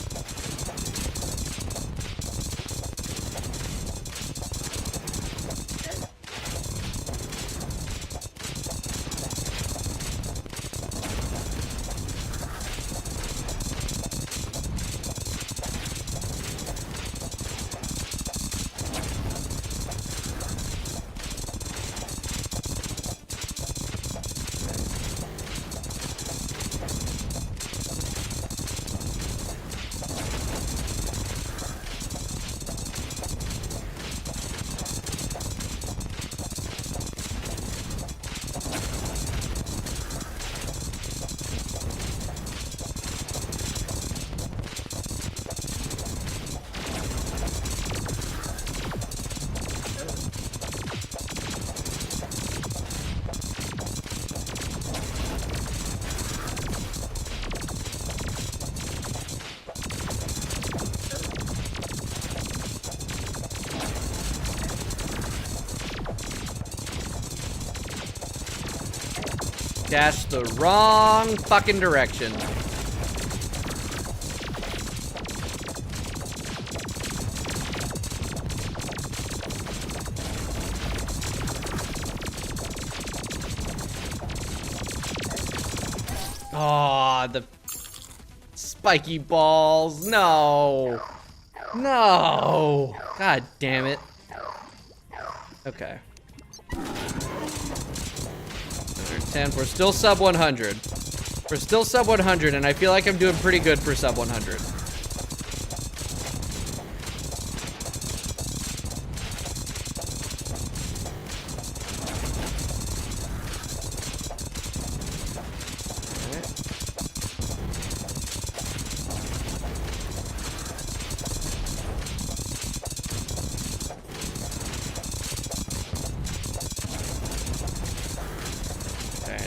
Dashed the wrong fucking direction. Oh, the spiky balls. No. No. God damn it. Okay. 10. We're still sub 100. We're still sub 100, and I feel like I'm doing pretty good for sub 100.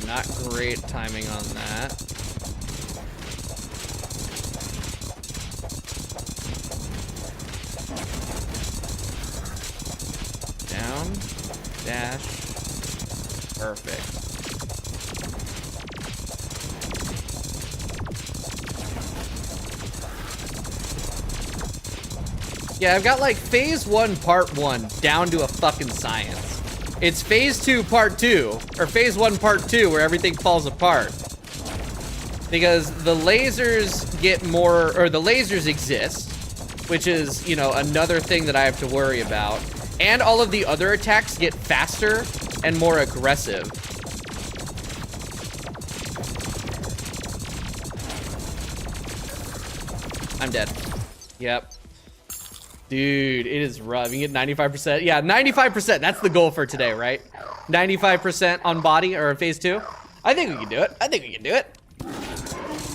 Not great timing on that. Down, dash, perfect. Yeah, I've got like phase 1, part 1 down to a fucking science. It's phase 2, part 2, or phase 1, part 2, where everything falls apart. Because the lasers get more, or the lasers exist, which is, you know, another thing that I have to worry about. And all of the other attacks get faster and more aggressive. I'm dead. Yep. Dude, it is rough. You get 95%. Yeah, 95%. That's the goal for today, right? 95% on body or phase 2. I think we can do it. I think we can do it.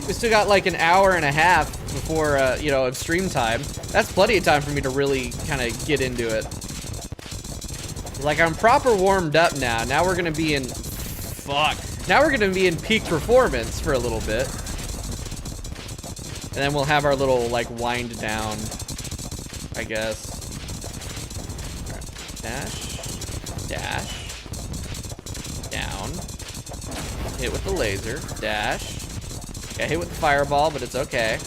We still got like an hour and a half before, you know, of stream time. That's plenty of time for me to really kind of get into it. Like, I'm proper warmed up now. Now we're going to be in... Fuck. Now we're going to be in peak performance for a little bit. And then we'll have our little, like, wind down, I guess. Dash. Dash. Down. Hit with the laser. Dash. Got hit with the fireball, but it's okay.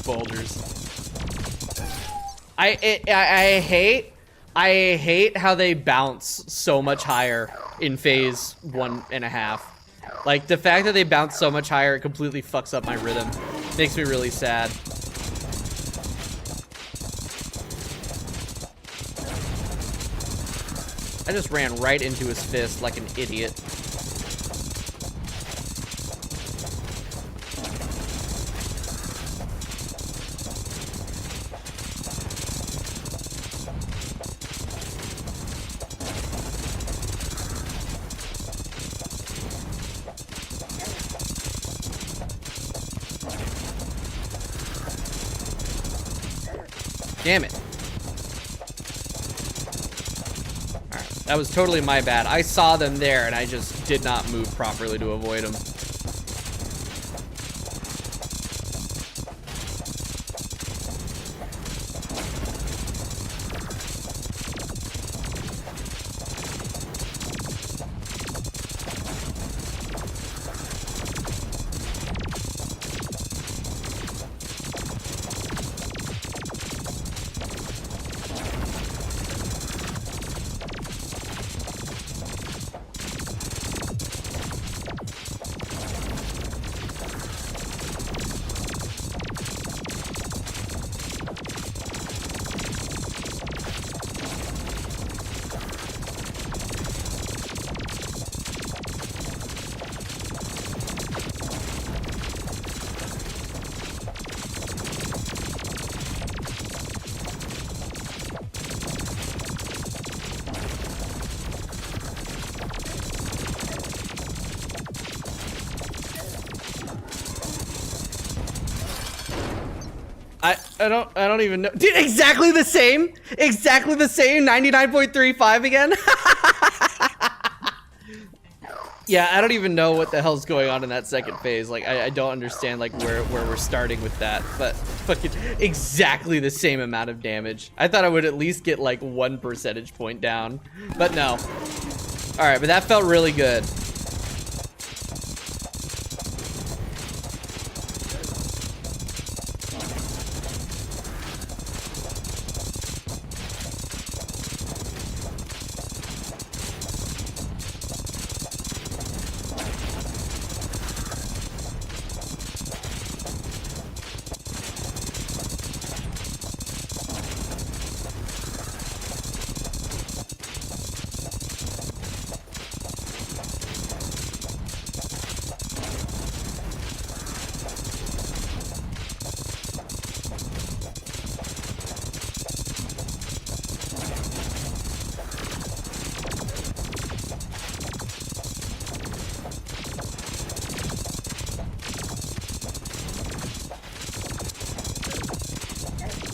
Boulders. I hate how they bounce so much higher in phase 1.5. Like, the fact that they bounce so much higher, it completely fucks up my rhythm. Makes me really sad. I just ran right into his fist like an idiot. Damn it. Alright, that was totally my bad. I saw them there and I just did not move properly to avoid them. I don't even know. Dude, exactly the same. Exactly the same. 99.35 again. Yeah, I don't even know what the hell's going on in that second phase. Like, I don't understand like where we're starting with that. But fucking exactly the same amount of damage. I thought I would at least get like 1 percentage point down, but no. All right, but that felt really good.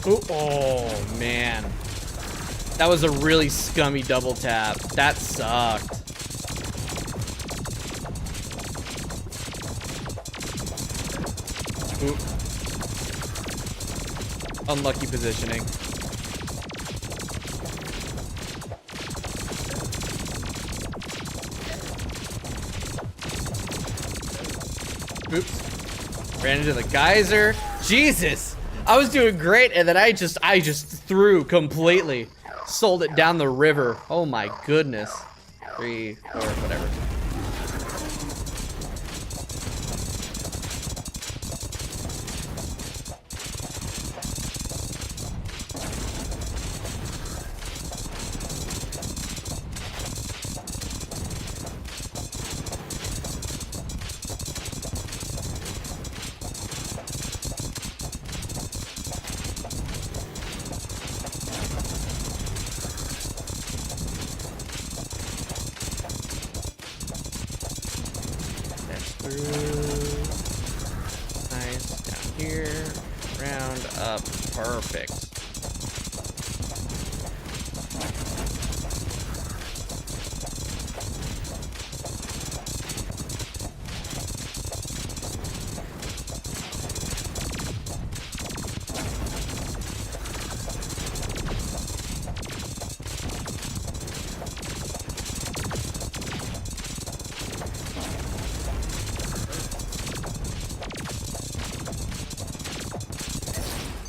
Ooh, oh, man. That was a really scummy double tap. That sucked. Ooh. Unlucky positioning. Oops. Ran into the geyser. Jesus. I was doing great, and then I just threw completely. Sold it down the river. Oh my goodness. 3, 4, whatever. Nice, down here, round up, perfect.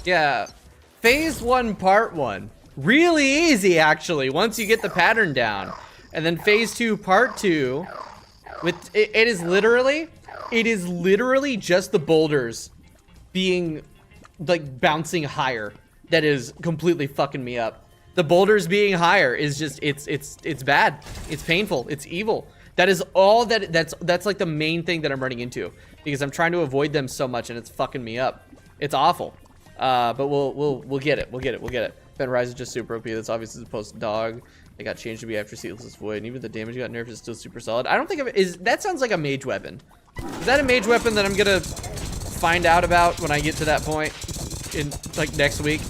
Yeah, phase 1, part 1. Really easy, actually, once you get the pattern down. And then phase 2, part 2. With it is literally just the boulders being like bouncing higher that is completely fucking me up. The boulders being higher is just it's bad. It's painful. It's evil. That is all that's like the main thing that I'm running into because I'm trying to avoid them so much and it's fucking me up. It's awful. But we'll get it. We'll get it. Ben Rise is just super OP. That's obviously the post dog. It got changed to be after Seatless Void, and even the damage got nerfed is still super solid. I don't think of it is that sounds like a mage weapon. Is that a mage weapon that I'm gonna find out about when I get to that point in like next week?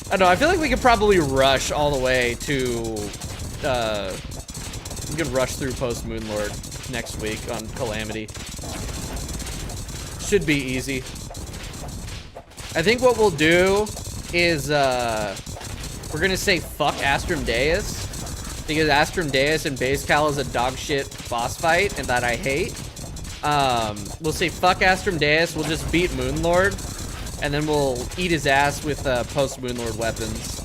I don't know, I feel like we could probably rush all the way to, we could rush through post Moonlord next week on Calamity. Should be easy. I think what we'll do is, we're gonna say fuck Astrum Deus, because Astrum Deus and Base Cal is a dog shit boss fight, and that I hate. We'll say fuck Astrum Deus, we'll just beat Moonlord, and then we'll eat his ass with post Moonlord weapons,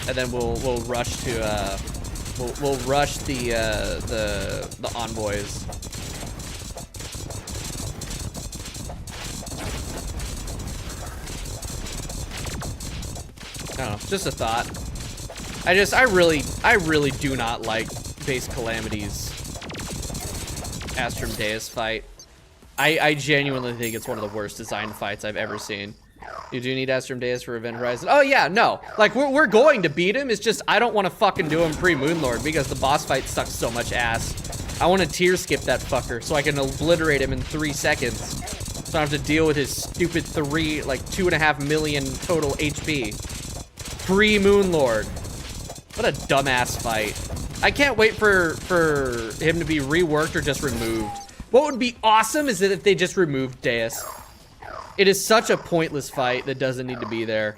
and then we'll rush to we'll rush the envoys. I don't know, just a thought. I really do not like Base Calamity's Astrum Deus fight. I genuinely think it's one of the worst designed fights I've ever seen. You do need Astrum Deus for Event Horizon. Oh yeah, no. Like, we're going to beat him. It's just, I don't want to fucking do him pre-Moonlord because the boss fight sucks so much ass. I want to tier skip that fucker so I can obliterate him in 3 seconds. So I don't have to deal with his stupid 2.5 million total HP. Pre-Moonlord. What a dumbass fight. I can't wait for him to be reworked or just removed. What would be awesome is that if they just removed Deus. It is such a pointless fight that doesn't need to be there.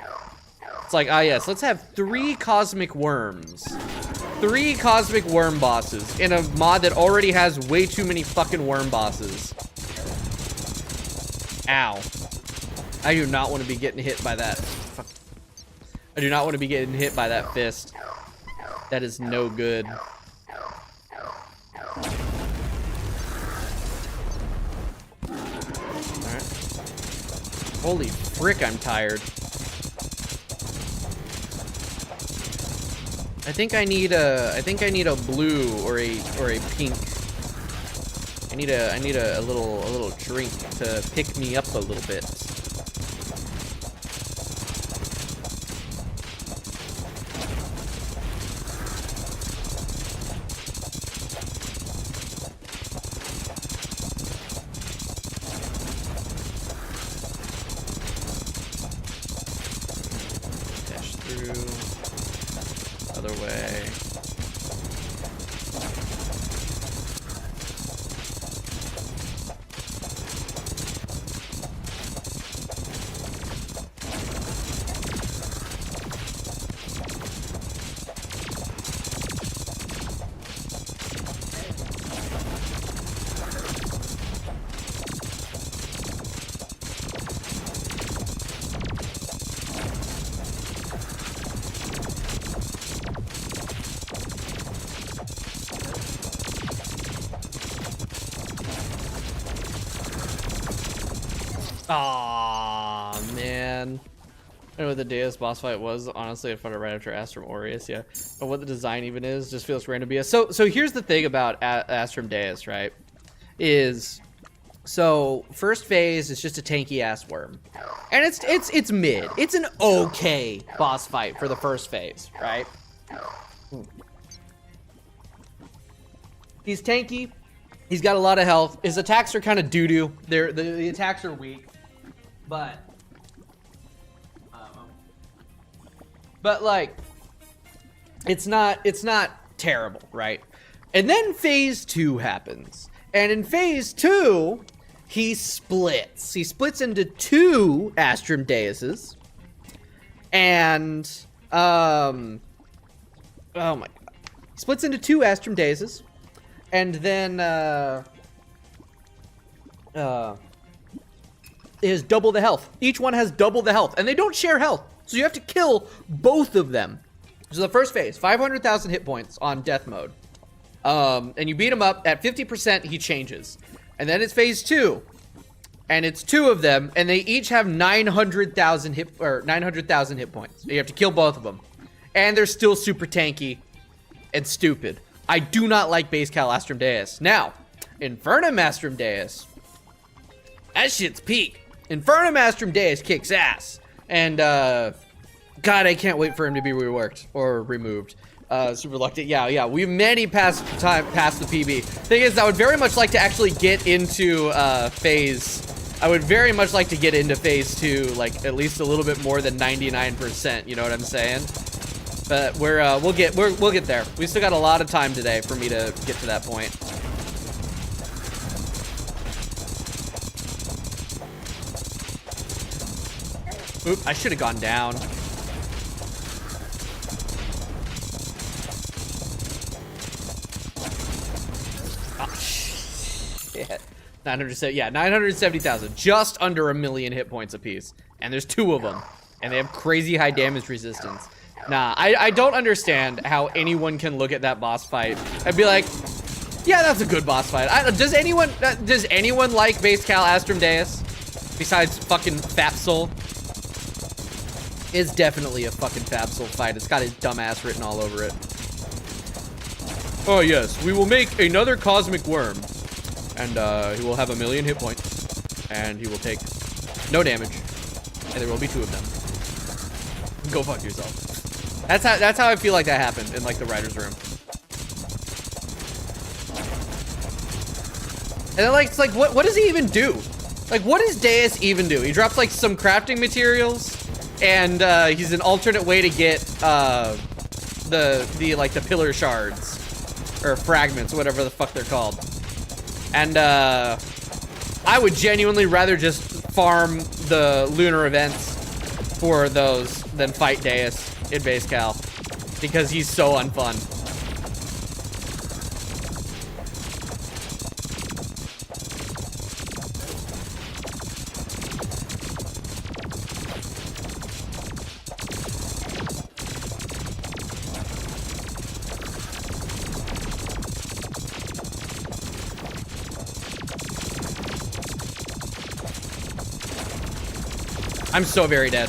It's like, ah yes, let's have 3 cosmic worms. 3 cosmic worm bosses in a mod that already has way too many fucking worm bosses. Ow. I do not want to be getting hit by that. Fuck. I do not want to be getting hit by that fist. That is no good. Holy frick, I'm tired. I think I need a blue or a pink. I need a little drink to pick me up a little bit. Aw, man. I know what the Deus boss fight was. Honestly, I found it right after Astrum Aureus, yeah. But what the design even is just feels random BS. So here's the thing about Astrum Deus, right? So first phase is just a tanky ass worm. And it's mid. It's an okay boss fight for the first phase, right? He's tanky. He's got a lot of health. His attacks are kind of doo-doo. The attacks are weak. But like, it's not terrible, right? And then phase 2 happens. And in phase 2, he splits. He splits into 2 Astrum Deuses. And, oh my god. He splits into 2 Astrum Deuses. And then, it has double the health. Each one has double the health. And they don't share health. So you have to kill both of them. So the first phase, 500,000 hit points on death mode. And you beat him up at 50%, he changes. And then it's phase 2. And it's 2 of them, and they each have 900,000 hit points. You have to kill both of them. And they're still super tanky and stupid. I do not like Base Cal Astrum Deus. Now, Infernum Astrum Deus. That shit's peak. Infernum Astrum Deus kicks ass. And, God, I can't wait for him to be reworked or removed. Super reluctant. Yeah, we've many past the PB. Thing is, I would very much like to actually get into phase I would very much like to get into phase 2, like at least a little bit more than 99%. You know what I'm saying? But we'll get there. We still got a lot of time today for me to get to that point. Oop, I should have gone down. Oh, shit. 970, yeah, 970,000. Just under 1 million hit points apiece. And there's 2 of them. And they have crazy high damage resistance. Nah, I don't understand how anyone can look at that boss fight and be like, yeah, that's a good boss fight. Does anyone like Base Cal Astrum Deus? Besides fucking Fapsol? It's definitely a fucking Fapsol fight. It's got his dumbass written all over it. Oh yes, we will make another cosmic worm. And he will have 1 million hit points. And he will take no damage. And there will be 2 of them. Go fuck yourself. That's how I feel like that happened in like the writer's room. And then like it's like what does he even do? Like what does Deus even do? He drops like some crafting materials and he's an alternate way to get the pillar shards or fragments, whatever the fuck they're called. And I would genuinely rather just farm the lunar events for those than fight Deus in Base Cal because he's so unfun. I'm so very dead.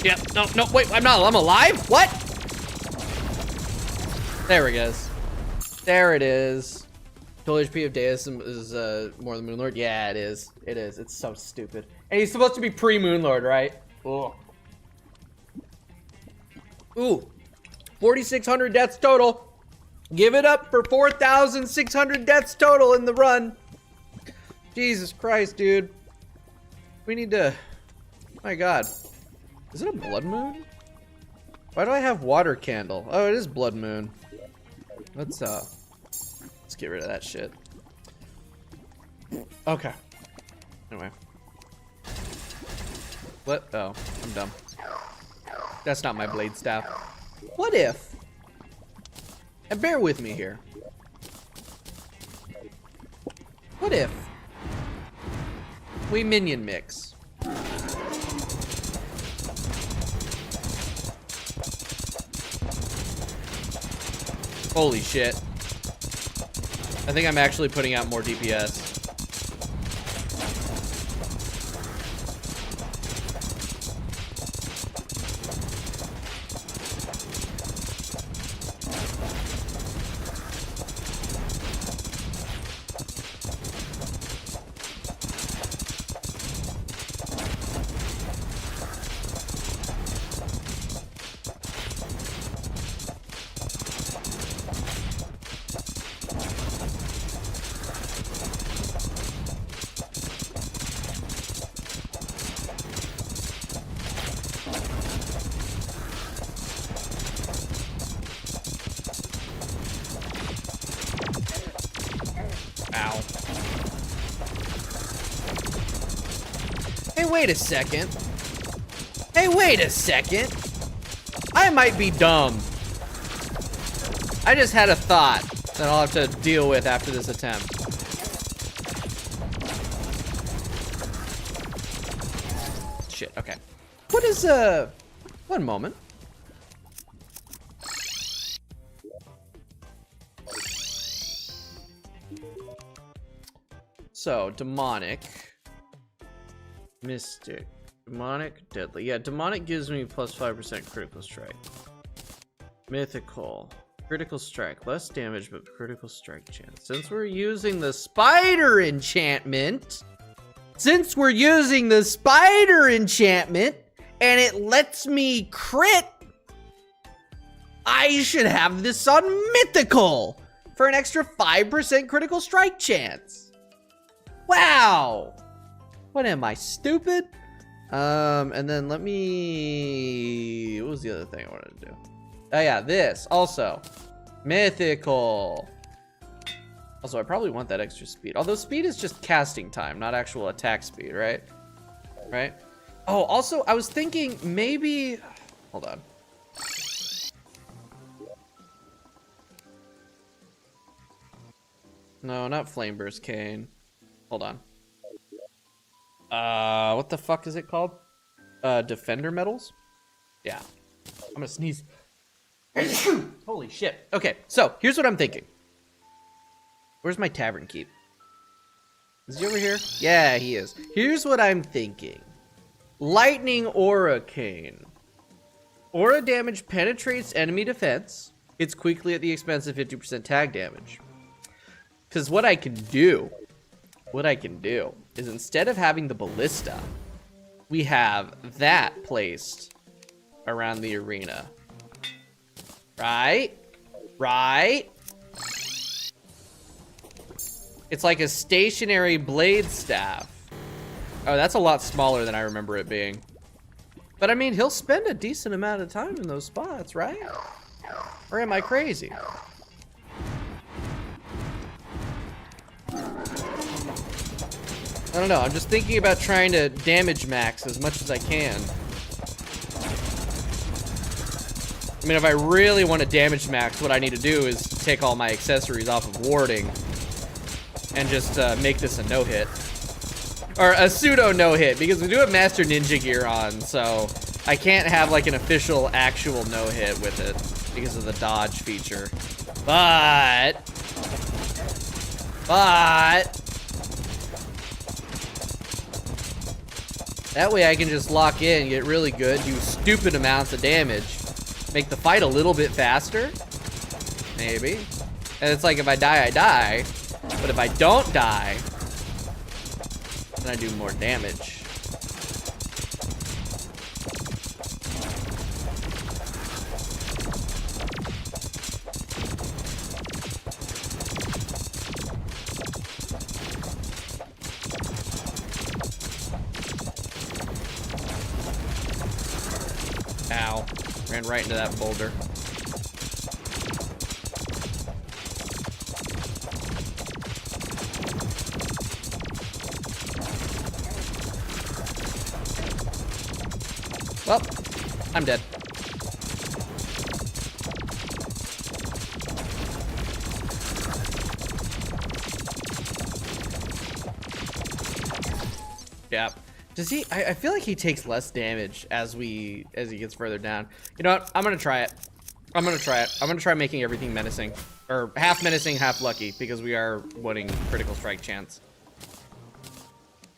Yep, no, wait, I'm alive? What? There it goes. There it is. Total HP of Deus is more than Moonlord? Yeah, it is. It is. It's so stupid. And he's supposed to be pre-Moonlord, right? Ugh. Ooh. 4,600 deaths total. Give it up for 4,600 deaths total in the run. Jesus Christ, dude. We need to... My God. Is it a blood moon? Why do I have water candle? Oh, it is blood moon. Let's get rid of that shit. Okay. Anyway. What? Oh, I'm dumb. That's not my blade staff. What if... And bear with me here. What if... we minion mix? Holy shit. I think I'm actually putting out more DPS. Hey, wait a second. Hey, wait a second. I might be dumb. I just had a thought that I'll have to deal with after this attempt. Shit, okay. What is, one moment. So, demonic. Mystic. Demonic, deadly. Yeah, demonic gives me plus 5% critical strike. Mythical. Critical strike. Less damage, but critical strike chance. Since we're using the spider enchantment, and it lets me crit, I should have this on mythical. for an extra 5% critical strike chance. Wow. What am I, stupid? And then let me... What was the other thing I wanted to do? Oh yeah, this also. Mythical. Also, I probably want that extra speed. Although speed is just casting time, not actual attack speed, right? Right? Oh, also, I was thinking maybe... Hold on. No, not Flame Burst Cane. Hold on. What the fuck is it called? Defender medals? Yeah. I'm gonna sneeze. Holy shit. Okay, so here's what I'm thinking. Where's my tavern keep? Is he over here? Yeah, he is. Here's what I'm thinking. Lightning Aura Cane. Aura damage penetrates enemy defense. Hits quickly at the expense of 50% tag damage. Because what I can do is instead of having the ballista, we have that placed around the arena. Right? Right? It's like a stationary blade staff. Oh, that's a lot smaller than I remember it being. But I mean, he'll spend a decent amount of time in those spots, right? Or am I crazy? I don't know, I'm just thinking about trying to damage max as much as I can. I mean, if I really want to damage max, what I need to do is take all my accessories off of warding and just make this a no-hit. Or a pseudo no-hit, because we do have Master Ninja gear on, so I can't have like an official actual no-hit with it because of the dodge feature. But that way I can just lock in, get really good, do stupid amounts of damage, make the fight a little bit faster, maybe. And it's like if I die, I die. But if I don't die, then I do more damage. Ow. Ran right into that boulder. Well, I'm dead. Yeah. Does he? I feel like he takes less damage as he gets further down. You know what? I'm gonna try it. I'm gonna try making everything menacing, or half menacing, half lucky, because we are winning critical strike chance.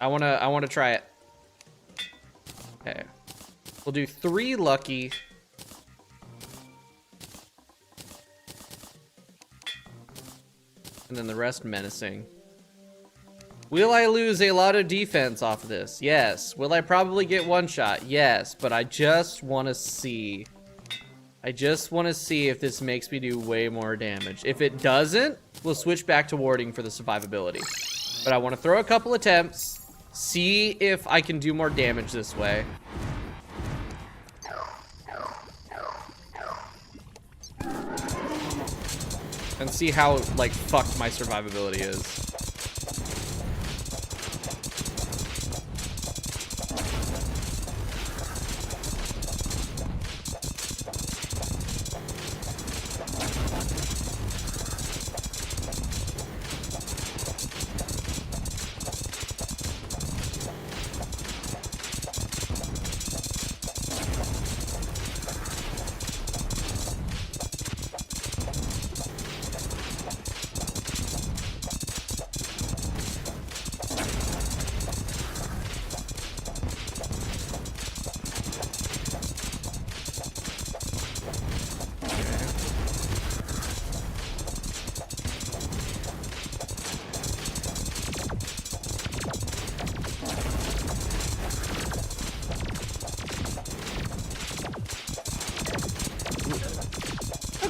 I wanna try it. Okay. We'll do 3 lucky. And then the rest menacing. Will I lose a lot of defense off of this? Yes. Will I probably get one shot? Yes. But I just want to see. I just want to see if this makes me do way more damage. If it doesn't, we'll switch back to warding for the survivability. But I want to throw a couple attempts. See if I can do more damage this way. And see how, like, fucked my survivability is.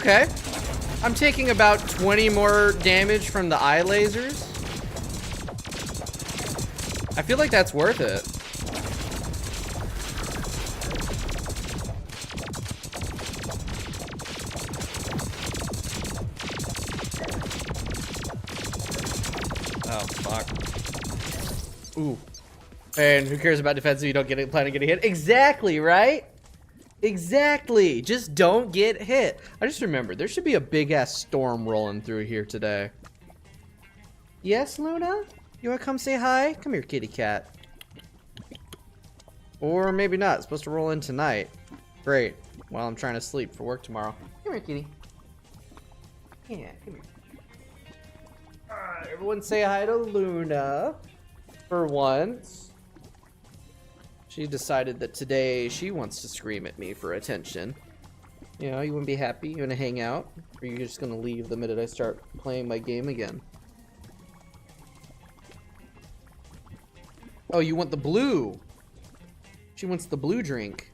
Okay. I'm taking about 20 more damage from the eye lasers. I feel like that's worth it. Oh, fuck. Ooh. And who cares about defense if you don't plan on getting hit? Exactly, right? Exactly. Just don't get hit. I just remembered, there should be a big-ass storm rolling through here today. Yes, Luna? You wanna come say hi? Come here, kitty cat. Or maybe not. It's supposed to roll in tonight. Great. While I'm trying to sleep for work tomorrow. Come here, kitty. Yeah, come here. Everyone say hi to Luna. For once. She decided that today she wants to scream at me for attention. You know, you wouldn't be happy? You wanna hang out? Or you're just gonna leave the minute I start playing my game again? Oh, you want the blue? She wants the blue drink.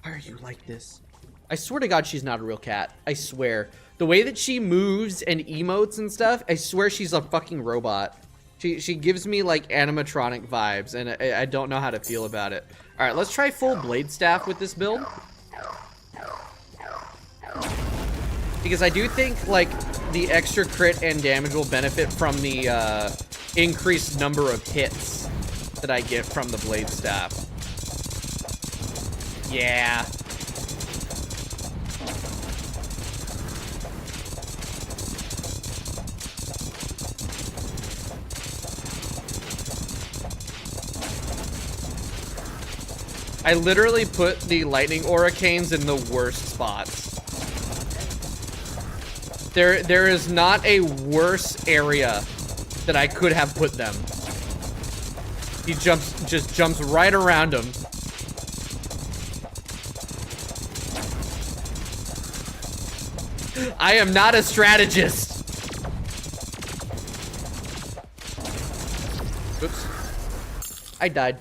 Why are you like this? I swear to God she's not a real cat. I swear. The way that she moves and emotes and stuff, I swear she's a fucking robot. She gives me like animatronic vibes, and I don't know how to feel about it. All right, let's try full blade staff with this build. Because I do think like the extra crit and damage will benefit from the increased number of hits that I get from the blade staff. Yeah. I literally put the lightning hurricanes in the worst spots. There is not a worse area that I could have put them. He just jumps right around them. I am not a strategist. Oops. I died.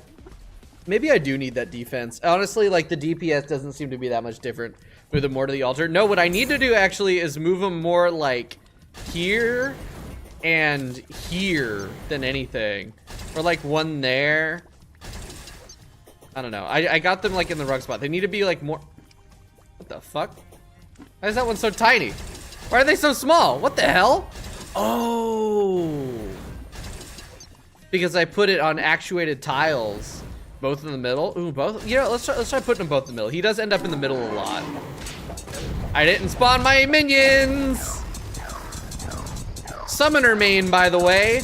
Maybe I do need that defense. Honestly, like, the DPS doesn't seem to be that much different. Move them more to the altar. No, what I need to do, actually, is move them more, like, here and here than anything. Or, like, one there. I don't know. I got them, like, in the rug spot. They need to be, like, more... What the fuck? Why is that one so tiny? Why are they so small? What the hell? Oh. Because I put it on actuated tiles. Both in the middle. Ooh, both. You know, let's try putting them both in the middle. He does end up in the middle a lot. I didn't spawn my minions. Summoner main, by the way.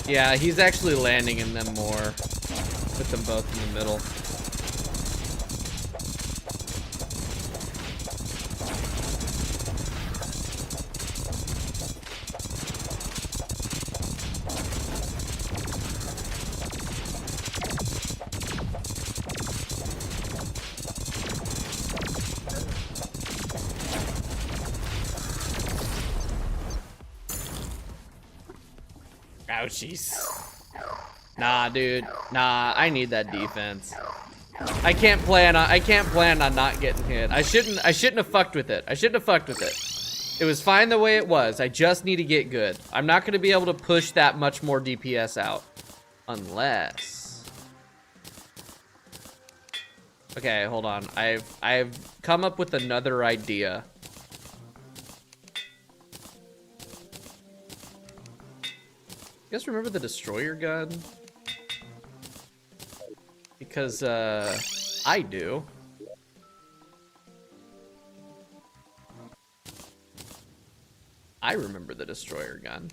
Yeah, he's actually landing in them more. Put them both in the middle. Ouchies. Nah, dude. Nah, I need that defense. I can't plan on not getting hit. I shouldn't have fucked with it. I shouldn't have fucked with it. It was fine the way it was. I just need to get good. I'm not gonna be able to push that much more DPS out. Unless... Okay, hold on. I've come up with another idea. You guys remember the destroyer gun? Because, I do. I remember the destroyer gun.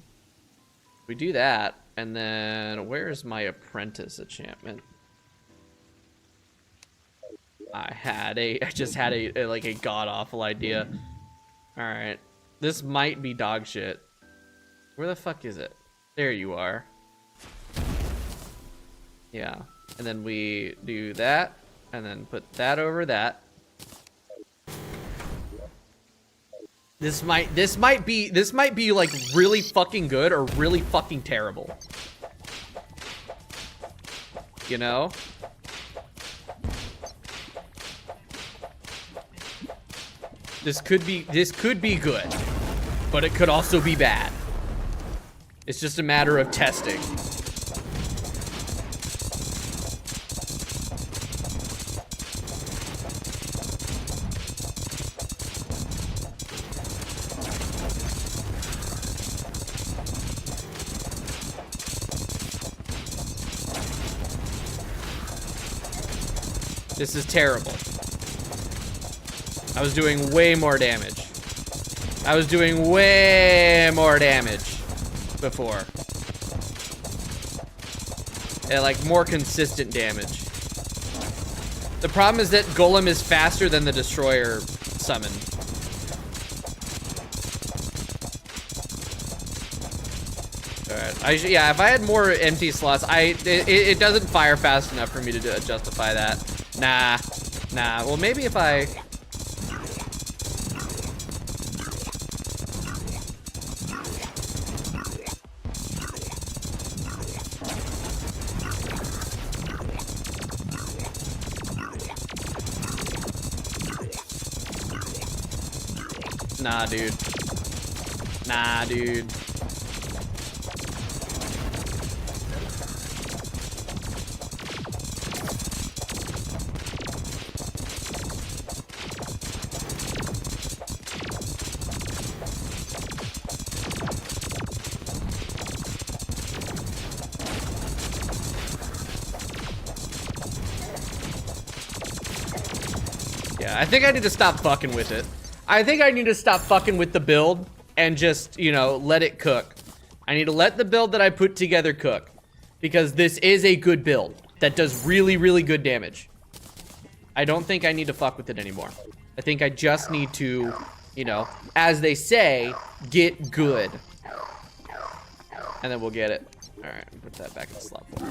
We do that, and then where's my apprentice enchantment? I just had a like a god-awful idea. Alright. This might be dog shit. Where the fuck is it? There you are. Yeah. And then we do that, and then put that over that. This might be like really fucking good or really fucking terrible. You know? This could be good, but it could also be bad. It's just a matter of testing. This is terrible. I was doing way more damage. I was doing way more damage before. And like more consistent damage. The problem is that Golem is faster than the Destroyer summon. Alright, yeah, if I had more empty slots, it doesn't fire fast enough for me to justify that. Nah. Well, maybe if I... Nah, dude. Nah, dude. Yeah, I think I need to stop fucking with it. I think I need to stop fucking with the build and just, you know, let it cook. I need to let the build that I put together cook. Because this is a good build that does really, really good damage. I don't think I need to fuck with it anymore. I think I just need to, you know, as they say, get good. And then we'll get it. Alright, put that back in the slot folder.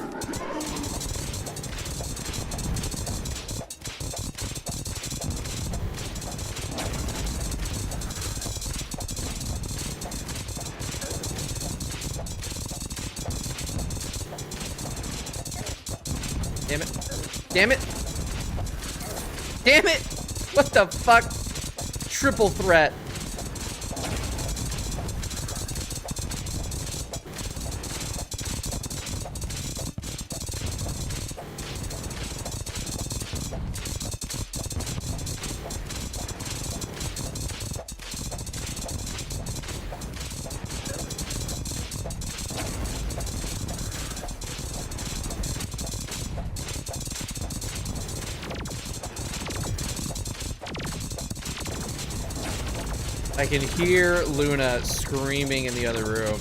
Damn it. Damn it. Damn it. What the fuck? Triple threat. I can hear Luna screaming in the other room.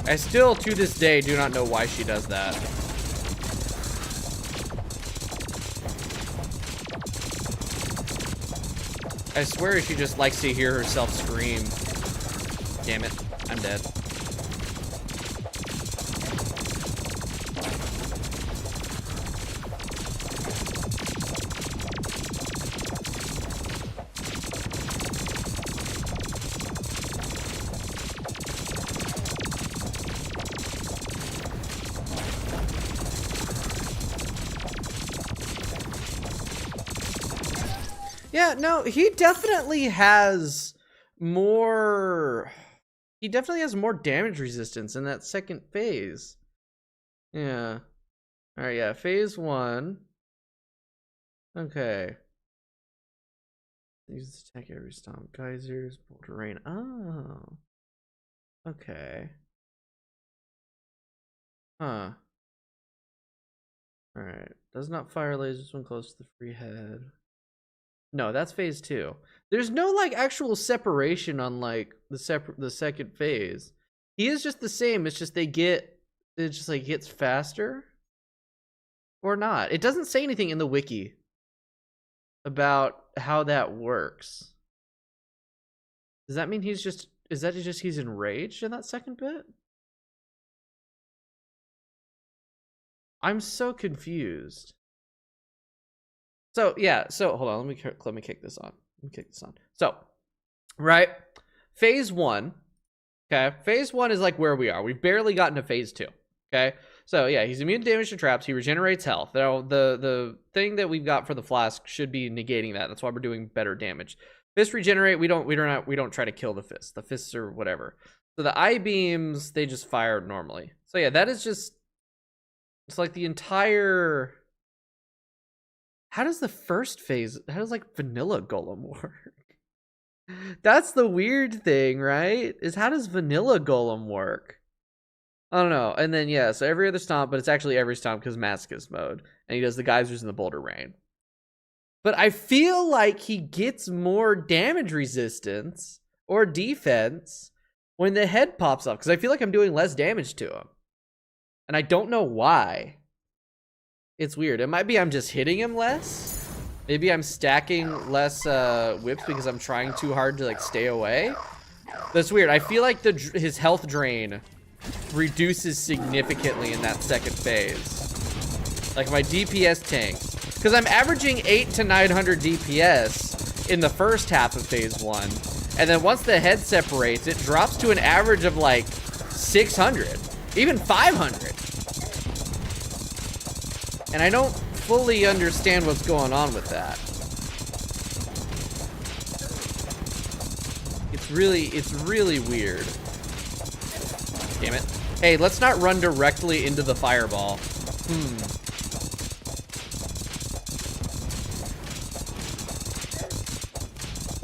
I still, to this day, do not know why she does that. I swear she just likes to hear herself scream. Damn it, I'm dead. Yeah, no, he definitely has more damage resistance in that second phase. Yeah. All right, yeah, phase 1. Okay. Use this attack every stomp. Geysers, boulder rain. Oh. Okay. Huh. All right. Does not fire lasers when close to the free head. No, that's phase 2. There's no like actual separation on like the second phase. He is just the same. It's just it just like gets faster or not. It doesn't say anything in the wiki about how that works. Does that mean he's enraged in that second bit? I'm so confused. So yeah, so hold on, let me kick this on. So, right, phase 1. Okay, phase 1 is like where we are. We've barely gotten to phase 2. Okay, so yeah, he's immune to damage to traps. He regenerates health. Now, the thing that we've got for the flask should be negating that. That's why we're doing better damage. Fist regenerate. We don't try to kill the fists. The fists are whatever. So the eye beams, they just fire normally. So yeah, that is just, it's like the entire. How does the first phase? How does like vanilla Golem work? That's the weird thing, right? Is how does vanilla Golem work? I don't know. And then yeah, so every other stomp, but it's actually every stomp because Masochist mode, and he does the geysers in the boulder rain. But I feel like he gets more damage resistance or defense when the head pops up, because I feel like I'm doing less damage to him, and I don't know why. It's weird. It might be I'm just hitting him less. Maybe I'm stacking less whips because I'm trying too hard to like stay away. That's weird. I feel like his health drain reduces significantly in that second phase. Like my DPS tanks. Because I'm averaging 800 to 900 DPS in the first half of phase 1. And then once the head separates, it drops to an average of like 600. Even 500. And I don't fully understand what's going on with that. It's really weird. Damn it. Hey, let's not run directly into the fireball.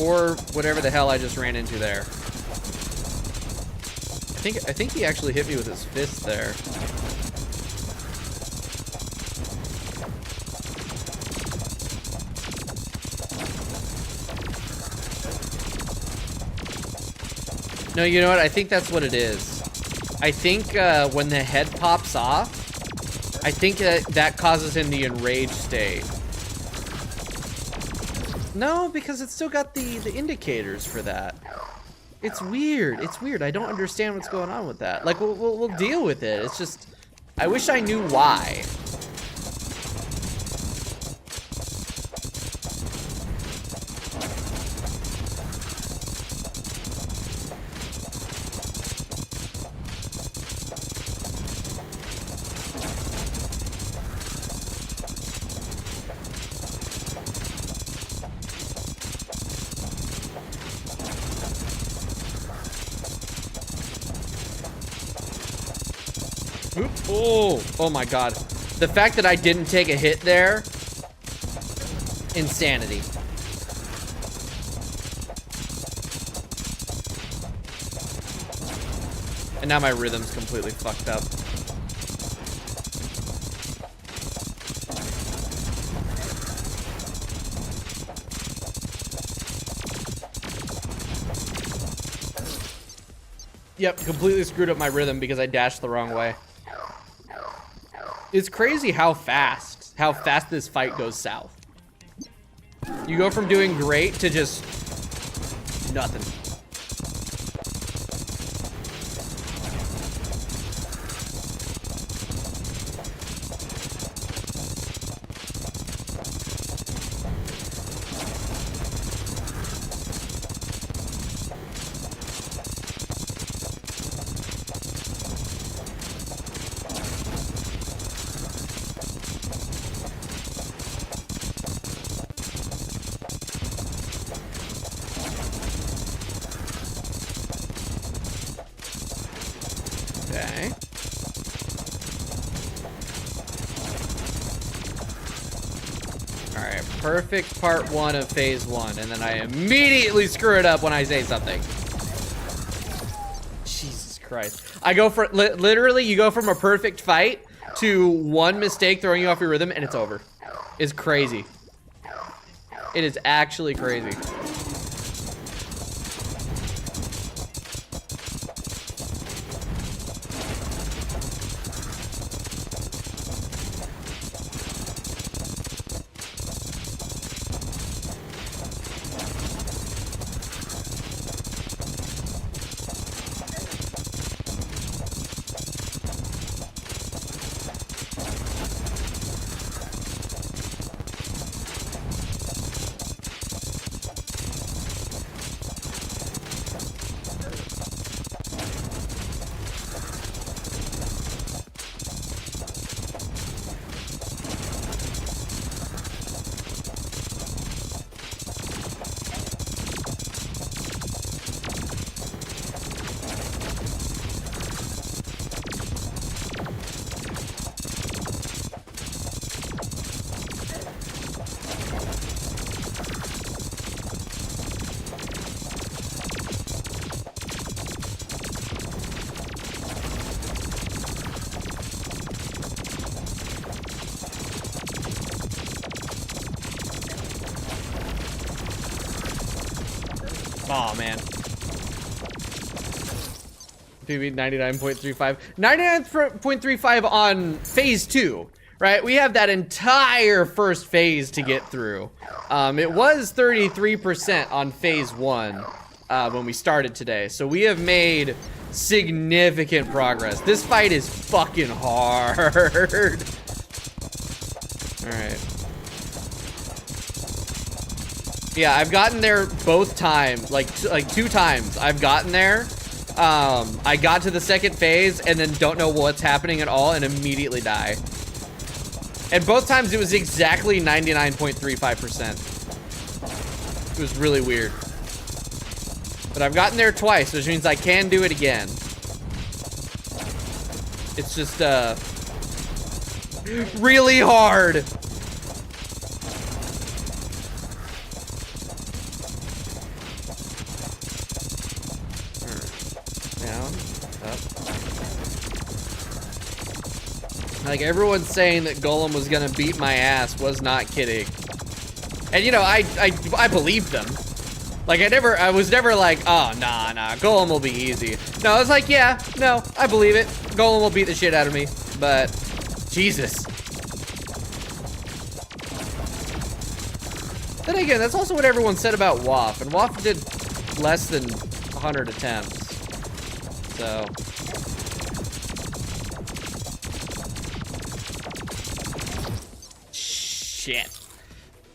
Or whatever the hell I just ran into there. I think he actually hit me with his fist there. No, you know what? I think that's what it is. I think when the head pops off, I think that causes him the enraged state. No, because it's still got the indicators for that. It's weird. It's weird. I don't understand what's going on with that. Like, we'll deal with it. It's just, I wish I knew why. Oh my god. The fact that I didn't take a hit there, insanity. And now my rhythm's completely fucked up. Yep, completely screwed up my rhythm because I dashed the wrong way. It's crazy how fast this fight goes south. You go from doing great to just nothing. Okay. Alright, perfect part 1 of phase 1, and then I immediately screw it up when I say something. Jesus Christ. I go for, literally, you go from a perfect fight to one mistake throwing you off your rhythm, and it's over. It's crazy. It is actually crazy. Oh, man. PB 99.35. 99.35 on phase 2, right? We have that entire first phase to get through. It was 33% on phase 1 when we started today. So we have made significant progress. This fight is fucking hard. All right. Yeah, I've gotten there both times, like 2 times. I've gotten there. I got to the second phase and then don't know what's happening at all and immediately die. And both times it was exactly 99.35%. It was really weird. But I've gotten there twice, which means I can do it again. It's just, really hard. Down, up. Like, everyone's saying that Golem was gonna beat my ass was not kidding. And you know, I believed them. Like, I was never like, oh, nah, Golem will be easy. No, I was like, yeah, no, I believe it. Golem will beat the shit out of me, but Jesus. Then again, that's also what everyone said about WAF, and WAF did less than 100 attempts. So. Shit.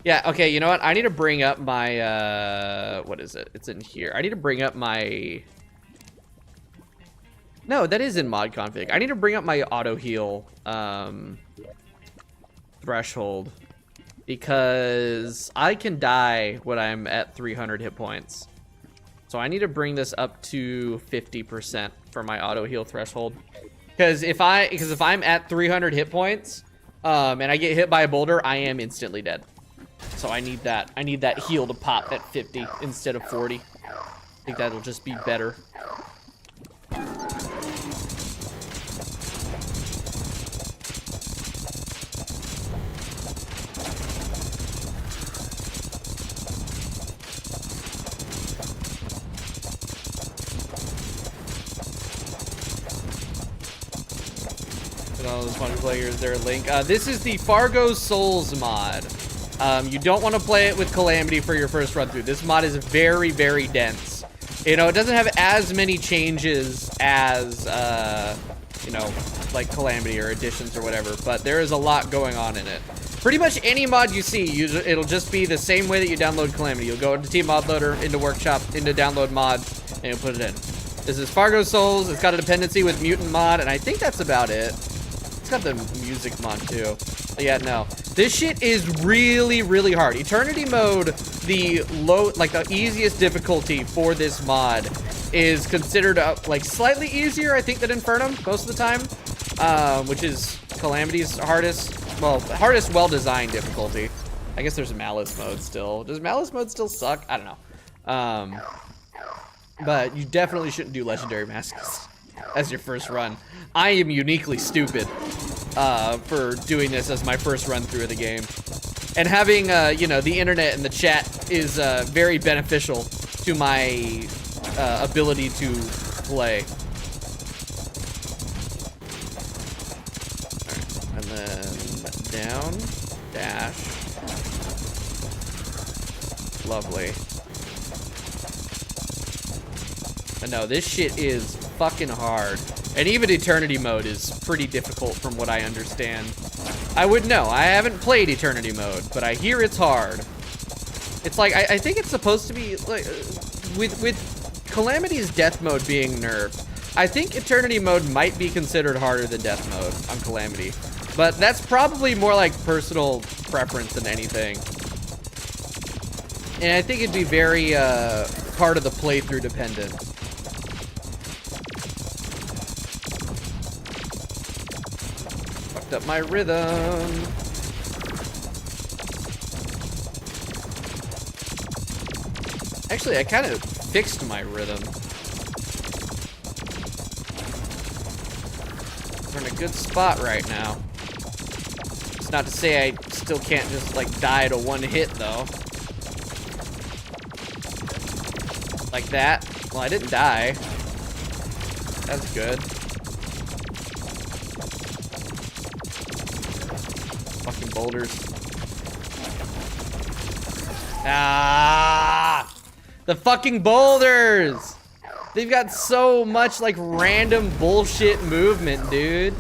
Yeah, okay, you know what? I need to bring up my, what is it? It's in here. I need to bring up my... No, that is in mod config. I need to bring up my auto heal, threshold. Because I can die when I'm at 300 hit points. So I need to bring this up to 50% for my auto heal threshold. Because if I'm at 300 hit points, and I get hit by a boulder, I am instantly dead. So I need that heal to pop at 50 instead of 40. I think that'll just be better. All those fun players, there a link. This is the Fargo Souls mod. You don't want to play it with Calamity for your first run through. This mod is very, very dense. You know, it doesn't have as many changes as, you know, like Calamity or additions or whatever, but there is a lot going on in it. Pretty much any mod you see, it'll just be the same way that you download Calamity. You'll go into Team Mod Loader, into Workshop, into Download Mods, and you'll put it in. This is Fargo Souls. It's got a dependency with Mutant mod, and I think that's about it. It's got the music mod too. But yeah, no. This shit is really, really hard. Eternity mode, the easiest difficulty for this mod is considered like slightly easier, I think, than Infernum most of the time, which is Calamity's hardest well-designed difficulty. I guess there's Malice mode still. Does Malice mode still suck? I don't know. But you definitely shouldn't do Legendary Masochist as your first run. I am uniquely stupid for doing this as my first run through of the game. And having, you know, the internet and the chat is very beneficial to my ability to play. All right. And then down, dash. Lovely. I know, this shit is fucking hard. And even Eternity mode is pretty difficult from what I understand. I would know. I haven't played Eternity mode, but I hear it's hard. It's like, I think it's supposed to be, like, with Calamity's death mode being nerfed, I think Eternity mode might be considered harder than death mode on Calamity. But that's probably more like personal preference than anything. And I think it'd be very part of the playthrough dependent. Fucked up my rhythm. Actually, I kind of fixed my rhythm. We're in a good spot right now. It's not to say I still can't just like die to one hit though. Like that. Well, I didn't die. That's good. Fucking boulders. Ah! The fucking boulders! They've got so much like random bullshit movement, dude.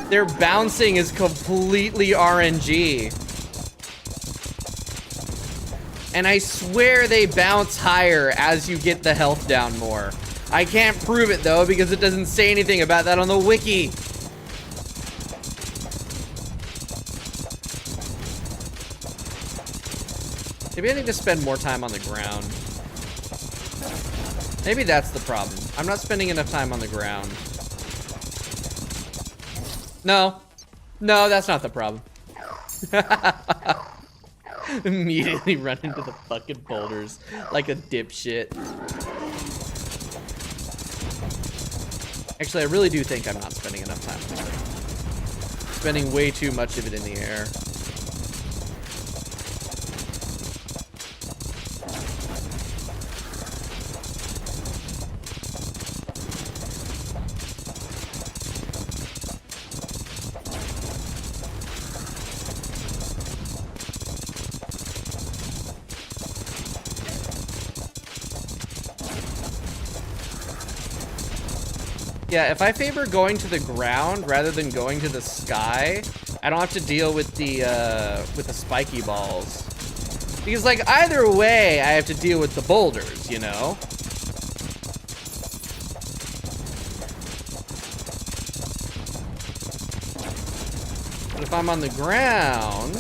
Their bouncing is completely RNG. And I swear they bounce higher as you get the health down more. I can't prove it though because it doesn't say anything about that on the wiki. Maybe I need to spend more time on the ground. Maybe that's the problem. I'm not spending enough time on the ground. No. No, that's not the problem. Immediately run into the fucking boulders like a dipshit. Actually, I really do think I'm not spending enough time on it. Spending way too much of it in the air. Yeah, if I favor going to the ground rather than going to the sky, I don't have to deal with the spiky balls. Because like either way, I have to deal with the boulders, you know? But if I'm on the ground,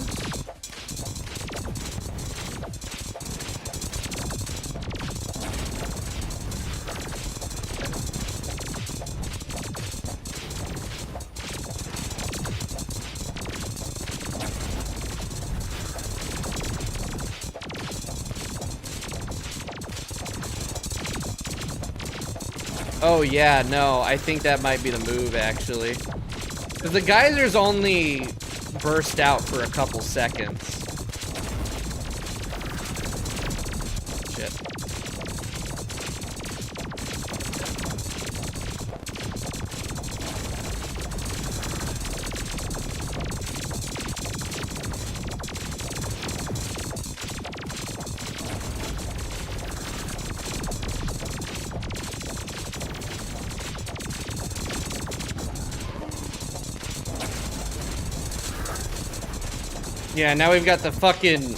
oh yeah, no, I think that might be the move actually. Because the geysers only burst out for a couple seconds. Shit. Yeah, now we've got the fucking...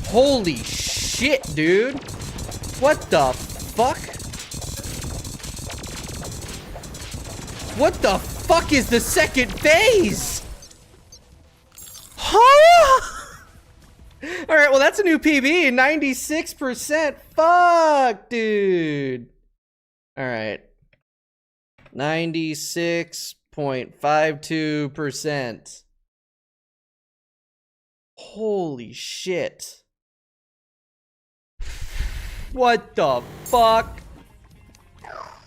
Holy shit, dude. What the fuck? What the fuck is the second phase? Huh? Alright, well that's a new PB. 96%. Fuck, dude. Alright. 96.52%. Holy shit. What the fuck?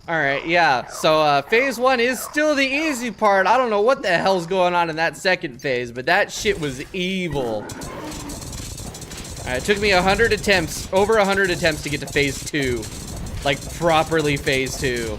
Alright, yeah. So, phase 1 is still the easy part. I don't know what the hell's going on in that second phase, but that shit was evil. Alright, it took me 100 attempts, over 100 attempts to get to phase 2. Like, properly phase 2.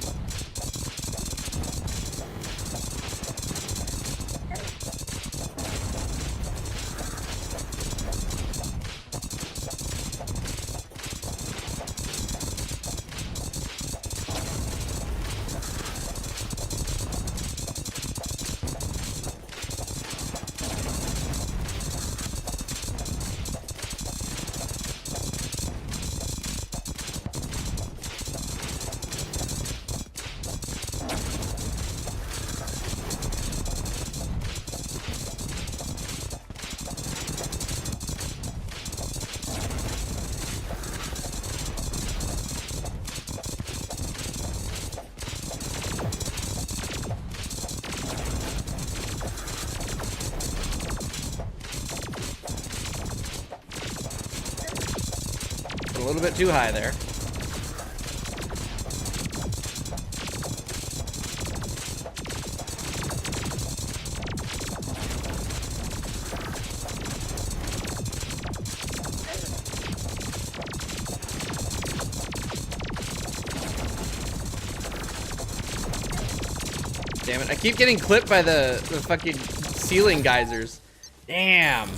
A little bit too high there. Damn it. I keep getting clipped by the fucking ceiling geysers. Damn.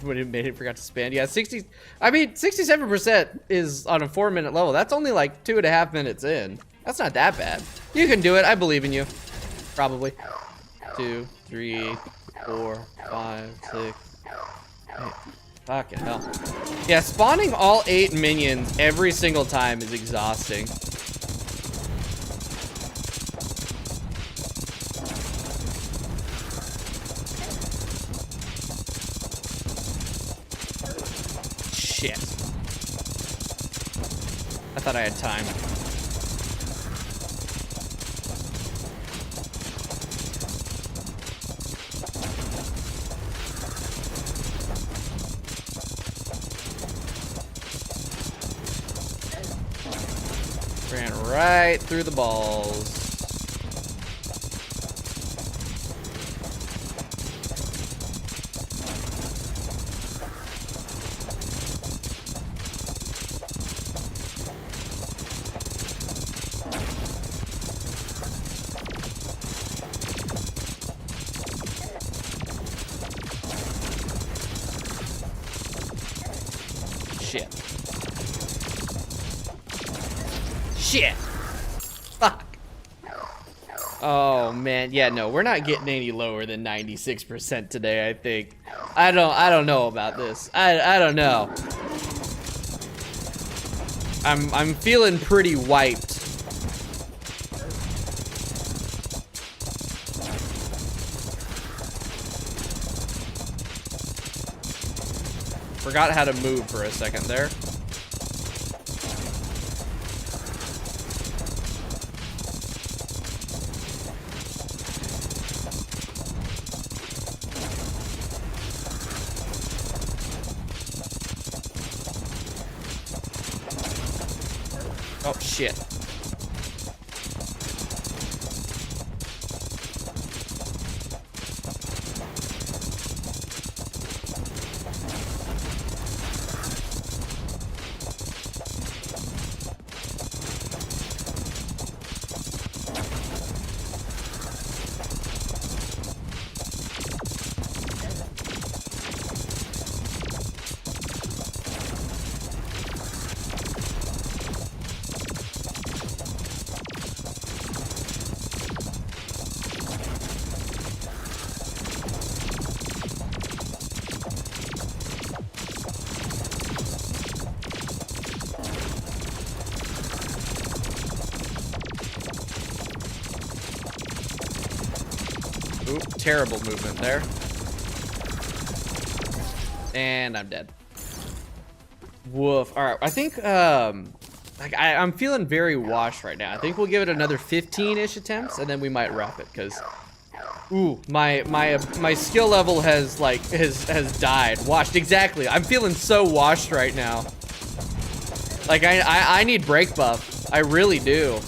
Would have made it, forgot to spam. Yeah, 67% is on a 4-minute level. That's only like 2.5 minutes in. That's not that bad. You can do it. I believe in you. Probably. 2, 3, 4, 5, 6, 8. Fucking hell. Yeah, spawning all 8 minions every single time is exhausting. Shit. I thought I had time. Ran right through the balls. Shit. Shit. Fuck. Oh man, yeah, no, we're not getting any lower than 96% today, I think. I don't know about this. I don't know. I'm feeling pretty wiped. Forgot how to move for a second there. Oh, shit. Oop, terrible movement there. And I'm dead. Woof. All right, I think like I'm feeling very washed right now. I think we'll give it another 15-ish attempts, and then we might wrap it. Cause, ooh, my skill level has died. Washed, exactly. I'm feeling so washed right now. Like I need break buff. I really do.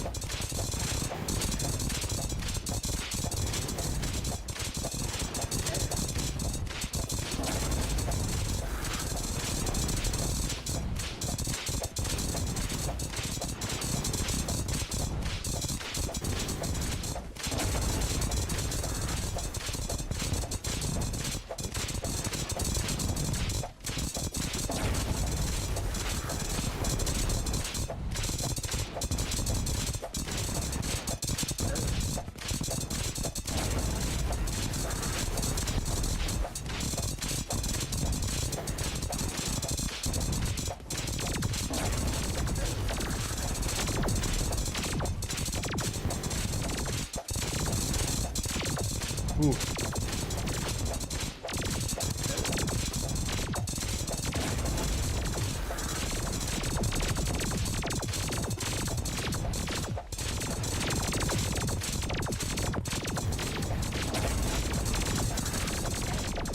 Ooh.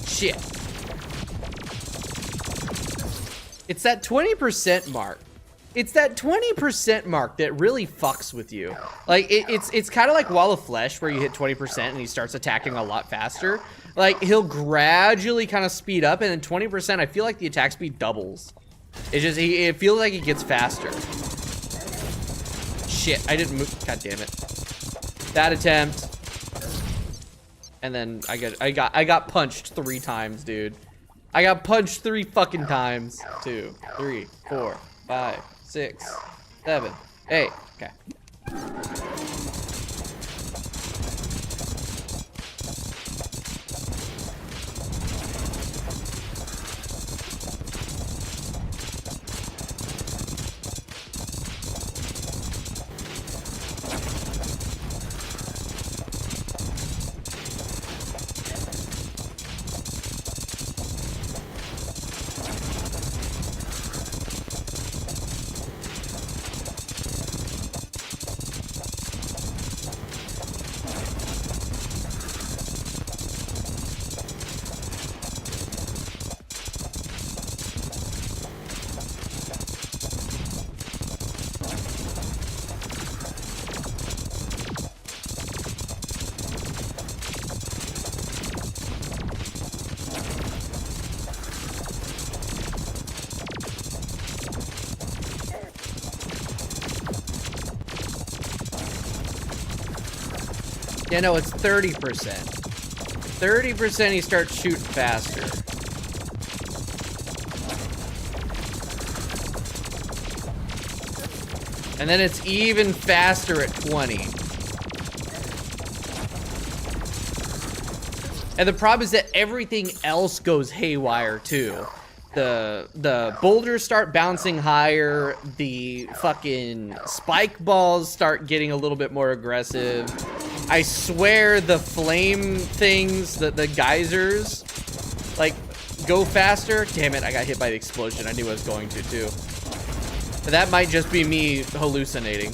Shit. It's that 20% mark. It's that 20% mark that really fucks with you. Like, it's kind of like Wall of Flesh, where you hit 20% and he starts attacking a lot faster. Like, he'll gradually kind of speed up, and then 20%, I feel like the attack speed doubles. It's just, it feels like it gets faster. Shit, I didn't move. God damn it. that attempt. And then I got punched 3 times, dude. I got punched 3 fucking times. 2, 3, 4, 5, 6, 7, 8. Okay. Yeah, no, it's 30%. 30% he starts shooting faster. And then it's even faster at 20. And the problem is that everything else goes haywire too. The boulders start bouncing higher, the fucking spike balls start getting a little bit more aggressive. I swear the flame things, the geysers, like, go faster. Damn it, I got hit by the explosion. I knew I was going to, too. But that might just be me hallucinating.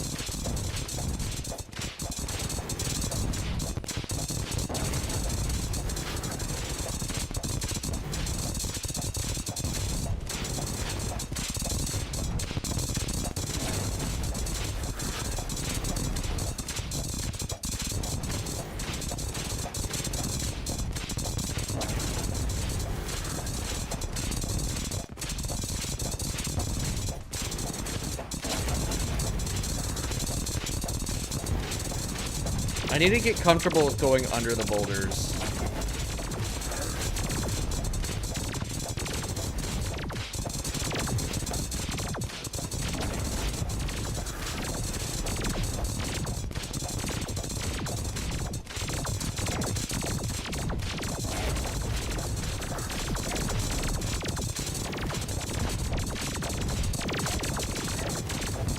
I need to get comfortable with going under the boulders.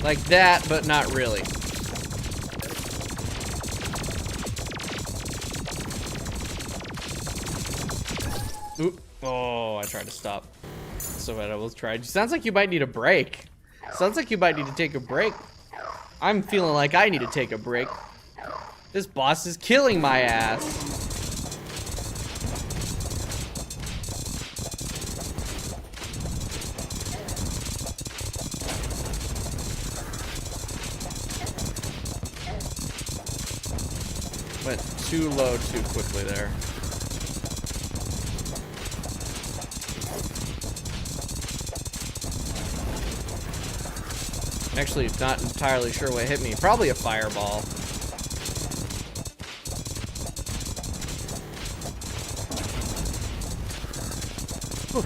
Like that, but not really. Oop. Oh, I tried to stop. So I will try. Sounds like you might need a break. Sounds like you might need to take a break. I'm feeling like I need to take a break. This boss is killing my ass. Went too low too quickly there. Actually, not entirely sure what hit me. Probably a fireball. Whew.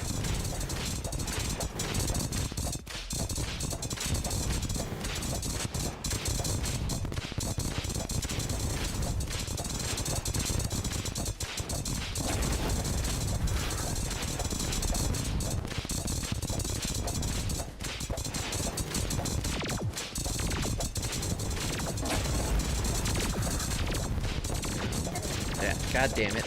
God damn it.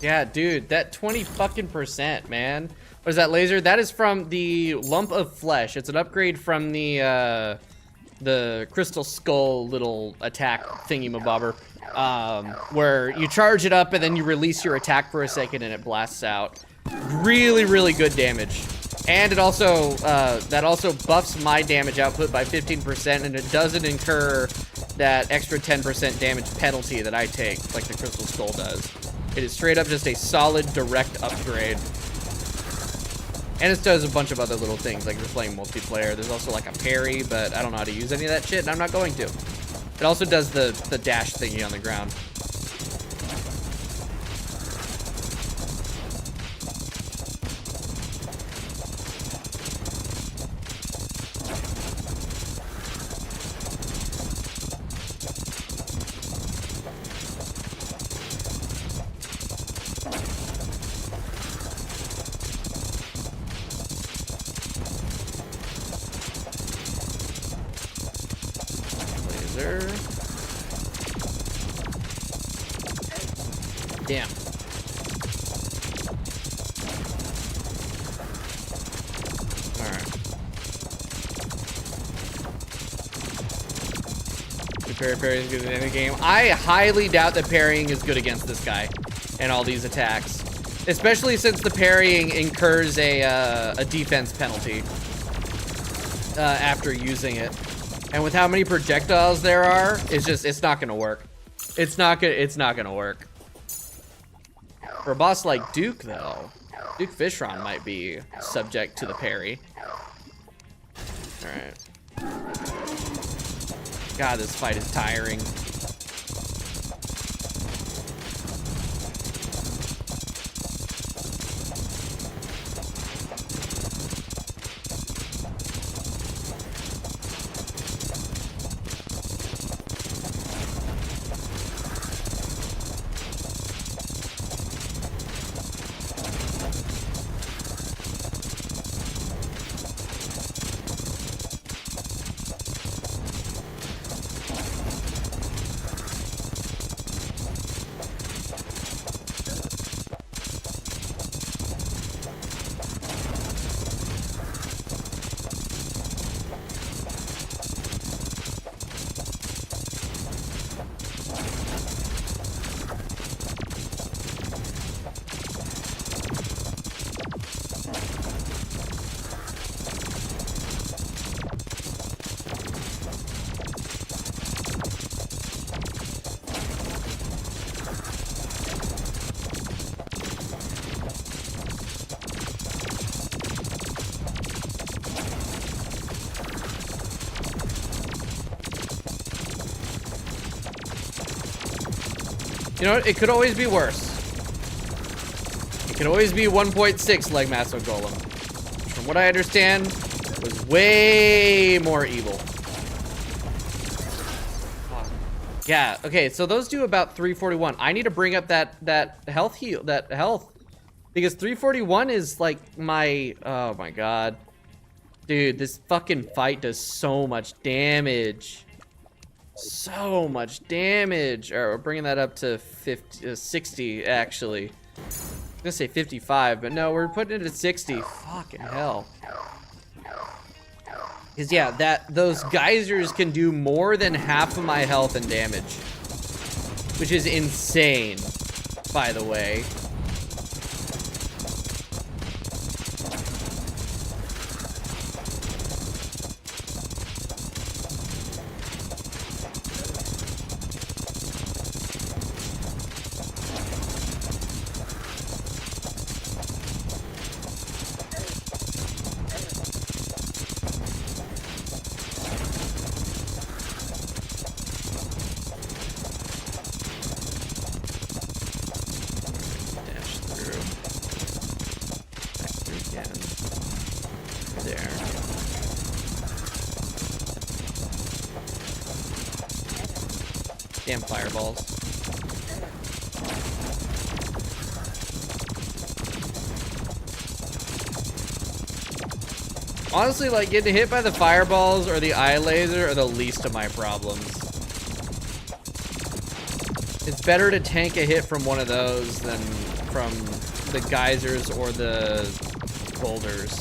Yeah, dude, that 20 fucking %, man. What is that laser? That is from the lump of flesh. It's an upgrade from the the crystal skull little attack thingy-mabobber, where you charge it up and then you release your attack for a second and it blasts out. Really, really good damage. And it also, that also buffs my damage output by 15%, and it doesn't incur that extra 10% damage penalty that I take, like the crystal skull does. It is straight up just a solid, direct upgrade. And it does a bunch of other little things, like if you're playing multiplayer. There's also like a parry, but I don't know how to use any of that shit, and I'm not going to. It also does the dash thingy on the ground. Damn. Alright. Parry is good in any game. I highly doubt that parrying is good against this guy and all these attacks. Especially since the parrying incurs a defense penalty after using it. And with how many projectiles there are, it's not gonna work. It's not gonna work. For a boss like Duke, though, Duke Fishron might be subject to the parry. Alright. God, this fight is tiring. You know, it could always be worse. It could always be 1.6 like Maso Golem. From what I understand, was way more evil. Yeah, okay, so those do about 341. I need to bring up that health heal, because 341 is like my, oh my god. Dude, this fucking fight does so much damage. So much damage. All right, we're bringing that up to 60 actually. I'm gonna say 55, but no, we're putting it at 60. Fucking hell. Because yeah, those geysers can do more than half of my health and damage, which is insane, by the way. Damn fireballs. Honestly, like, getting hit by the fireballs or the eye laser are the least of my problems. It's better to tank a hit from one of those than from the geysers or the boulders.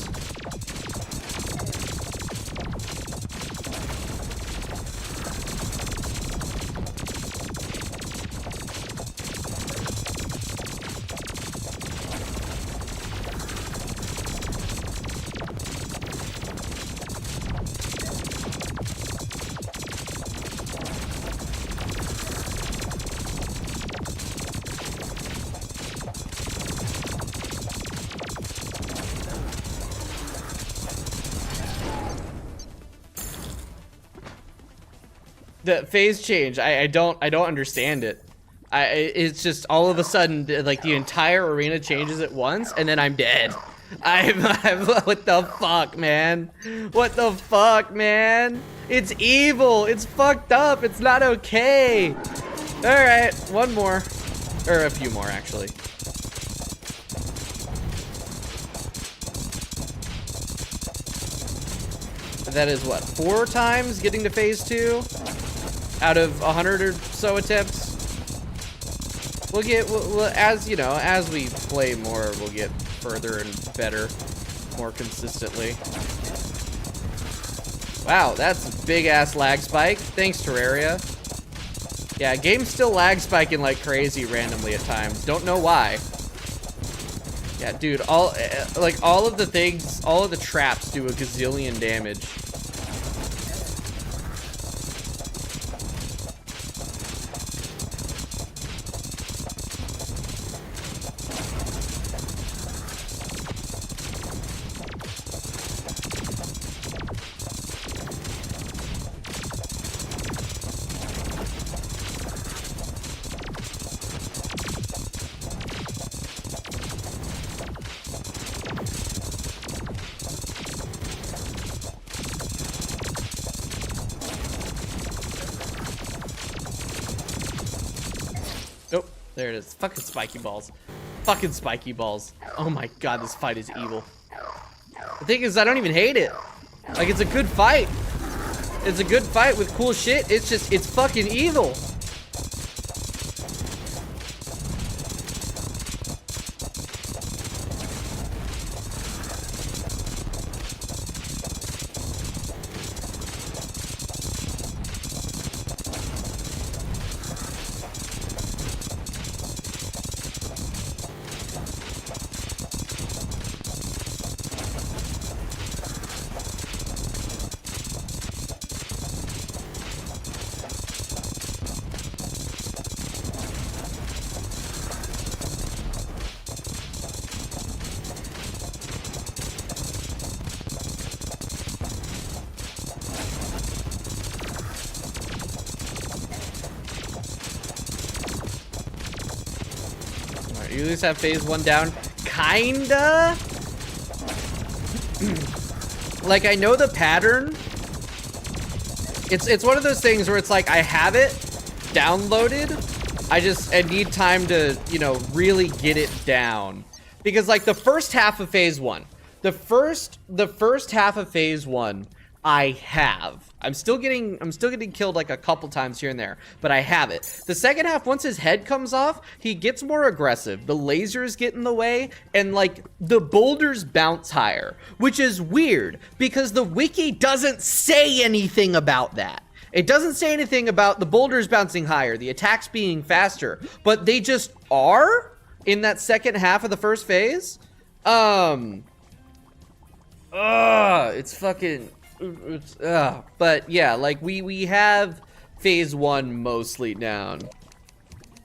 The phase change, I don't understand it. It's just all of a sudden, like, the entire arena changes at once, and then I'm dead. I'm what the fuck, man? What the fuck, man? It's evil. It's fucked up. It's not okay. All right, one more, or a few more, actually. That is what, 4 times getting to phase 2 out of 100 or so attempts. We'll as you know, as we play more, we'll get further and better, more consistently. Wow, that's a big ass lag spike. Thanks, Terraria. Yeah, game's still lag spiking like crazy randomly at times. Don't know why. Yeah, dude, all of the things, all of the traps do a gazillion damage. Nope, there it is. Fucking spiky balls. Fucking spiky balls. Oh my god, this fight is evil. The thing is, I don't even hate it. Like, it's a good fight. It's a good fight with cool shit. It's just, it's fucking evil. You at least have phase 1 down. Kinda? Like, I know the pattern. It's one of those things where it's like, I have it downloaded. I need time to, you know, really get it down. Because, like, the first half of phase 1. The first half of phase 1, I have. I'm still getting killed like a couple times here and there, but I have it. The second half, once his head comes off, he gets more aggressive. The lasers get in the way, and like the boulders bounce higher, which is weird because the wiki doesn't say anything about that. It doesn't say anything about the boulders bouncing higher, the attacks being faster, but they just are in that second half of the first phase. It's fucking. But yeah, like we have phase 1 mostly down.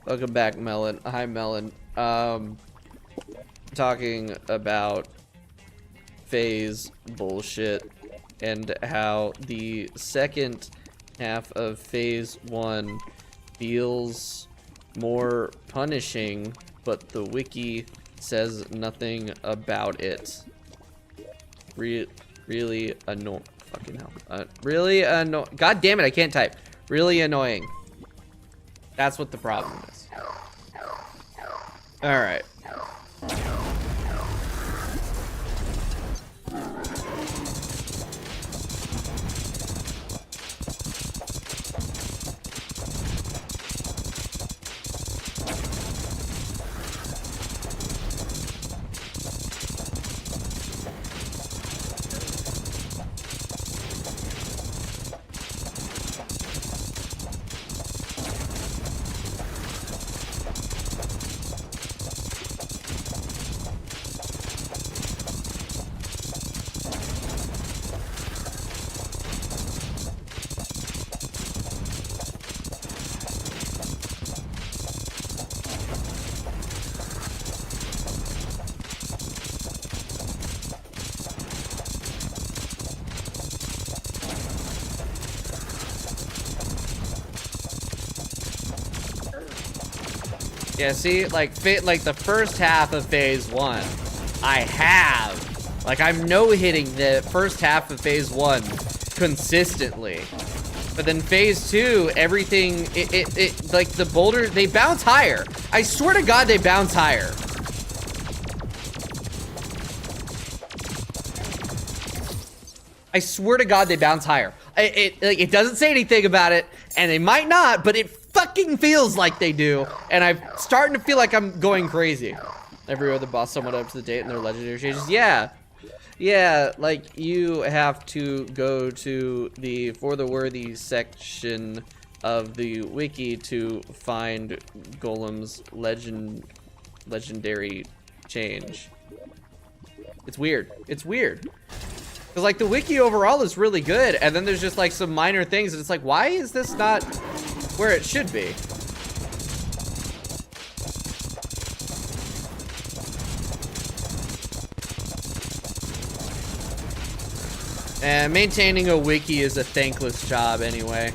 Welcome back, Melon. Hi, Melon. Talking about phase bullshit and how the second half of phase 1 feels more punishing, but the wiki says nothing about it. Really annoying. Fucking hell. Really annoying. God damn it, I can't type. Really annoying. That's what the problem is. Alright. Yeah, see, like the first half of phase 1, I have. Like, I'm no-hitting the first half of phase 1 consistently. But then phase 2, everything, like the boulders, they bounce higher. I swear to God, they bounce higher. I swear to God, they bounce higher. It doesn't say anything about it, and they might not, but it fucking feels like they do. And I'm starting to feel like I'm going crazy. Every other boss somewhat up to the date in their legendary changes. Yeah. Yeah, like, you have to go to the For the Worthy section of the wiki to find Golem's legendary change. It's weird. It's weird. Because, like, the wiki overall is really good, and then there's just, like, some minor things, and it's like, why is this not where it should be? And maintaining a wiki is a thankless job anyway.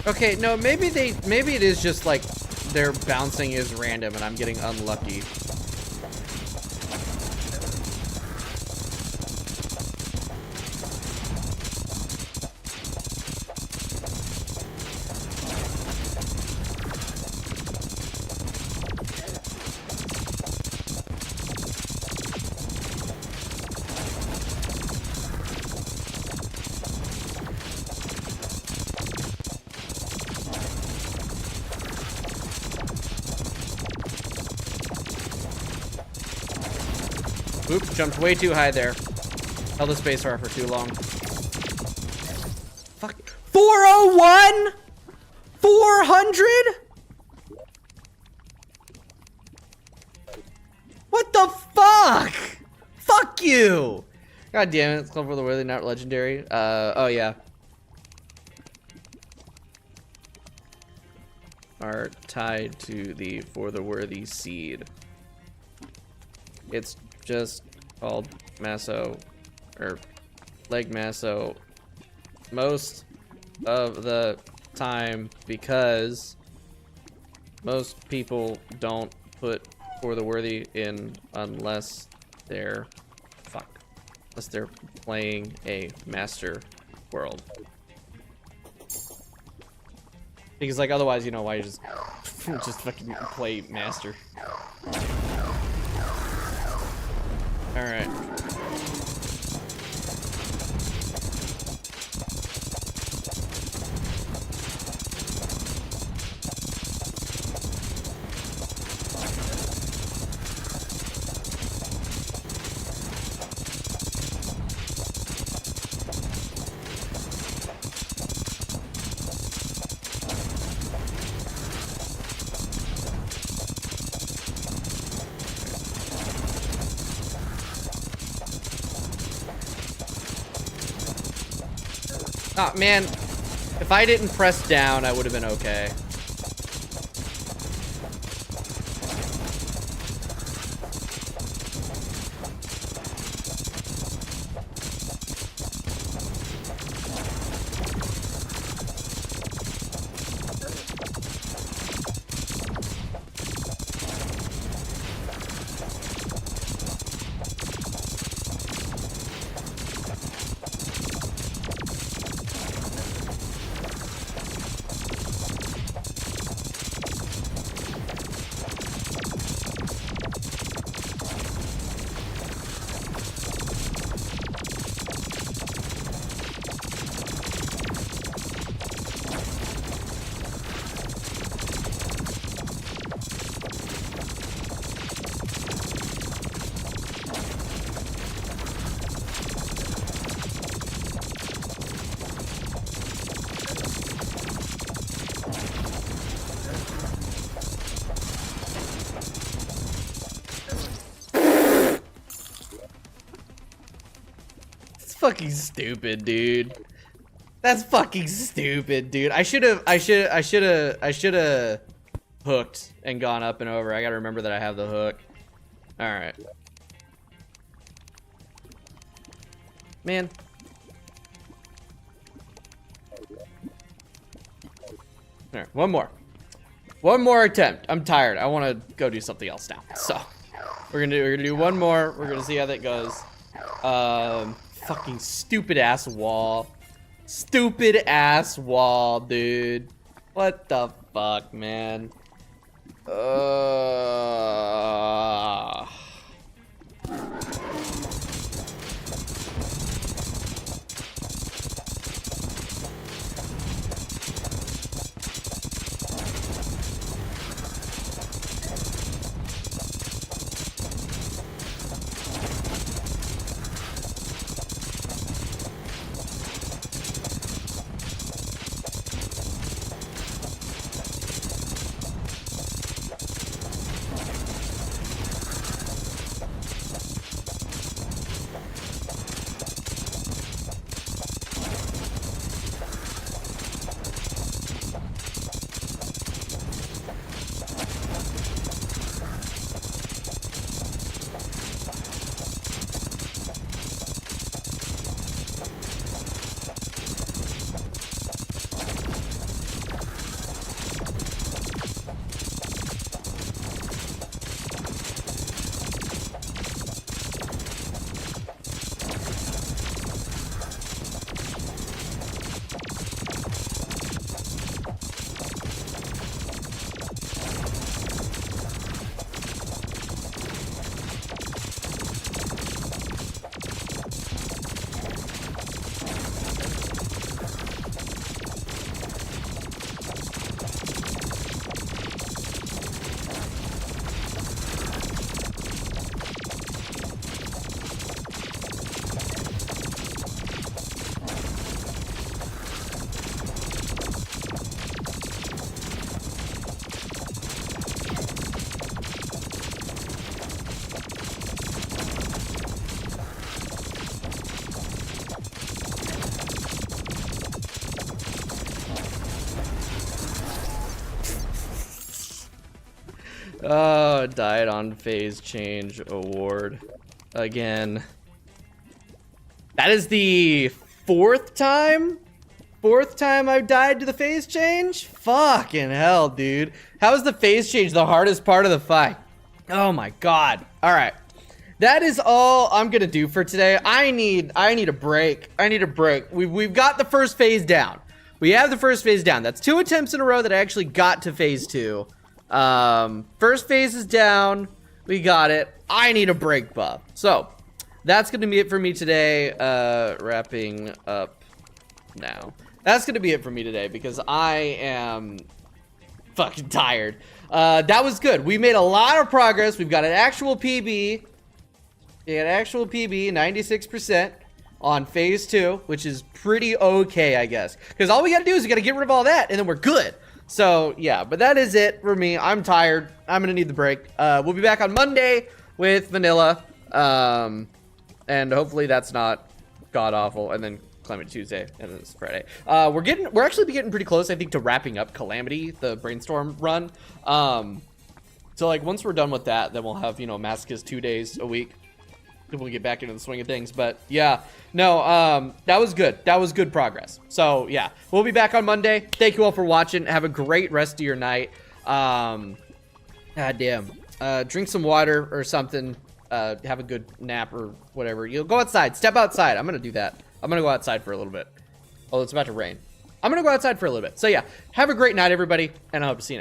Okay, no, maybe it is just like their bouncing is random and I'm getting unlucky. Oops, jumped way too high there. Held the spacebar for too long. Fuck. 401? 400? What the fuck? Fuck you. God damn it, it's called For the Worthy, not legendary. Oh yeah. Are tied to the For the Worthy seed. It's just called Maso, or Leg Maso, most of the time because most people don't put For the Worthy in unless they're playing a master world. Because like otherwise, you know, why you just fucking play master. All right. Oh, man, if I didn't press down, I would have been okay. Fucking stupid, dude. That's fucking stupid, dude. I should have hooked and gone up and over. I gotta remember that I have the hook. All right. Man. All right, one more attempt. I'm tired. I want to go do something else now. So we're gonna do one more. We're gonna see how that goes. Fucking stupid ass wall. Stupid ass wall, dude. What the fuck, man? Oh, died on phase change award again. That is the fourth time I've died to the phase change? Fucking hell, dude. How is the phase change the hardest part of the fight? Oh my god. All right. That is all I'm gonna do for today. I need a break. We've got the first phase down. We have the first phase down. That's 2 attempts in a row that I actually got to phase 2. First phase is down. We got it. I need a break buff. So that's gonna be it for me today. Wrapping up now. That's gonna be it for me today because I am fucking tired. That was good. We made a lot of progress. We've got an actual PB. We got an actual PB, 96% on phase 2, which is pretty okay, I guess. Because all we gotta do is we gotta get rid of all that, and then we're good. So, yeah, but that is it for me. I'm tired. I'm gonna need the break. We'll be back on Monday with Vanilla. And hopefully that's not god-awful. And then Climate Tuesday, and then it's Friday. We're actually getting pretty close, I think, to wrapping up Calamity, the Brainstorm run. So, like, once we're done with that, then we'll have, you know, Masochist 2 days a week. We'll get back into the swing of things. But yeah, no, that was good. That was good progress. So yeah, we'll be back on Monday. Thank you all for watching. Have a great rest of your night. God damn. Drink some water or something. Have a good nap or whatever. You'll go outside. Step outside. I'm gonna do that. I'm gonna go outside for a little bit. Oh, it's about to rain. I'm gonna go outside for a little bit. So yeah, have a great night, everybody, and I hope to see you next time.